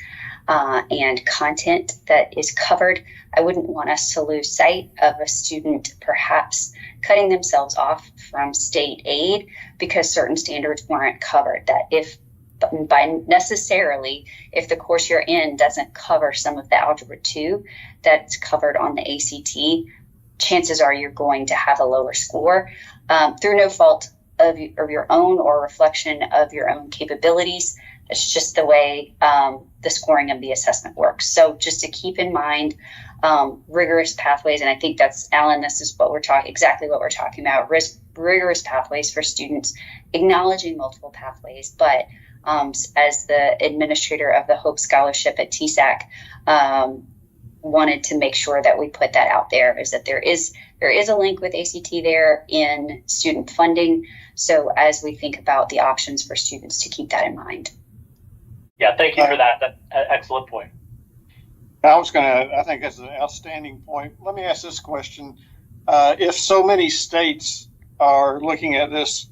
and content that is covered, I wouldn't want us to lose sight of a student perhaps cutting themselves off from state aid because certain standards weren't covered. That if the course you're in doesn't cover some of the Algebra 2 that's covered on the ACT, chances are you're going to have a lower score through no fault of your own or reflection of your own capabilities. It's just the way the scoring of the assessment works. So just to keep in mind rigorous pathways, and I think that's, Alan, this is what we're talking, exactly what we're talking about, rigorous pathways for students, acknowledging multiple pathways. But as the administrator of the Hope Scholarship at TSAC, wanted to make sure that we put that out there, is that there is a link with ACT there in student funding. So as we think about the options for students, to keep that in mind. Yeah, thank you for that. That's an excellent point. I think that's an outstanding point. Let me ask this question. If so many states are looking at this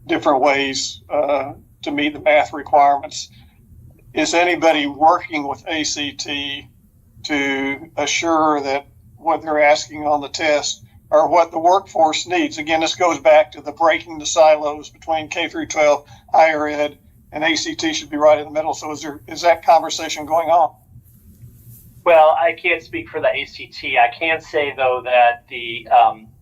different ways to meet the math requirements, is anybody working with ACT to assure that what they're asking on the test are what the workforce needs? Again, this goes back to the breaking the silos between K through 12, higher ed, and ACT should be right in the middle. So is that conversation going on? Well, I can't speak for the ACT. I can say, though, that the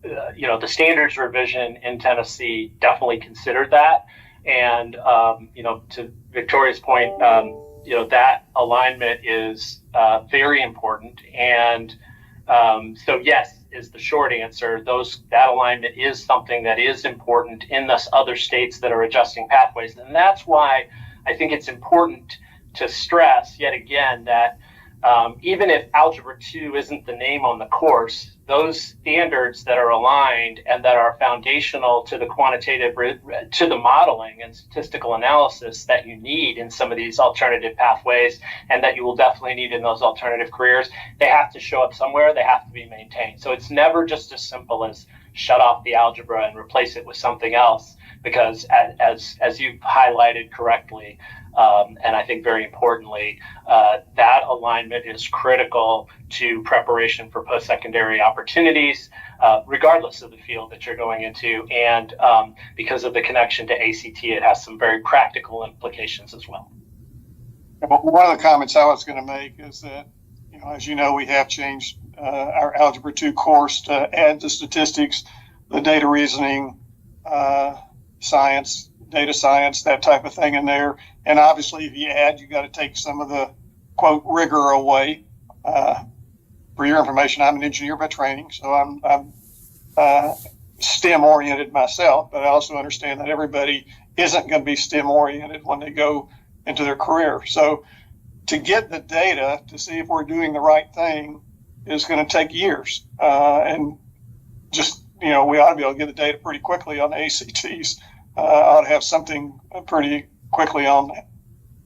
the standards revision in Tennessee definitely considered that, and to Victoria's point, that alignment is very important, and so yes is the short answer. That alignment is something that is important in the other states that are adjusting pathways, and that's why I think it's important to stress yet again that even if Algebra 2 isn't the name on the course, those standards that are aligned and that are foundational to the quantitative, to the modeling and statistical analysis that you need in some of these alternative pathways, and that you will definitely need in those alternative careers, they have to show up somewhere, they have to be maintained. So it's never just as simple as shut off the algebra and replace it with something else, because as you've highlighted correctly, and I think very importantly, that alignment is critical to preparation for post-secondary opportunities, regardless of the field that you're going into. And because of the connection to ACT, it has some very practical implications as well. One of the comments I was going to make is that, as you know, we have changed our Algebra 2 course to add the statistics, the data reasoning, science, data science, that type of thing in there. And obviously, if you add, you got to take some of the, quote, rigor away. For your information, I'm an engineer by training, so I'm STEM oriented myself, but I also understand that everybody isn't going to be STEM oriented when they go into their career. So to get the data to see if we're doing the right thing is going to take years. And just, we ought to be able to get the data pretty quickly on the ACTs. Ought to have something pretty quickly on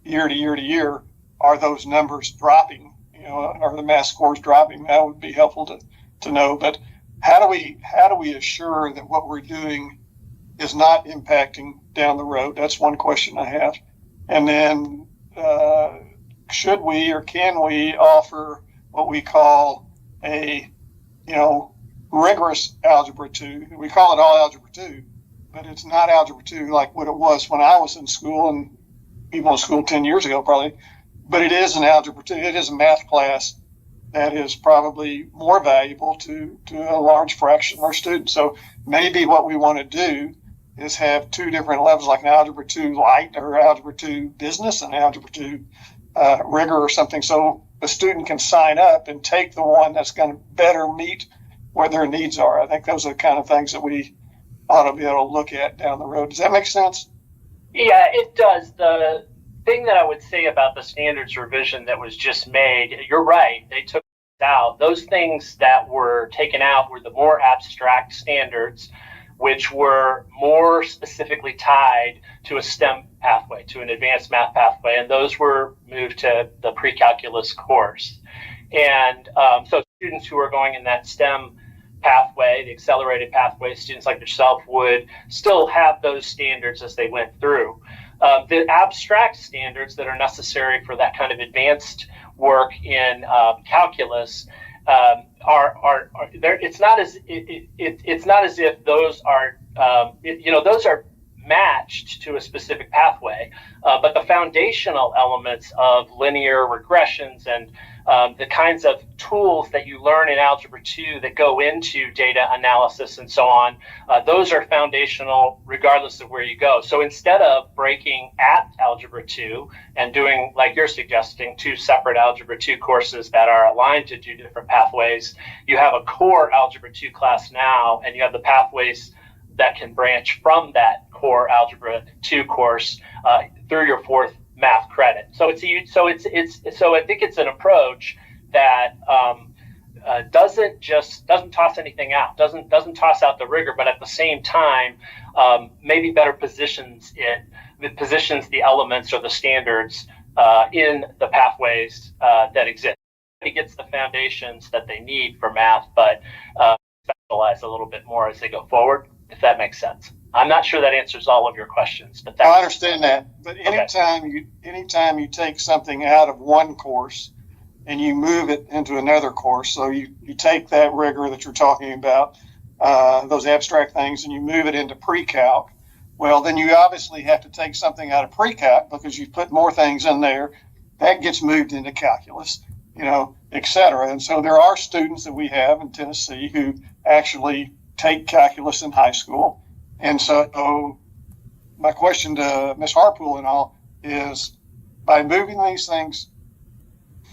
year to year to year. Are those numbers dropping? Are the math scores dropping? That would be helpful to know. But how do we assure that what we're doing is not impacting down the road? That's one question I have. And then should we or can we offer what we call a rigorous Algebra 2? We call it all Algebra 2, but it's not Algebra 2 like what it was when I was in school and people in school 10 years ago probably. But it is an Algebra 2. It is a math class that is probably more valuable to a large fraction of our students. So maybe what we want to do is have two different levels, like an Algebra 2 Light or Algebra 2 Business and Algebra 2 Rigor or something, so a student can sign up and take the one that's going to better meet where their needs are. I think those are the kind of things that we ought to be able to look at down the road. Does that make sense? Yeah, it does. The thing that I would say about the standards revision that was just made, you're right, they took it out. Those things that were taken out were the more abstract standards, which were more specifically tied to a STEM pathway, to an advanced math pathway, and those were moved to the pre-calculus course. And so students who are going in that STEM pathway, the accelerated pathway, students like yourself would still have those standards as they went through. The abstract standards that are necessary for that kind of advanced work in calculus are there. It's not as if those are those are matched to a specific pathway, but the foundational elements of linear regressions and the kinds of tools that you learn in Algebra 2 that go into data analysis and so on, those are foundational regardless of where you go. So instead of breaking at Algebra 2 and doing, like you're suggesting, 2 separate Algebra 2 courses that are aligned to 2 different pathways, you have a core Algebra 2 class now, and you have the pathways that can branch from that core Algebra 2 course through your 4th math credit. So I think it's an approach that doesn't toss anything out, doesn't toss out the rigor, but at the same time maybe better positions the elements or the standards in the pathways that exist. It gets the foundations that they need for math, but specialize a little bit more as they go forward, if that makes sense. I'm not sure that answers all of your questions, but I understand that. But anytime you take something out of one course and you move it into another course, so you take that rigor that you're talking about, those abstract things, and you move it into pre-calc, well, then you obviously have to take something out of pre-calc because you put more things in there. That gets moved into calculus, et cetera. And so there are students that we have in Tennessee who actually take calculus in high school. And so my question to Ms. Harpool and all is, by moving these things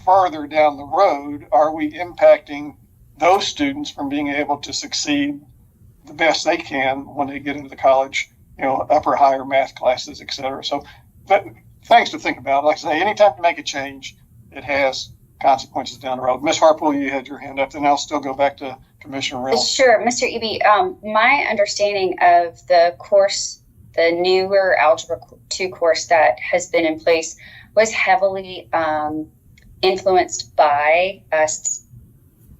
further down the road, are we impacting those students from being able to succeed the best they can when they get into the college, upper, higher math classes, et cetera? So things to think about. Like I say, anytime you make a change, it has consequences down the road. Ms. Harpool, you had your hand up, and I'll still go back to Commissioner Reynolds. Sure, Mr. Eby. My understanding of the course, the newer Algebra 2 course that has been in place, was heavily influenced by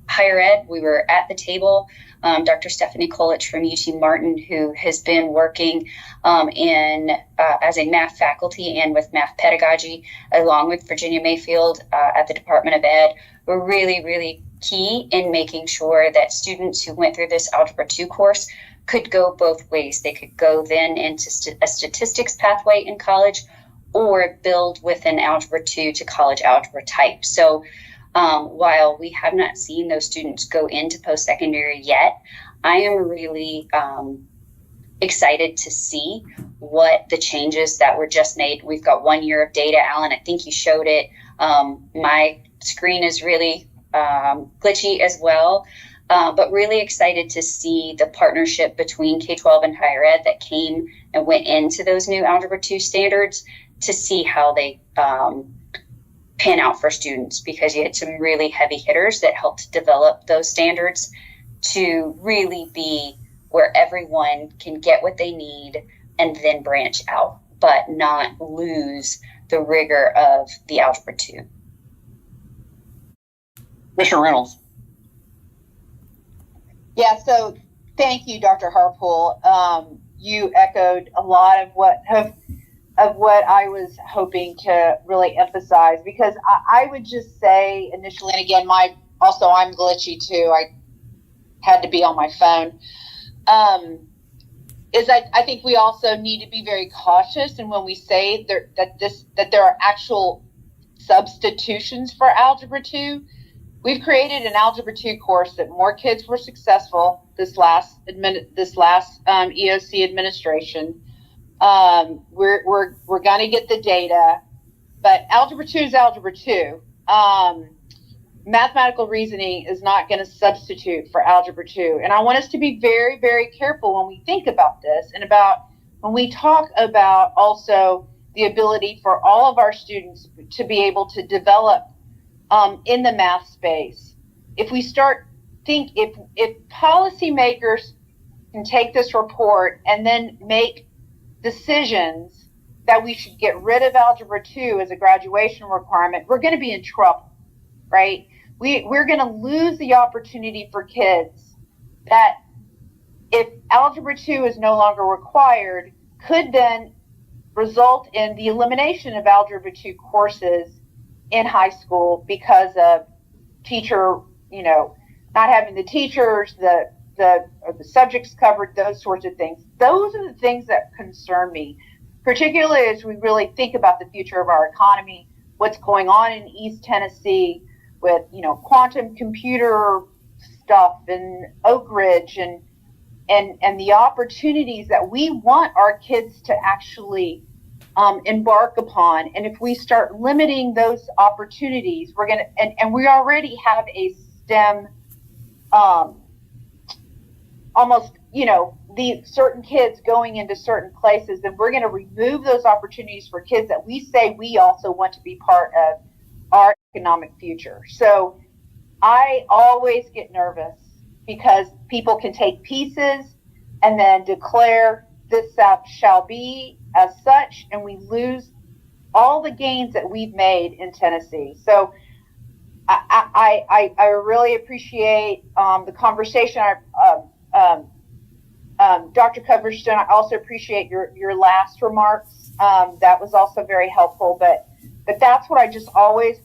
higher ed. We were at the table. Dr. Stephanie Kolich from UT Martin, who has been working as a math faculty and with math pedagogy, along with Virginia Mayfield at the Department of Ed, were really, really key in making sure that students who went through this Algebra 2 course could go both ways. They could go then into a statistics pathway in college, or build with an Algebra 2 to college algebra type. So while we have not seen those students go into post-secondary yet, I am really excited to see what the changes that were just made. We've got 1 year of data, Alan. I think you showed it. My screen is really glitchy as well, but really excited to see the partnership between K-12 and higher ed that came and went into those new Algebra 2 standards, to see how they pan out for students, because you had some really heavy hitters that helped develop those standards to really be where everyone can get what they need and then branch out, but not lose the rigor of the Algebra 2. Mr. Reynolds. Yeah, so thank you, Dr. Harpool. You echoed a lot of what I was hoping to really emphasize, because I would just say initially, and again, I'm glitchy too. I had to be on my phone. I think we also need to be very cautious, and when we say that there are actual substitutions for Algebra 2, we've created an Algebra 2 course that more kids were successful this last EOC administration. We're going to get the data, but Algebra 2 is Algebra 2. Mathematical reasoning is not going to substitute for Algebra 2. And I want us to be very, very careful when we think about this, and when we talk about also the ability for all of our students to be able to develop in the math space. If policymakers can take this report and then make decisions that we should get rid of Algebra 2 as a graduation requirement, we're going to be in trouble, right? We're going to lose the opportunity for kids that, if Algebra 2 is no longer required, could then result in the elimination of Algebra 2 courses in high school because of not having the teachers, the subjects covered, those sorts of things. Those are the things that concern me, particularly as we really think about the future of our economy, what's going on in East Tennessee. with quantum computer stuff and Oak Ridge and the opportunities that we want our kids to actually embark upon. And if we start limiting those opportunities, we're gonna and we already have a STEM almost the certain kids going into certain places, then we're going to remove those opportunities for kids that we say we also want to be part of our economic future. So I always get nervous because people can take pieces and then declare this shall be as such, and we lose all the gains that we've made in Tennessee. So I really appreciate the conversation. Dr. Coverstone, I also appreciate your last remarks. That was also very helpful. But that's what I just always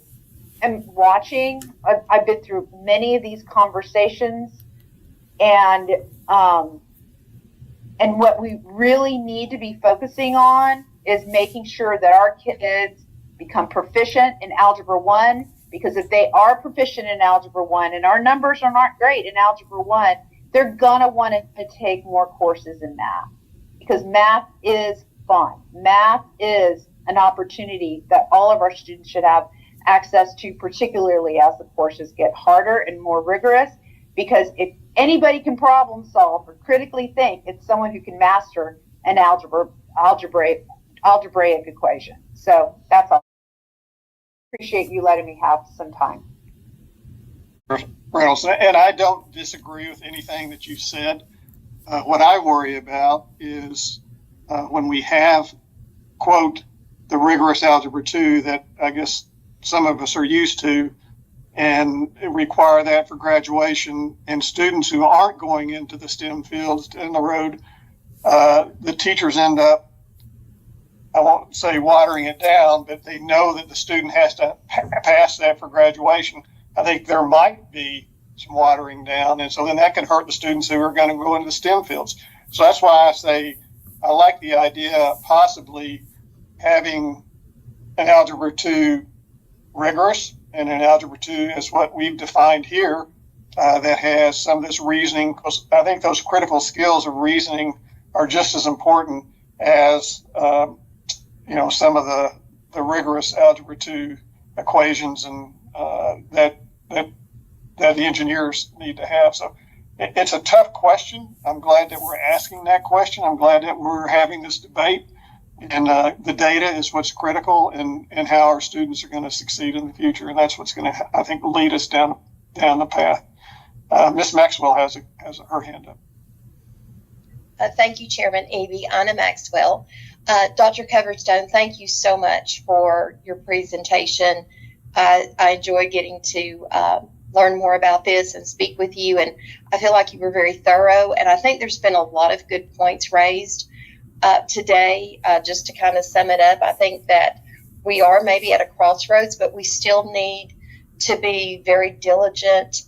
am watching. I've been through many of these conversations, and what we really need to be focusing on is making sure that our kids become proficient in Algebra 1, because if they are proficient in Algebra 1, and our numbers are not great in Algebra 1, they're going to want to take more courses in math, because math is fun. Math is an opportunity that all of our students should have access to, particularly as the courses get harder and more rigorous, because if anybody can problem solve or critically think, it's someone who can master an algebraic equation. So that's all. Appreciate you letting me have some time. Reynolds, and I don't disagree with anything that you said. What I worry about is when we have, quote, the rigorous Algebra 2 that I guess some of us are used to, and require that for graduation, and students who aren't going into the STEM fields down the road, the teachers end up, I won't say watering it down, but they know that the student has to pass that for graduation. I think there might be some watering down, and so then that can hurt the students who are going to go into the STEM fields. So that's why I say I like the idea of possibly having an Algebra 2 rigorous and an Algebra 2 is what we've defined here, that has some of this reasoning, because I think those critical skills of reasoning are just as important as some of the rigorous Algebra 2 equations and that the engineers need to have. So it's a tough question. I'm glad that we're asking that question. I'm glad that we're having this debate. And the data is what's critical in how our students are going to succeed in the future. And that's what's going to, I think, lead us down the path. Ms. Maxwell has her hand up. Thank you, Chairman Evie. Anna Maxwell. Dr. Coverstone, thank you so much for your presentation. I enjoy getting to learn more about this and speak with you. And I feel like you were very thorough. And I think there's been a lot of good points raised today. Just to kind of sum it up, I think that we are maybe at a crossroads, but we still need to be very diligent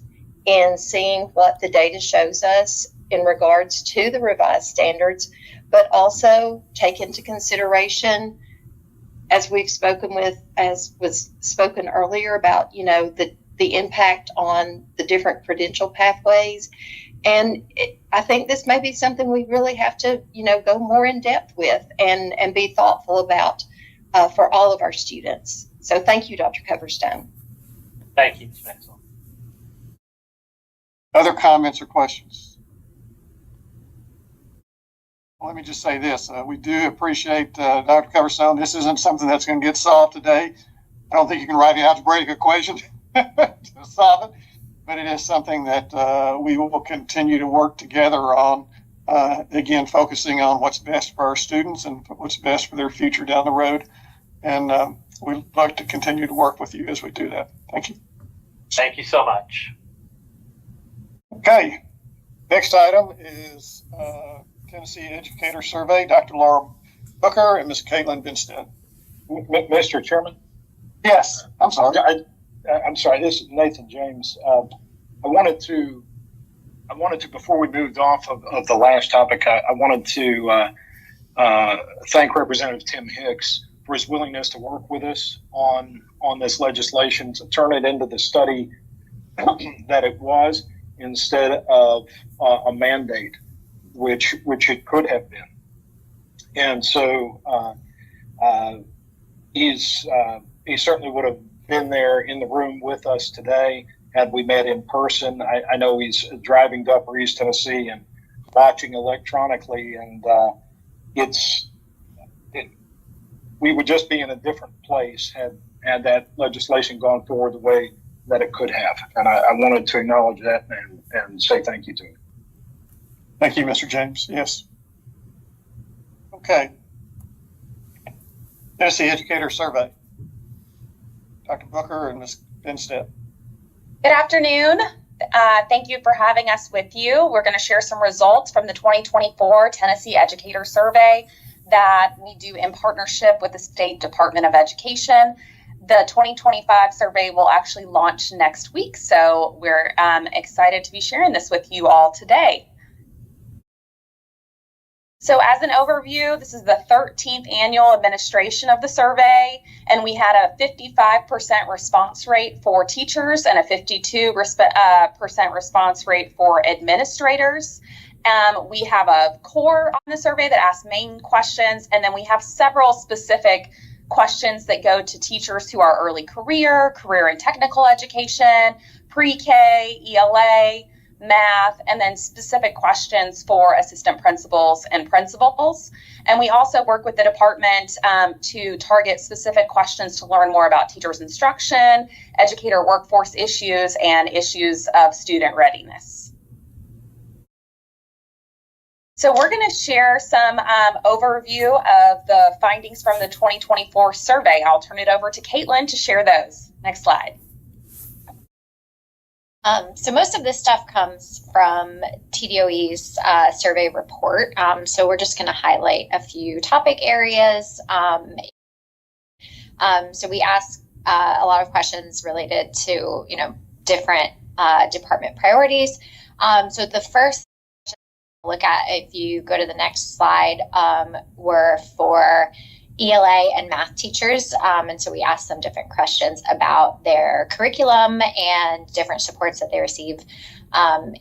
in seeing what the data shows us in regards to the revised standards, but also take into consideration, as we've spoken with, as was spoken earlier about, the impact on the different credential pathways. And I think this may be something we really have to, go more in depth with and be thoughtful about for all of our students. So thank you, Dr. Coverstone. Thank you, Ms. Maxwell. Other comments or questions? Let me just say this. We do appreciate Dr. Coverstone. This isn't something that's going to get solved today. I don't think you can write an algebraic equation to solve it, but it is something that we will continue to work together on, again, focusing on what's best for our students and what's best for their future down the road. And we'd like to continue to work with you as we do that. Thank you. Thank you so much. Okay. Next item is Tennessee Educator Survey, Dr. Laura Booker and Ms. Caitlin Binstead. Mr. Chairman? Yes, I'm sorry. I'm sorry, this is Nathan James. I wanted to, before we moved off of the last topic, I wanted to thank Representative Tim Hicks for his willingness to work with us on this legislation to turn it into the study that it was, instead of a mandate, which it could have been. And so he certainly would have been there in the room with us today had we met in person. I know he's driving to Upper East Tennessee and watching electronically, and we would just be in a different place had that legislation gone forward the way that it could have. And I wanted to acknowledge that and say thank you to him. Thank you, Mr. James. Yes. Okay. Tennessee Educator Survey. Dr. Booker and Ms. Benstead. Good afternoon. Thank you for having us with you. We're going to share some results from the 2024 Tennessee Educator Survey that we do in partnership with the State Department of Education. The 2025 survey will actually launch next week, so we're excited to be sharing this with you all today. So as an overview, this is the 13th annual administration of the survey, and we had a 55% response rate for teachers and a 52% response rate for administrators. We have a core on the survey that asks main questions, and then we have several specific questions that go to teachers who are early career and technical education, pre-K, ELA, math, and then specific questions for assistant principals and principals. And we also work with the department to target specific questions to learn more about teachers' instruction, educator workforce issues, and issues of student readiness. So we're going to share some overview of the findings from the 2024 survey. I'll turn it over to Caitlin to share those. Next slide. So most of this stuff comes from TDOE's survey report. So we're just going to highlight a few topic areas. So we ask a lot of questions related to, different department priorities. So the first look at, if you go to the next slide, were for ELA and math teachers. And so we asked them different questions about their curriculum and different supports that they receive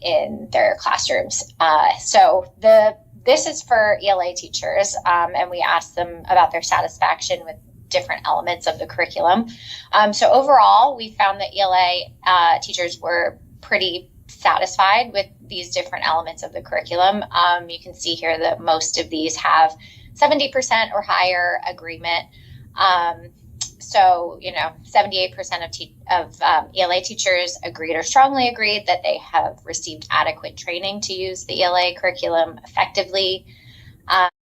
in their classrooms. So this is for ELA teachers, and we asked them about their satisfaction with different elements of the curriculum. So overall, we found that ELA teachers were pretty satisfied with these different elements of the curriculum. You can see here that most of these have 70% or higher agreement. So, 78% of ELA teachers agreed or strongly agreed that they have received adequate training to use the ELA curriculum effectively.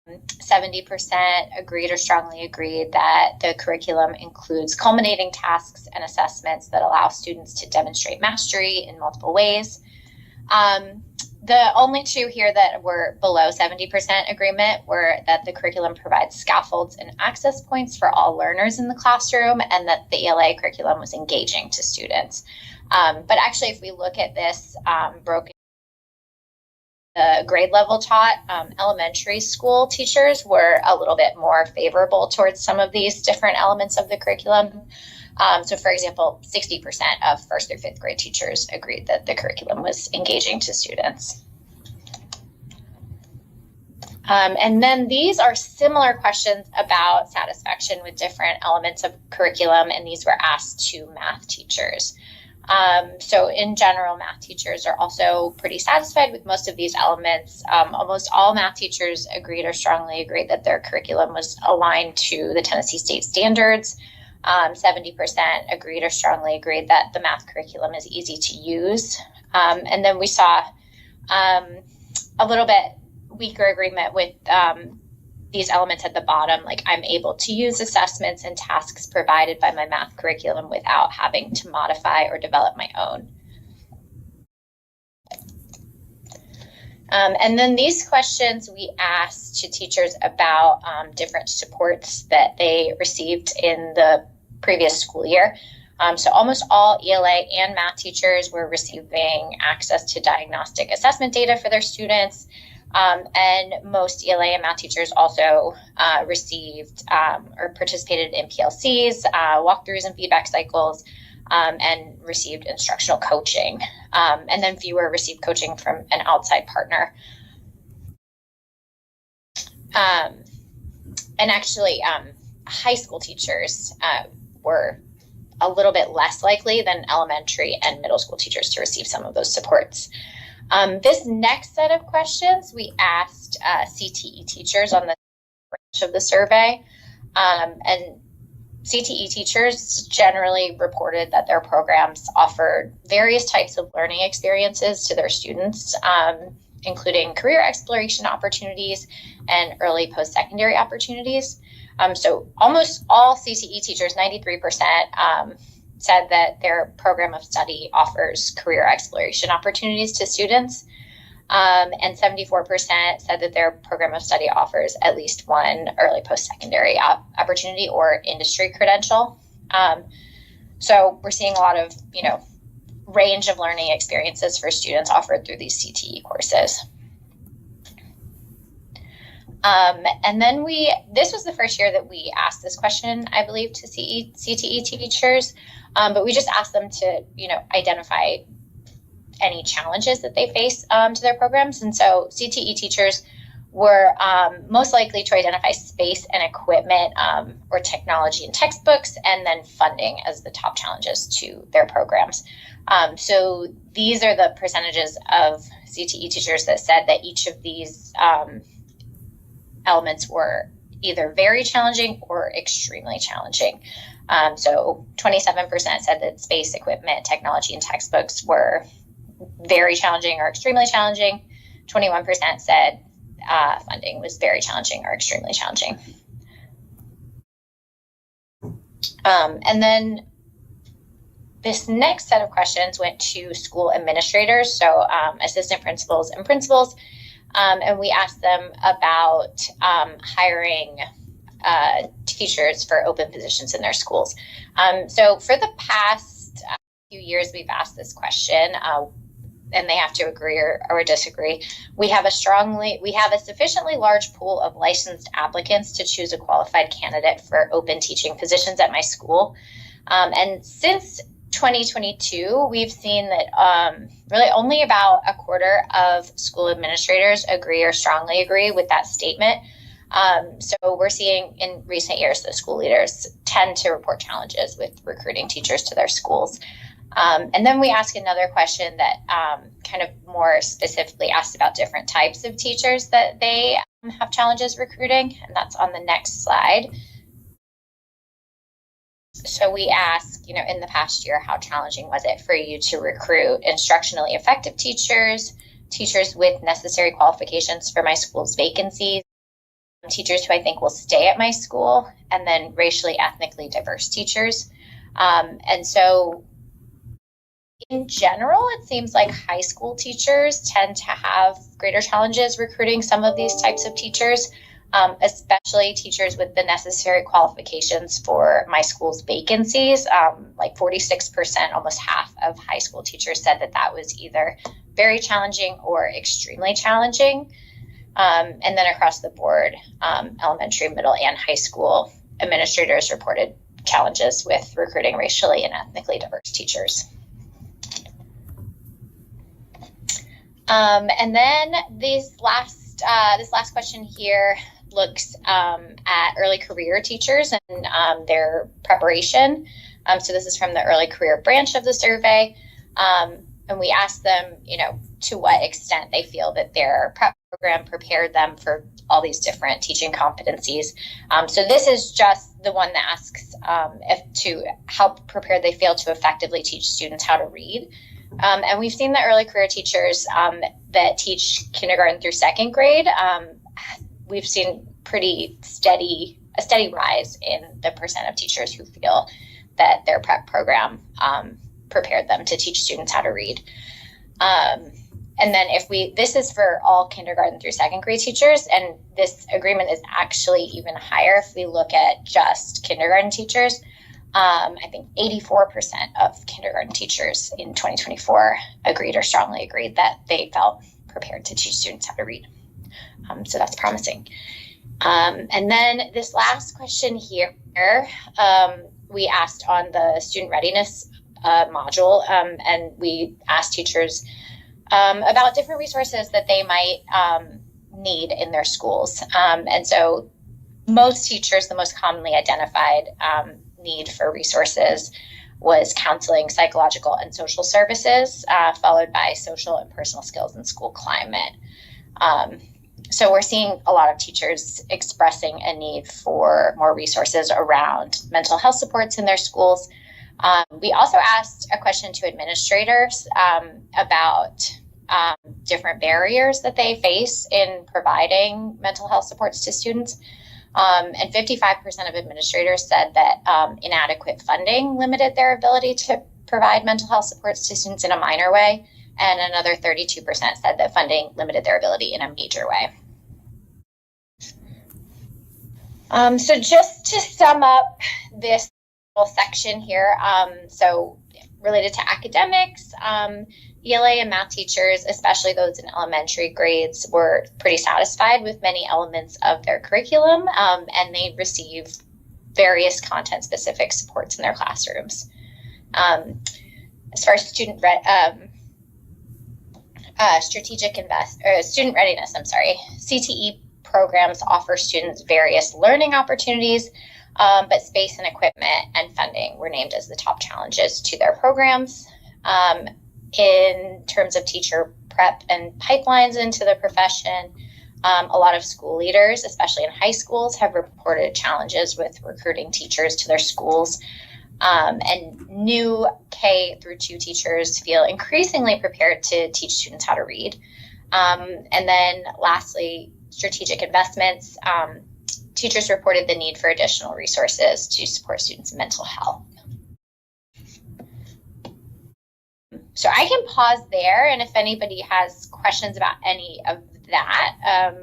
70% agreed or strongly agreed that the curriculum includes culminating tasks and assessments that allow students to demonstrate mastery in multiple ways. The only two here that were below 70% agreement were that the curriculum provides scaffolds and access points for all learners in the classroom, and that the ELA curriculum was engaging to students. But actually, if we look at this broken the grade level taught, elementary school teachers were a little bit more favorable towards some of these different elements of the curriculum. So for example, 60% of first through fifth grade teachers agreed that the curriculum was engaging to students. And then these are similar questions about satisfaction with different elements of curriculum, and these were asked to math teachers. So in general, math teachers are also pretty satisfied with most of these elements. Almost all math teachers agreed or strongly agreed that their curriculum was aligned to the Tennessee state standards. 70% agreed or strongly agreed that the math curriculum is easy to use. And then we saw a little bit weaker agreement with these elements at the bottom, like I'm able to use assessments and tasks provided by my math curriculum without having to modify or develop my own. And then these questions we asked to teachers about different supports that they received in the previous school year. So almost all ELA and math teachers were receiving access to diagnostic assessment data for their students. And most ELA and math teachers also received or participated in PLCs, walkthroughs and feedback cycles, and received instructional coaching. And then fewer received coaching from an outside partner. And actually, high school teachers were a little bit less likely than elementary and middle school teachers to receive some of those supports. This next set of questions, we asked CTE teachers on the branch of the survey. And CTE teachers generally reported that their programs offered various types of learning experiences to their students, including career exploration opportunities and early post-secondary opportunities. So almost all CTE teachers, 93%, said that their program of study offers career exploration opportunities to students. And 74% said that their program of study offers at least one early post-secondary opportunity or industry credential. So we're seeing a lot of, range of learning experiences for students offered through these CTE courses. And then this was the first year that we asked this question, I believe, to CTE teachers, but we just asked them to, identify any challenges that they face to their programs. And so CTE teachers were most likely to identify space and equipment or technology and textbooks, and then funding as the top challenges to their programs. So these are the percentages of CTE teachers that said that each of these elements were either very challenging or extremely challenging. So 27% said that space, equipment, technology, and textbooks were very challenging or extremely challenging. 21% said funding was very challenging or extremely challenging. And then this next set of questions went to school administrators, so assistant principals and principals. And we asked them about hiring teachers for open positions in their schools. So for the past few years, we've asked this question, and they have to agree or disagree. We have a sufficiently large pool of licensed applicants to choose a qualified candidate for open teaching positions at my school. And since 2022, we've seen that really only about a quarter of school administrators agree or strongly agree with that statement. So we're seeing in recent years that school leaders tend to report challenges with recruiting teachers to their schools. And then we ask another question that kind of more specifically asked about different types of teachers that they have challenges recruiting, and that's on the next slide. So we ask, in the past year, how challenging was it for you to recruit instructionally effective teachers, teachers with necessary qualifications for my school's vacancies, teachers who I think will stay at my school, and then racially, ethnically diverse teachers. And so in general, it seems like high school teachers tend to have greater challenges recruiting some of these types of teachers, especially teachers with the necessary qualifications for my school's vacancies. Like 46%, almost half of high school teachers said that was either very challenging or extremely challenging. And then across the board, elementary, middle, and high school administrators reported challenges with recruiting racially and ethnically diverse teachers. And then this last question here looks at early career teachers and their preparation. So this is from the early career branch of the survey. And we asked them, to what extent they feel that their prep program prepared them for all these different teaching competencies. So this is just the one that asks how prepared they feel to effectively teach students how to read. And we've seen that early career teachers that teach kindergarten through second grade, we've seen a steady rise in the percent of teachers who feel that their prep program prepared them to teach students how to read. And then this is for all kindergarten through second grade teachers, and this agreement is actually even higher if we look at just kindergarten teachers. I think 84% of kindergarten teachers in 2024 agreed or strongly agreed that they felt prepared to teach students how to read. So that's promising. And then this last question here, we asked on the student readiness module, and we asked teachers about different resources that they might need in their schools. And so most teachers, the most commonly identified need for resources was counseling, psychological, and social services, followed by social and personal skills and school climate. So we're seeing a lot of teachers expressing a need for more resources around mental health supports in their schools. We also asked a question to administrators about different barriers that they face in providing mental health supports to students. And 55% of administrators said that inadequate funding limited their ability to provide mental health supports to students in a minor way. And another 32% said that funding limited their ability in a major way. So just to sum up this little section here, so related to academics, ELA and math teachers, especially those in elementary grades, were pretty satisfied with many elements of their curriculum, and they receive various content-specific supports in their classrooms. As far as student readiness, CTE programs offer students various learning opportunities, but space and equipment and funding were named as the top challenges to their programs. In terms of teacher prep and pipelines into the profession, a lot of school leaders, especially in high schools, have reported challenges with recruiting teachers to their schools. And new K through 2 teachers feel increasingly prepared to teach students how to read. And then lastly, strategic investments. Teachers reported the need for additional resources to support students' mental health. So I can pause there, and if anybody has questions about any of that,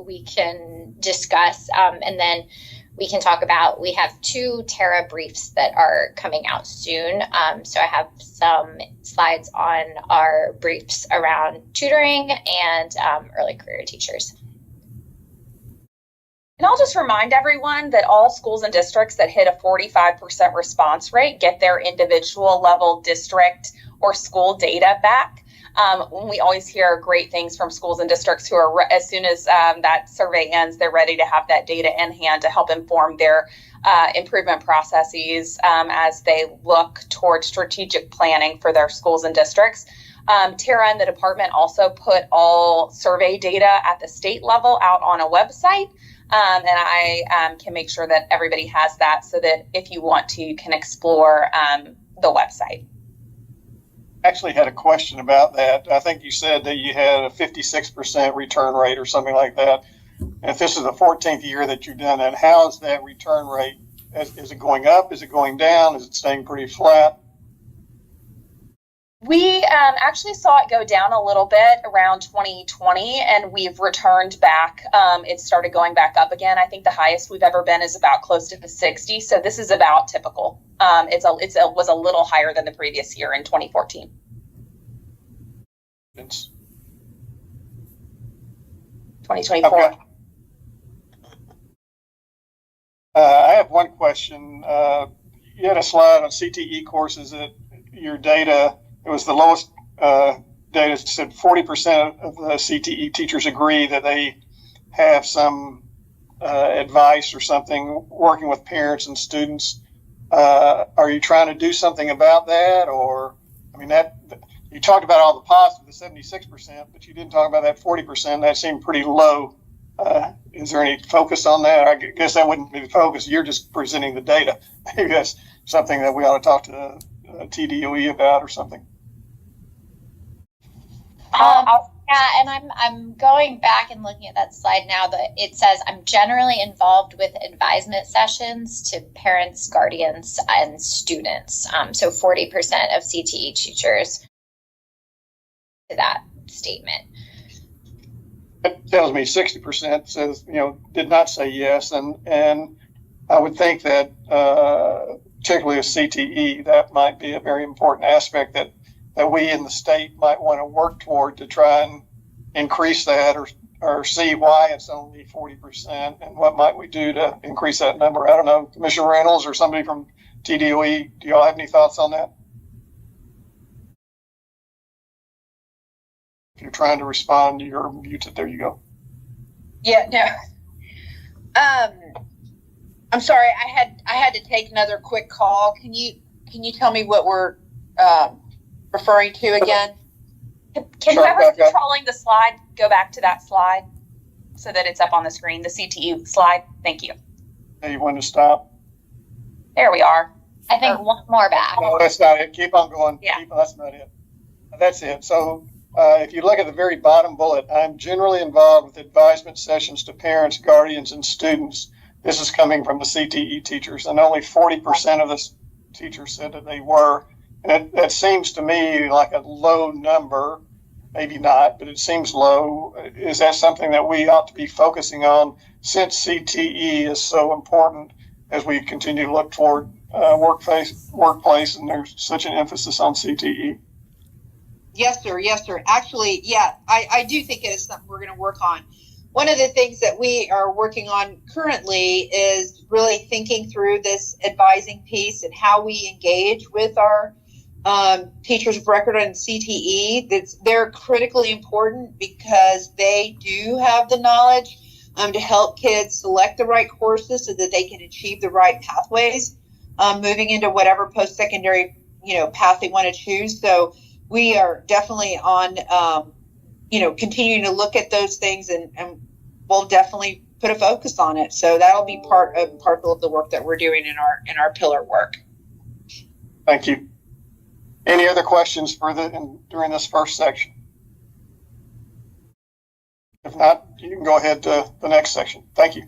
we can discuss, and then we can talk about, we have 2 Terra briefs that are coming out soon. So I have some slides on our briefs around tutoring and early career teachers. And I'll just remind everyone that all schools and districts that hit a 45% response rate get their individual level district or school data back. We always hear great things from schools and districts who are, as soon as that survey ends, they're ready to have that data in hand to help inform their improvement processes as they look towards strategic planning for their schools and districts. Tara and the department also put all survey data at the state level out on a website. And I can make sure that everybody has that so that if you want to, you can explore the website. Actually had a question about that. I think you said that you had a 56% return rate or something like that. And if this is the 14th year that you've done that, how is that return rate? Is it going up? Is it going down? Is it staying pretty flat? We actually saw it go down a little bit around 2020, and we've returned back. It started going back up again. I think the highest we've ever been is about close to the 60. So this is about typical. It was a little higher than the previous year in 2014. It's 2024. Okay. I have one question. You had a slide on CTE courses that your data, it was the lowest data, said 40% of the CTE teachers agree that they have some advice or something working with parents and students. Are you trying to do something about that? Or, I mean, that you talked about all the positive, the 76%, but you didn't talk about that 40%. That seemed pretty low. Is there any focus on that? I guess that wouldn't be the focus. You're just presenting the data. Maybe that's something that we ought to talk to TDOE about or something. Yeah, and I'm going back and looking at that slide now. That it says I'm generally involved with advisement sessions to parents, guardians, and students. So 40% of CTE teachers to that statement. That tells me 60% says, did not say yes. And I would think that particularly with CTE, that might be a very important aspect that we in the state might want to work toward to try and increase that or see why it's only 40%, and what might we do to increase that number? I don't know, Commissioner Reynolds or somebody from TDOE, do y'all have any thoughts on that? If you're trying to respond, you're muted. There you go. Yeah, no. I'm sorry. I had to take another quick call. Can you tell me what we're referring to again? Can whoever's controlling the slide go back to that slide so that it's up on the screen, the CTE slide? Thank you. Hey, you want to stop? There we are. I think one more back. Oh, that's not it. Keep on going. Yeah. That's not it. That's it. So if you look at the very bottom bullet, I'm generally involved with advisement sessions to parents, guardians, and students. This is coming from the CTE teachers, and only 40% of the teachers said that they were. And that seems to me like a low number. Maybe not, but it seems low. Is that something that we ought to be focusing on, since CTE is so important as we continue to look toward workplace, and there's such an emphasis on CTE? Yes, sir. Yes, sir. Actually, yeah, I do think it is something we're going to work on. One of the things that we are working on currently is really thinking through this advising piece and how we engage with our teachers of record on CTE. They're critically important because they do have the knowledge to help kids select the right courses so that they can achieve the right pathways moving into whatever post-secondary path they want to choose. So we are definitely on continuing to look at those things, and we'll definitely put a focus on it. So that'll be part and parcel of the work that we're doing in our pillar work. Thank you. Any other questions during this first section? If not, you can go ahead to the next section. Thank you.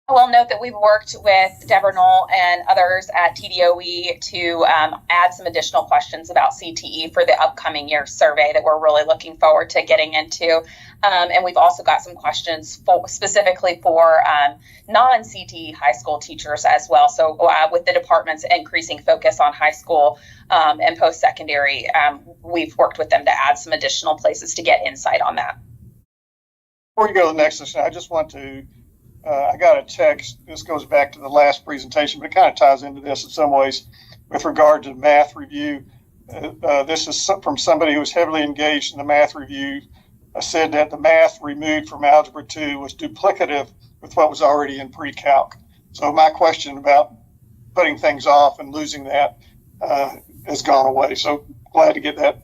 I will note that we've worked with Deborah Knoll and others at TDOE to add some additional questions about CTE for the upcoming year survey that we're really looking forward to getting into. And we've also got some questions specifically for non-CTE high school teachers as well. So with the department's increasing focus on high school and post-secondary, we've worked with them to add some additional places to get insight on that. Before you go to the next section, I just want to I got a text. This goes back to the last presentation, but it kind of ties into this in some ways with regard to math review. This is from somebody who was heavily engaged in the math review. Said that the math removed from Algebra 2 was duplicative with what was already in pre-calc. So my question about putting things off and losing that has gone away. So glad to get that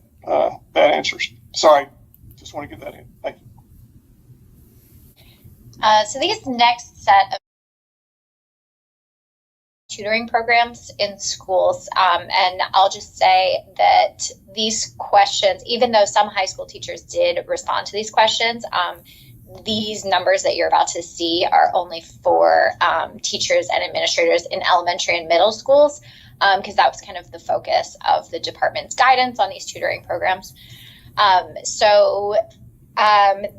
answer. Sorry, just want to get that in. Thank you. So these next set of tutoring programs in schools, and I'll just say that these questions, even though some high school teachers did respond to these questions, these numbers that you're about to see are only for teachers and administrators in elementary and middle schools, because that was kind of the focus of the department's guidance on these tutoring programs.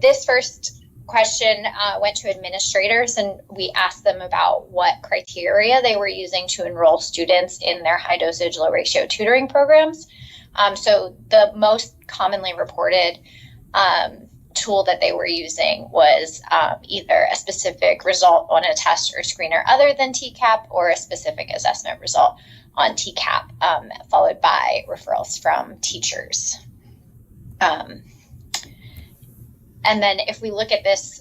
This first question went to administrators, and we asked them about what criteria they were using to enroll students in their high dosage, low ratio tutoring programs. So the most commonly reported tool that they were using was either a specific result on a test or screener other than TCAP, or a specific assessment result on TCAP, followed by referrals from teachers. And then if we look at this,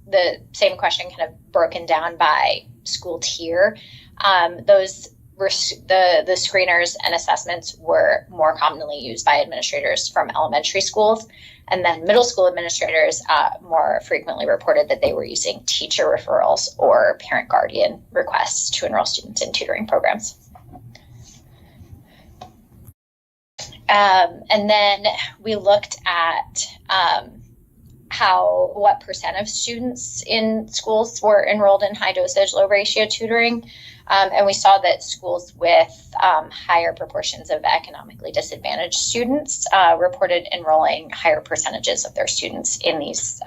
the same question kind of broken down by school tier, those were the screeners and assessments were more commonly used by administrators from elementary schools. And then middle school administrators more frequently reported that they were using teacher referrals or parent guardian requests to enroll students in tutoring programs. And then we looked at what percent of students in schools were enrolled in high dosage, low ratio tutoring. And we saw that schools with higher proportions of economically disadvantaged students reported enrolling higher percentages of their students in these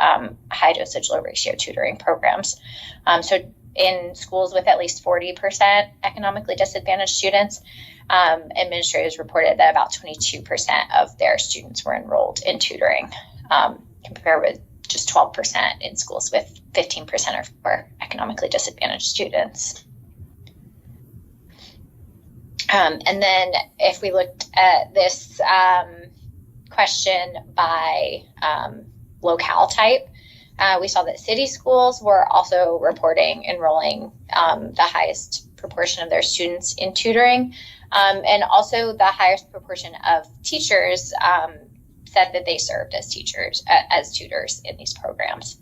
high dosage, low ratio tutoring programs. So in schools with at least 40% economically disadvantaged students, administrators reported that about 22% of their students were enrolled in tutoring, compared with just 12% in schools with 15% or more economically disadvantaged students. And then if we looked at this question by locale type, we saw that city schools were also reporting enrolling the highest proportion of their students in tutoring, and also the highest proportion of teachers said that they served as teachers, as tutors in these programs.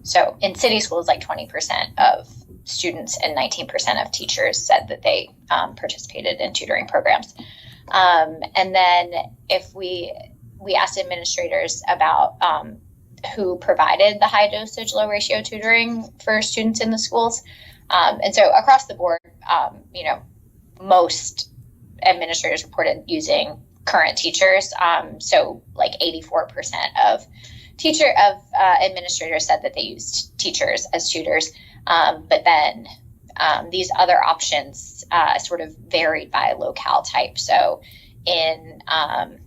So in city schools, like 20% of students and 19% of teachers said that they participated in tutoring programs. And then if we asked administrators about who provided the high dosage, low ratio tutoring for students in the schools. And so across the board, most administrators reported using current teachers. So like 84% of administrators said that they used teachers as tutors. But then these other options sort of varied by locale type. So in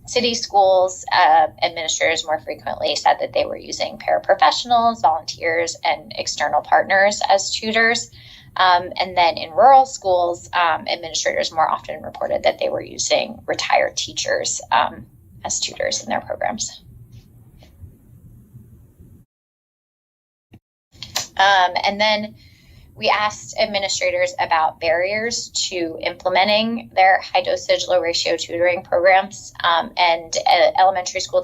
city schools, administrators more frequently said that they were using paraprofessionals, volunteers, and external partners as tutors. And then in rural schools, administrators more often reported that they were using retired teachers as tutors in their programs. And then we asked administrators about barriers to implementing their high dosage, low ratio tutoring programs, and elementary school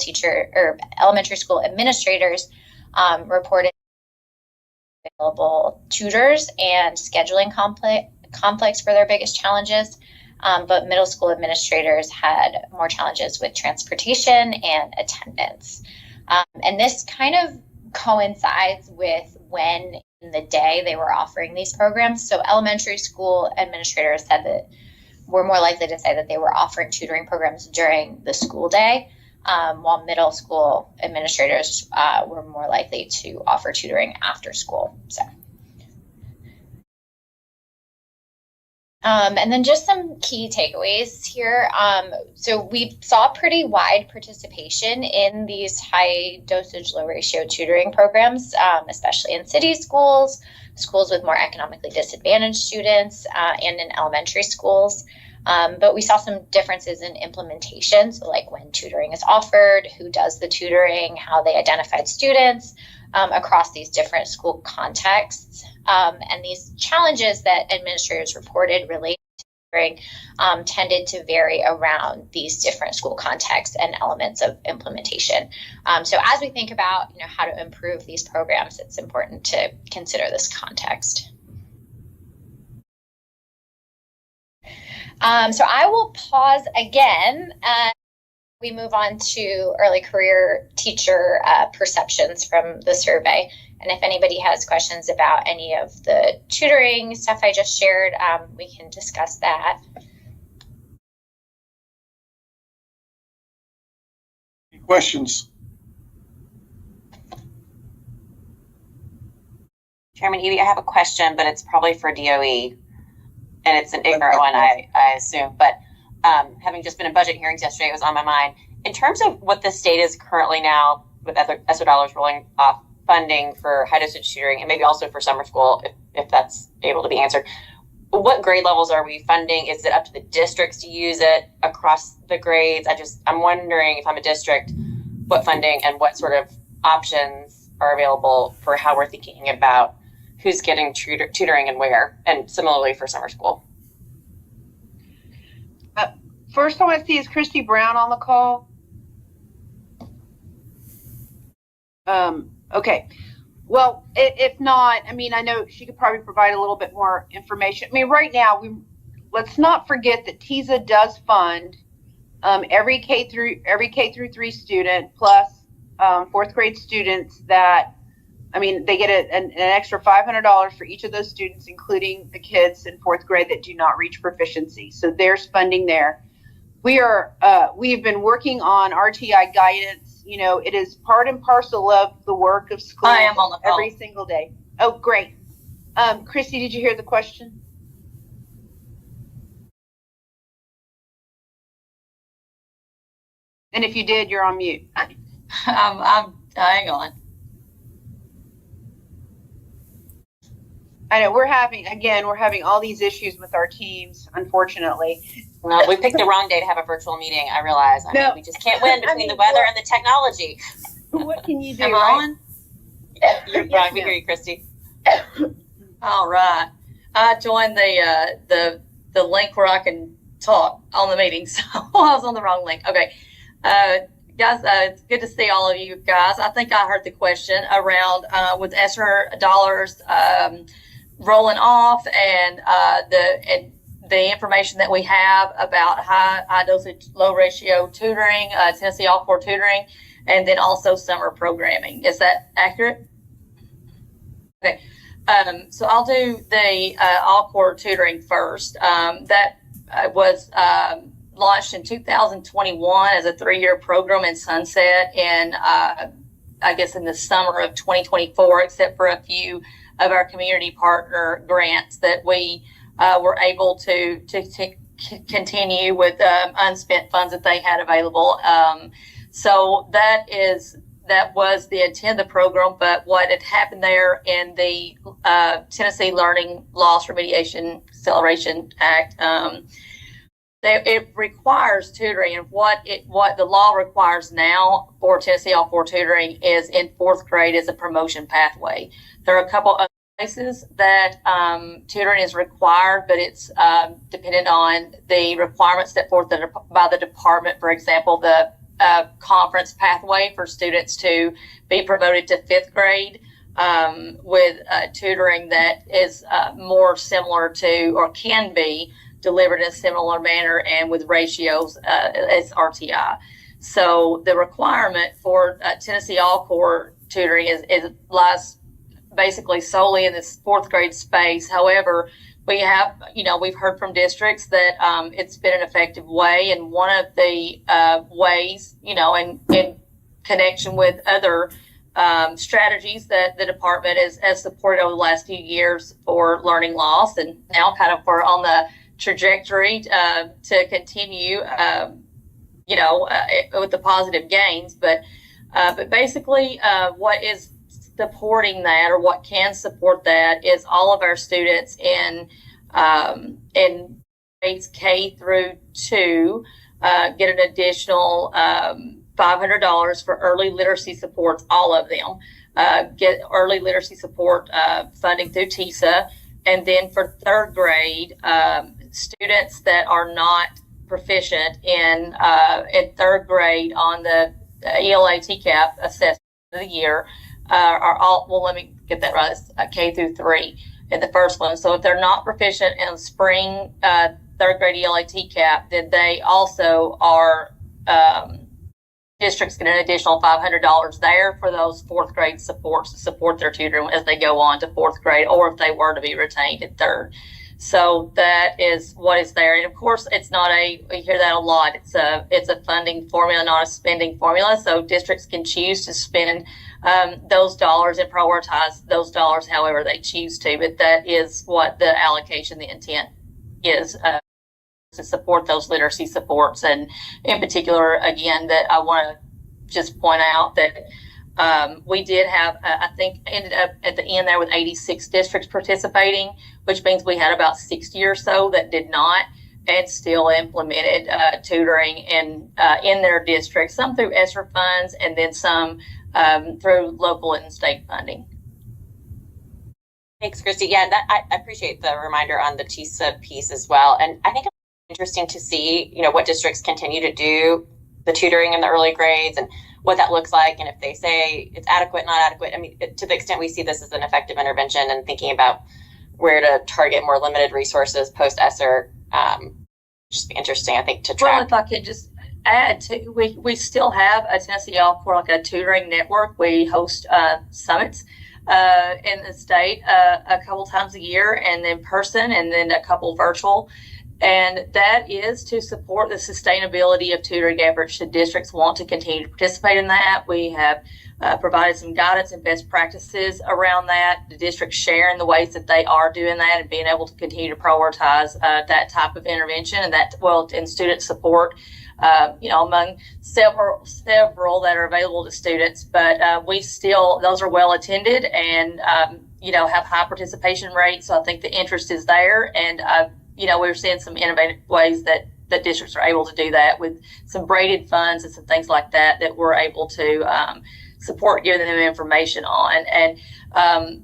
administrators reported available tutors and scheduling conflicts were their biggest challenges. But middle school administrators had more challenges with transportation and attendance. And this kind of coincides with when in the day they were offering these programs. So elementary school administrators said that were more likely to say that they were offering tutoring programs during the school day, while middle school administrators were more likely to offer tutoring after school. And then just some key takeaways here. So we saw pretty wide participation in these high dosage, low ratio tutoring programs, especially in city schools, schools with more economically disadvantaged students, and in elementary schools. But we saw some differences in implementation, so like when tutoring is offered, who does the tutoring, how they identified students across these different school contexts. And these challenges that administrators reported related to tutoring tended to vary around these different school contexts and elements of implementation. So as we think about how to improve these programs, it's important to consider this context. So I will pause again. We move on to early career teacher perceptions from the survey. And if anybody has questions about any of the tutoring stuff I just shared, we can discuss that. Any questions? Chairman Evie, I have a question, but it's probably for DOE. And it's an ignorant one, I assume. But having just been in budget hearings yesterday, it was on my mind. In terms of what the state is currently now with ESSER dollars rolling off funding for high dosage tutoring and maybe also for summer school, if that's able to be answered, what grade levels are we funding? Is it up to the districts to use it across the grades? I'm wondering if I'm a district, what funding and what sort of options are available for how we're thinking about who's getting tutoring and where, and similarly for summer school. First I want to see, is Christy Brown on the call? Okay. Well, if not, I mean, I know she could probably provide a little bit more information. I mean, right now, let's not forget that TISA does fund every K through 3 student plus fourth grade students that, I mean, they get an extra $500 for each of those students, including the kids in fourth grade that do not reach proficiency. So there's funding there. we've been working on RTI guidance. You know, it is part and parcel of the work of school. I am on the phone. Every single day. Oh, great. Christy, did you hear the question? And if you did, you're on mute. I'm hang on. I know we're having all these issues with our teams, unfortunately. Well, we picked the wrong day to have a virtual meeting. I realize. I mean, we just can't win between the weather and the technology. What can you do? Am I on? You're right. We hear you, Christy. All right. I joined the link where I can talk on the meeting, so I was on the wrong link. Okay. Guys, it's good to see all of you guys. I think I heard the question around with ESSER dollars rolling off and the information that we have about high dosage, low ratio tutoring, Tennessee All-Core tutoring, and then also summer programming. Is that accurate? Okay. So I'll do the All-Core tutoring first. That was launched in 2021 as a 3-year program and sunset in, I guess, in the summer of 2024, except for a few of our community partner grants that we were able to continue with unspent funds that they had available. So that was the intent of the program, but what had happened there in the Tennessee Learning Loss Remediation Acceleration Act, it requires tutoring, and what the law requires now for Tennessee All-Core tutoring is in 4th grade as a promotion pathway. There are a couple of places that tutoring is required, but it's dependent on the requirements set forth by the department. For example, the conference pathway for students to be promoted to 5th grade with tutoring that is more similar to, or can be delivered in a similar manner and with ratios as RTI. So the requirement for Tennessee All-Core tutoring lies basically solely in this 4th grade space. However, we've heard from districts that it's been an effective way, and one of the ways, in connection with other strategies that the department has supported over the last few years for learning loss, and now kind of we're on the trajectory to continue, with the positive gains. But basically, what is supporting that, or what can support that, is all of our students in grades K through 2 get an additional $500 for early literacy supports. All of them get early literacy support funding through TISA. And then for 3rd grade, students that are not proficient in 3rd grade on the ELA TCAP assessment of the year are all, well, let me get that right, it's K through 3 in the first one. So if they're not proficient in spring 3rd grade ELA TCAP, then they also are, districts get an additional $500 there for those 4th grade supports to support their tutoring as they go on to 4th grade, or if they were to be retained in 3rd. So that is what is there. And of course, it's not we hear that a lot. It's a funding formula, not a spending formula. So districts can choose to spend those dollars and prioritize those dollars however they choose to. But that is what the allocation, the intent is, to support those literacy supports. And in particular, again, that I want to just point out that we did have, I think, ended up at the end there with 86 districts participating, which means we had about 60 or so that did not, and still implemented tutoring in their districts, some through ESSER funds, and then some through local and state funding. Thanks, Christy. Yeah, I appreciate the reminder on the TISA piece as well. And I think it's interesting to see, what districts continue to do the tutoring in the early grades and what that looks like. And if they say it's adequate, not adequate, I mean, to the extent we see this as an effective intervention and thinking about where to target more limited resources post ESSER, just be interesting, I think, to track. Well, if I could just add to, we still have a Tennessee All-Core, like a tutoring network. We host summits in the state a couple times a year, and in person, and then a couple virtual. And that is to support the sustainability of tutoring efforts should districts want to continue to participate in that. We have provided some guidance and best practices around that. The districts sharing the ways that they are doing that and being able to continue to prioritize that type of intervention and and student support, among several that are available to students. But those are well attended and, have high participation rates. So I think the interest is there. And, we're seeing some innovative ways that districts are able to do that with some braided funds and some things like that we're able to support giving them information on. And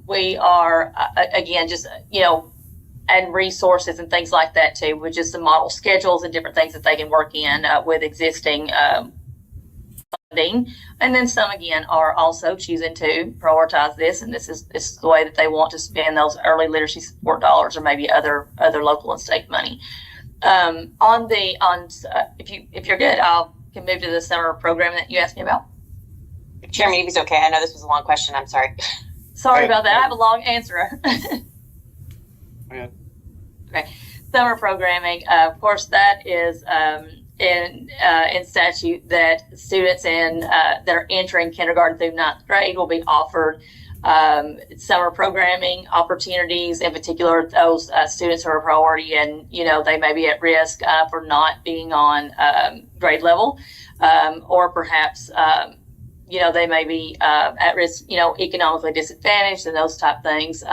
we are, again, just, and resources and things like that too, with just some model schedules and different things that they can work in with existing funding. And then some, again, are also choosing to prioritize this, and this is the way that they want to spend those early literacy support dollars or maybe other local and state money. If you're good, can move to the summer program that you asked me about. Chairman Eby's okay. I know this was a long question. I'm sorry. Sorry about that. I have a long answer. Okay. Summer programming, of course, that is in statute that students that are entering kindergarten through ninth grade will be offered summer programming opportunities. In particular, those students who are a priority and they may be at risk for not being on grade level, or perhaps they may be at risk, economically disadvantaged and those type things.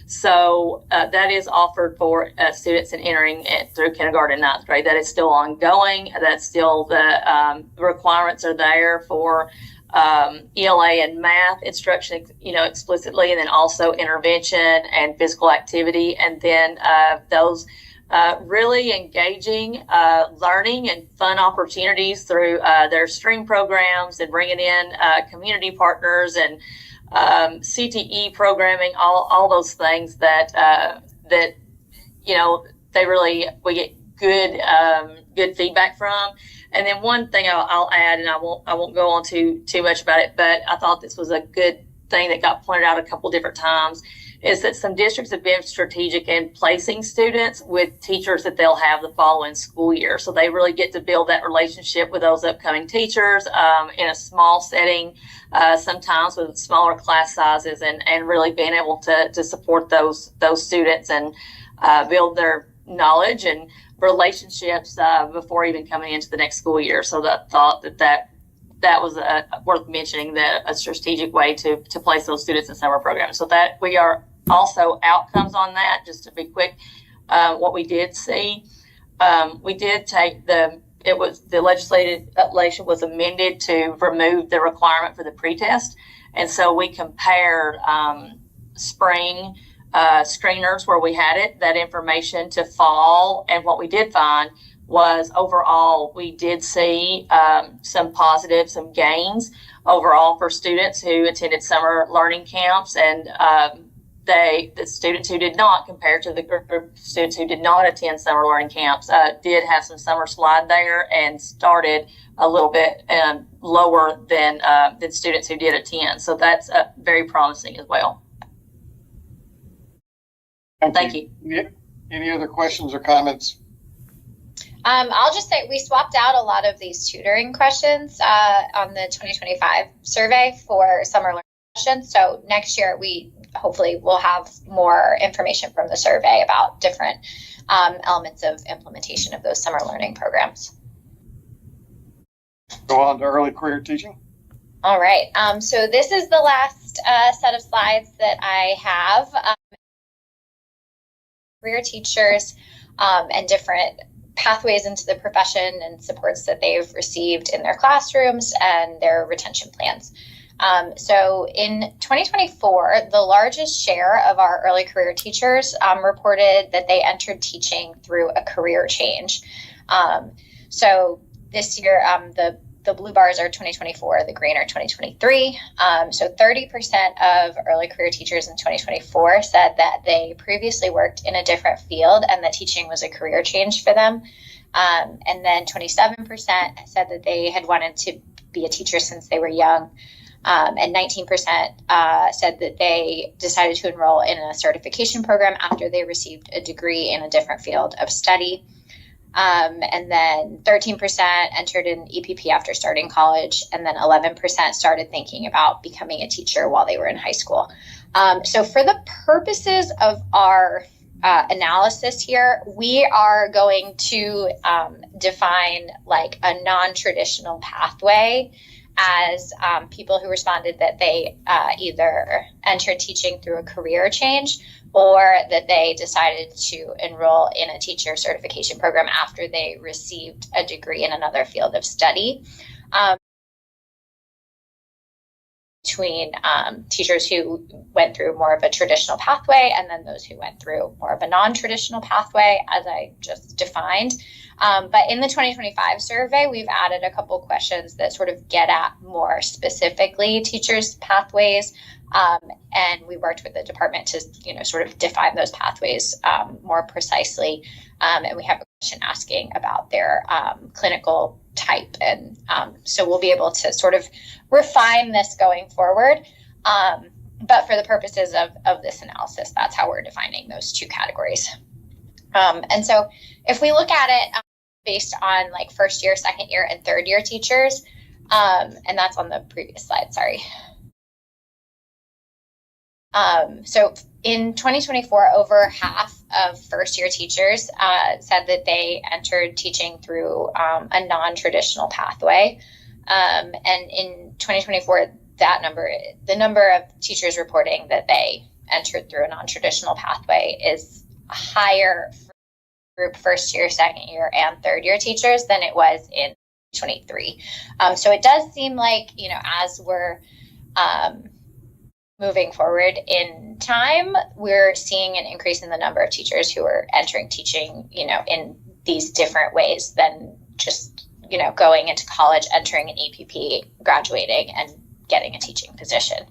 So that is offered for students in entering through kindergarten and ninth grade. That is still ongoing. That's still the requirements are there for ELA and math instruction, explicitly, and then also intervention and physical activity. And then those really engaging learning and fun opportunities through their stream programs and bringing in community partners and CTE programming, all those things that we get good feedback from. And then one thing I'll add, and I won't go on too much about it, but I thought this was a good thing that got pointed out a couple different times, is that some districts have been strategic in placing students with teachers that they'll have the following school year. So they really get to build that relationship with those upcoming teachers in a small setting, sometimes with smaller class sizes, and really being able to support those students and build their knowledge and relationships before even coming into the next school year. So I thought that was worth mentioning, that a strategic way to place those students in summer programs. So that we are also outcomes on that. Just to be quick, what we did see, we did take the legislation was amended to remove the requirement for the pretest, and so we compared spring screeners where we had that information to fall, and what we did find was overall we did see some gains overall for students who attended summer learning camps, and the students who did not, compared to the group of students who did not attend summer learning camps, did have some summer slide there and started a little bit lower than students who did attend. So that's very promising as well. Thank you. Any other questions or comments? I'll just say we swapped out a lot of these tutoring questions on the 2025 survey for summer learning questions. So next year we hopefully will have more information from the survey about different elements of implementation of those summer learning programs. Go on to early career teaching. All right. So this is the last set of slides that I have. Career teachers and different pathways into the profession and supports that they've received in their classrooms and their retention plans. So in 2024, the largest share of our early career teachers reported that they entered teaching through a career change. So this year, the blue bars are 2024, the green are 2023. So 30% of early career teachers in 2024 said that they previously worked in a different field and that teaching was a career change for them. And then 27% said that they had wanted to be a teacher since they were young. And 19% said that they decided to enroll in a certification program after they received a degree in a different field of study. And then 13% entered an EPP after starting college, and then 11% started thinking about becoming a teacher while they were in high school. So for the purposes of our analysis here, we are going to define like a non-traditional pathway as people who responded that they either entered teaching through a career change or that they decided to enroll in a teacher certification program after they received a degree in another field of study. Between teachers who went through more of a traditional pathway and then those who went through more of a non-traditional pathway, as I just defined. But in the 2025 survey, we've added a couple questions that sort of get at more specifically teachers' pathways. And we worked with the department to, sort of define those pathways more precisely. And we have a question asking about their clinical type. And so we'll be able to sort of refine this going forward. But for the purposes of this analysis, that's how we're defining those two categories. And so if we look at it based on like first year, second year, and third year teachers, and that's on the previous slide, sorry. So in 2024, over half of first year teachers said that they entered teaching through a non-traditional pathway. And in 2024, the number of teachers reporting that they entered through a non-traditional pathway is higher for group first year, second year, and third year teachers than it was in 2023. So it does seem like, as we're moving forward in time, we're seeing an increase in the number of teachers who are entering teaching, in these different ways than just, going into college, entering an EPP, graduating, and getting a teaching position.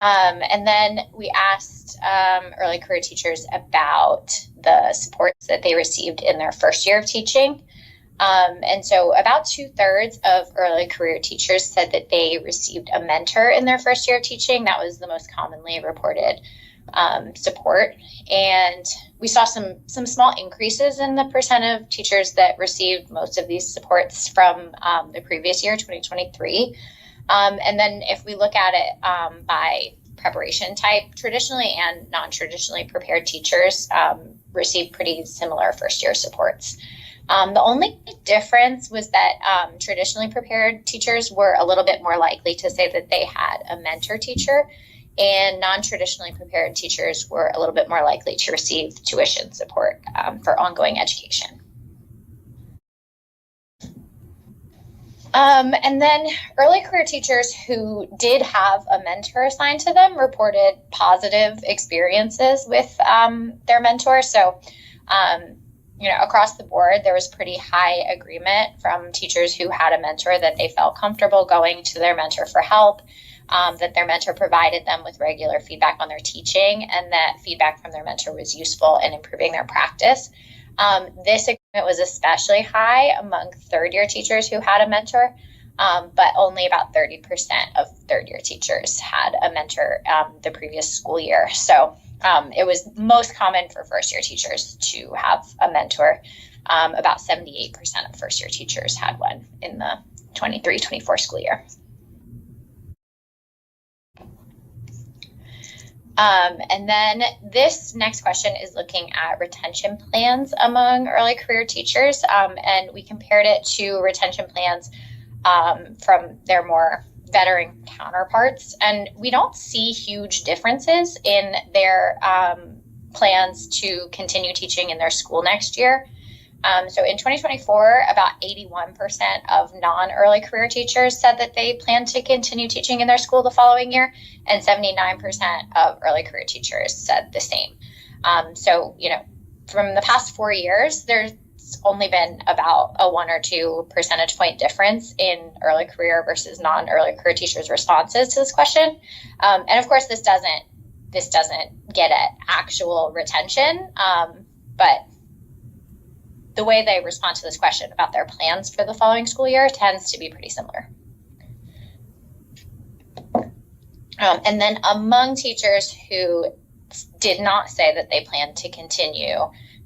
And then we asked early career teachers about the supports that they received in their first year of teaching. And so about 2/3 of early career teachers said that they received a mentor in their first year of teaching. That was the most commonly reported support. And we saw some small increases in the percent of teachers that received most of these supports from the previous year, 2023. And then if we look at it by preparation type, traditionally and non-traditionally prepared teachers received pretty similar first year supports. The only difference was that traditionally prepared teachers were a little bit more likely to say that they had a mentor teacher, and non-traditionally prepared teachers were a little bit more likely to receive tuition support for ongoing education. And then early career teachers who did have a mentor assigned to them reported positive experiences with their mentor. So, across the board, there was pretty high agreement from teachers who had a mentor that they felt comfortable going to their mentor for help, that their mentor provided them with regular feedback on their teaching, and that feedback from their mentor was useful in improving their practice. This agreement was especially high among third year teachers who had a mentor, but only about 30% of third year teachers had a mentor the previous school year. So it was most common for first year teachers to have a mentor. About 78% of first year teachers had one in the 23-24 school year. And then this next question is looking at retention plans among early career teachers. And we compared it to retention plans from their more veteran counterparts. And we don't see huge differences in their plans to continue teaching in their school next year. So in 2024, about 81% of non-early career teachers said that they plan to continue teaching in their school the following year, and 79% of early career teachers said the same. So, from the past 4 years, there's only been about a 1 or 2 percentage point difference in early career versus non-early career teachers' responses to this question. And of course, this doesn't get at actual retention, but the way they respond to this question about their plans for the following school year tends to be pretty similar. And then among teachers who did not say that they plan to continue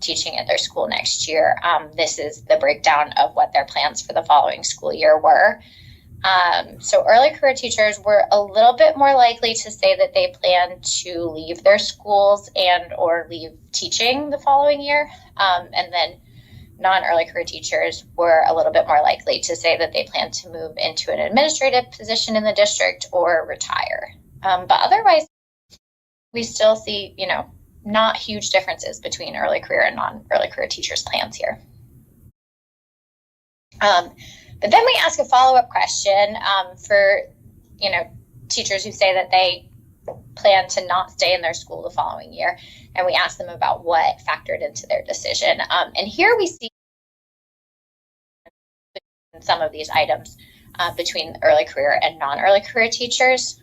teaching at their school next year, this is the breakdown of what their plans for the following school year were. So early career teachers were a little bit more likely to say that they plan to leave their schools and or leave teaching the following year. And then non-early career teachers were a little bit more likely to say that they plan to move into an administrative position in the district or retire. But otherwise, we still see, not huge differences between early career and non-early career teachers' plans here. But then we ask a follow-up question for, teachers who say that they plan to not stay in their school the following year. And we ask them about what factored into their decision. And here we see some of these items between early career and non-early career teachers.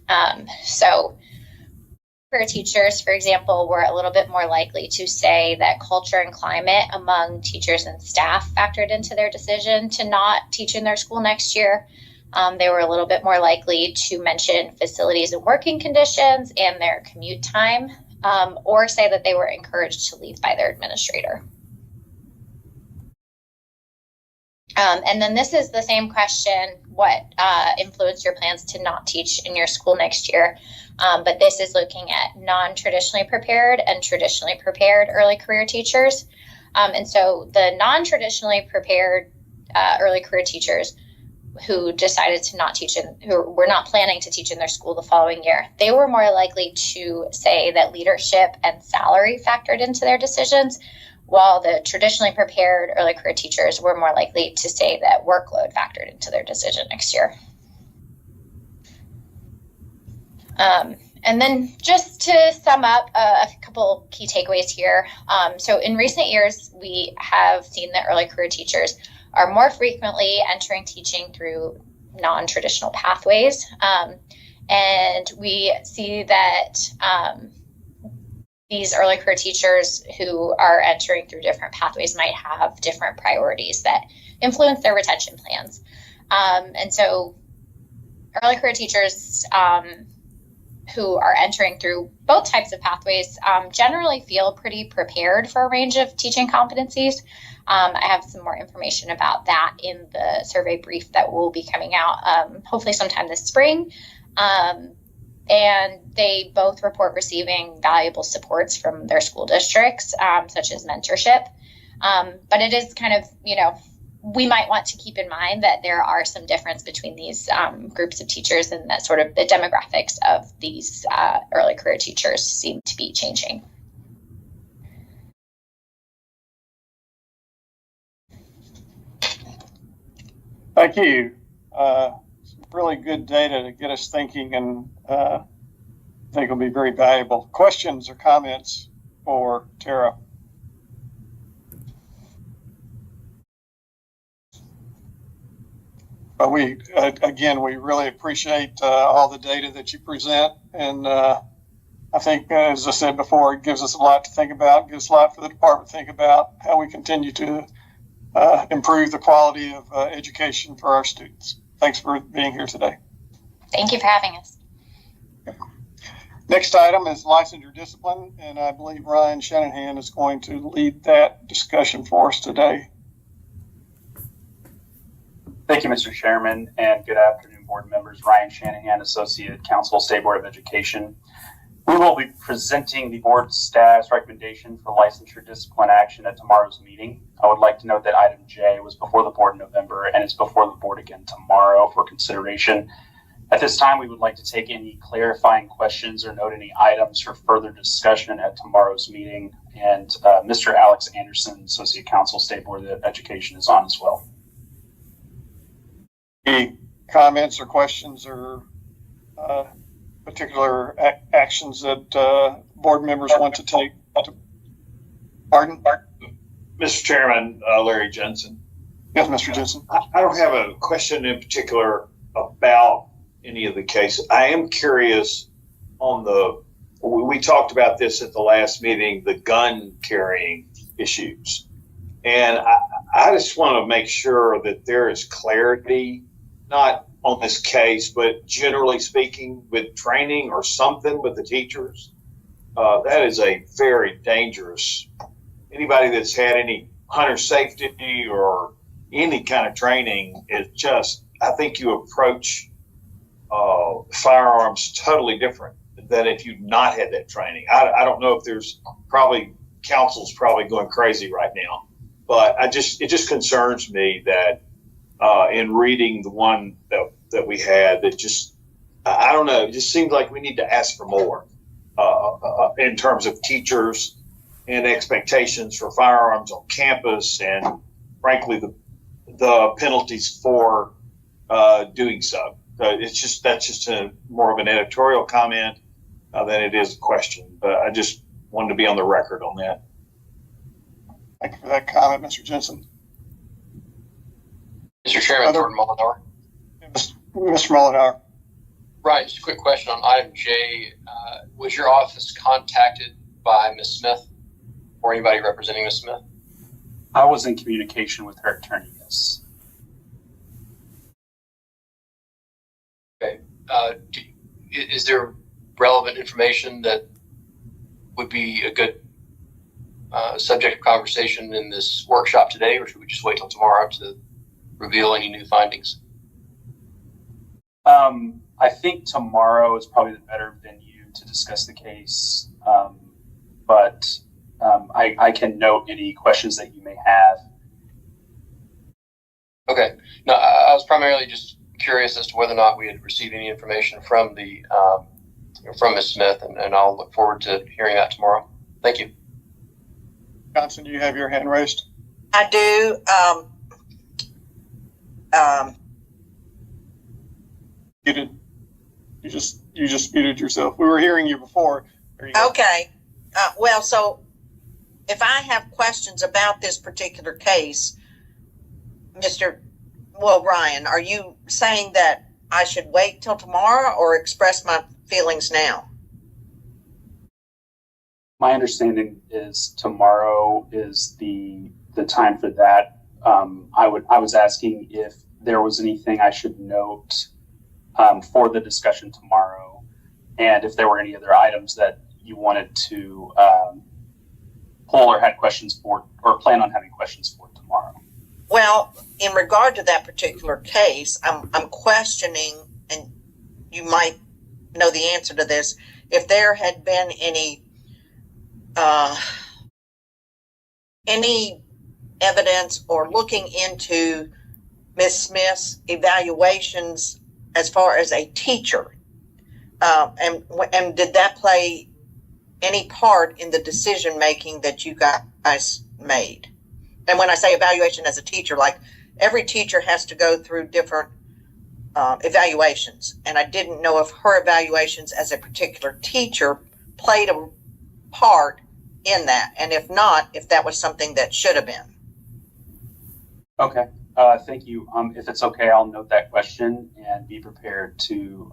So career teachers, for example, were a little bit more likely to say that culture and climate among teachers and staff factored into their decision to not teach in their school next year. They were a little bit more likely to mention facilities and working conditions and their commute time, or say that they were encouraged to leave by their administrator. And then this is the same question, what influenced your plans to not teach in your school next year? But this is looking at non-traditionally prepared and traditionally prepared early career teachers. And so the non-traditionally prepared early career teachers who decided to not teach who were not planning to teach in their school the following year, they were more likely to say that leadership and salary factored into their decisions, while the traditionally prepared early career teachers were more likely to say that workload factored into their decision next year. And then just to sum up a couple key takeaways here. So in recent years, we have seen that early career teachers are more frequently entering teaching through non-traditional pathways. And we see that these early career teachers who are entering through different pathways might have different priorities that influence their retention plans. And so early career teachers who are entering through both types of pathways generally feel pretty prepared for a range of teaching competencies. I have some more information about that in the survey brief that will be coming out hopefully sometime this spring. And they both report receiving valuable supports from their school districts, such as mentorship. But it is kind of, we might want to keep in mind that there are some difference between these groups of teachers, and that sort of the demographics of these early career teachers seem to be changing. Thank you. Some really good data to get us thinking, and I think it'll be very valuable. Questions or comments for Tara? But we really appreciate all the data that you present. And I think, as I said before, it gives us a lot to think about, gives a lot for the department to think about how we continue to improve the quality of education for our students. Thanks for being here today. Thank you for having us. Next item is licensure discipline, and I believe Ryan Shanahan is going to lead that discussion for us today. Thank you, Mr. Chairman, and good afternoon, board members. Ryan Shanahan, Associate Counsel, State Board of Education. We will be presenting the board staff's recommendation for licensure discipline action at tomorrow's meeting. I would like to note that item J was before the board in November, and it's before the board again tomorrow for consideration. At this time, we would like to take any clarifying questions or note any items for further discussion at tomorrow's meeting. And Mr. Alex Anderson, Associate Counsel, State Board of Education, is on as well. Any comments or questions or particular actions that board members want to take? Pardon? Mr. Chairman, Larry Jensen. Yes, Mr. Jensen. I don't have a question in particular about any of the cases. I am curious on we talked about this at the last meeting, the gun carrying issues. And I just want to make sure that there is clarity not on this case, but generally speaking, with training or something with the teachers, that is a very dangerous. Anybody that's had any hunter safety or any kind of training is just, I think you approach firearms totally different than if you've not had that training. I don't know if there's probably council's probably going crazy right now, but it just concerns me that in reading the one that we had, that just, I don't know, it just seems like we need to ask for more in terms of teachers and expectations for firearms on campus, and frankly the penalties for doing so. That's just more of an editorial comment than it is a question. But I just wanted to be on the record on that. Thank you for that comment, Mr. Jensen. Mr. Chairman, Jordan Mollenauer. Mr. Mollenauer. Right, just a quick question on item J. Was your office contacted by Ms. Smith or anybody representing Ms. Smith? I was in communication with her attorney, yes. Okay. Is there relevant information that would be a good subject of conversation in this workshop today, or should we just wait till tomorrow to reveal any new findings? I think tomorrow is probably the better venue to discuss the case, but I can note any questions that you may have. Okay. No, I was primarily just curious as to whether or not we had received any information from the from Ms. Smith, and I'll look forward to hearing that tomorrow. Thank you. Johnson, do you have your hand raised? I do. You just muted yourself. We were hearing you before. Okay. Well, so if I have questions about this particular case, Ryan, are you saying that I should wait till tomorrow or express my feelings now? My understanding is tomorrow is the time for that. I was asking if there was anything I should note for the discussion tomorrow, and if there were any other items that you wanted to pull or had questions for, or plan on having questions for tomorrow. Well, in regard to that particular case, I'm questioning, and you might know the answer to this, if there had been any evidence or looking into Ms. Smith's evaluations as far as a teacher, and did that play any part in the decision making that you guys made? And when I say evaluation as a teacher, like every teacher has to go through different evaluations, and I didn't know if her evaluations as a particular teacher played a part in that, and if not, if that was something that should have been. Okay, thank you. If it's okay, I'll note that question and be prepared to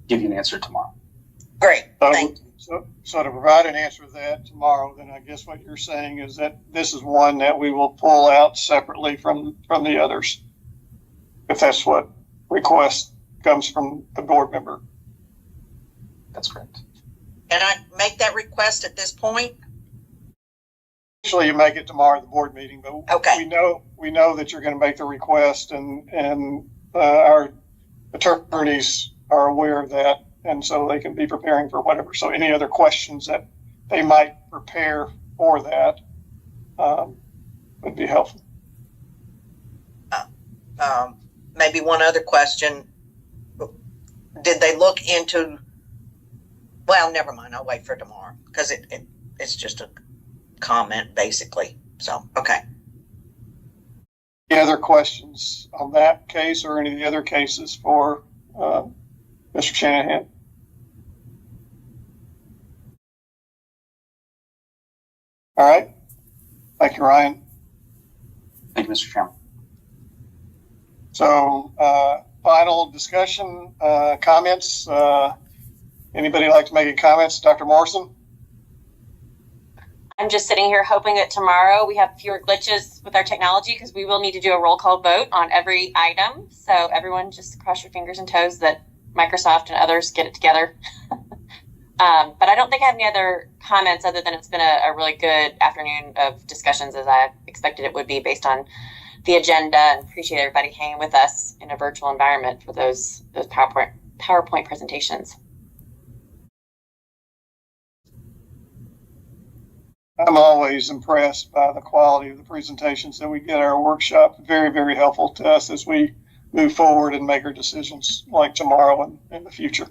give you an answer tomorrow. Great, thank you. So to provide an answer to that tomorrow, then I guess what you're saying is that this is one that we will pull out separately from the others, if that's what request comes from the board member. That's correct. Can I make that request at this point? Usually you make it tomorrow at the board meeting, but okay. we know that you're going to make the request, and our attorneys are aware of that, and so they can be preparing for whatever. So any other questions that they might prepare for that would be helpful. Maybe one other question. Did they look into, well, never mind. I'll wait for tomorrow because it's just a comment basically. So, okay. Any other questions on that case or any of the other cases for Mr. Shanahan? All right. Thank you, Ryan. Thank you, Mr. Chairman. So, final discussion, comments. Anybody like to make any comments? Dr. Morrison? I'm just sitting here hoping that tomorrow we have fewer glitches with our technology, because we will need to do a roll call vote on every item. So everyone just cross your fingers and toes that Microsoft and others get it together. But I don't think I have any other comments other than it's been a really good afternoon of discussions, as I expected it would be based on the agenda, and appreciate everybody hanging with us in a virtual environment for those PowerPoint presentations. I'm always impressed by the quality of the presentations that we get at our workshop. Very, very helpful to us as we move forward and make our decisions like tomorrow and in the future.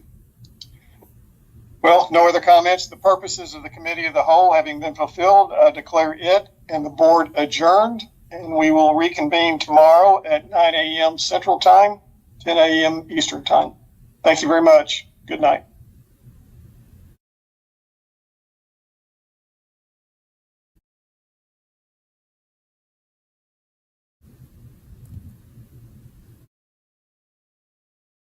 Well, no other comments. The purposes of the committee of the whole having been fulfilled, declare it and the board adjourned, and we will reconvene tomorrow at 9 a.m. Central Time, 10 a.m. Eastern Time. Thank you very much. Good night.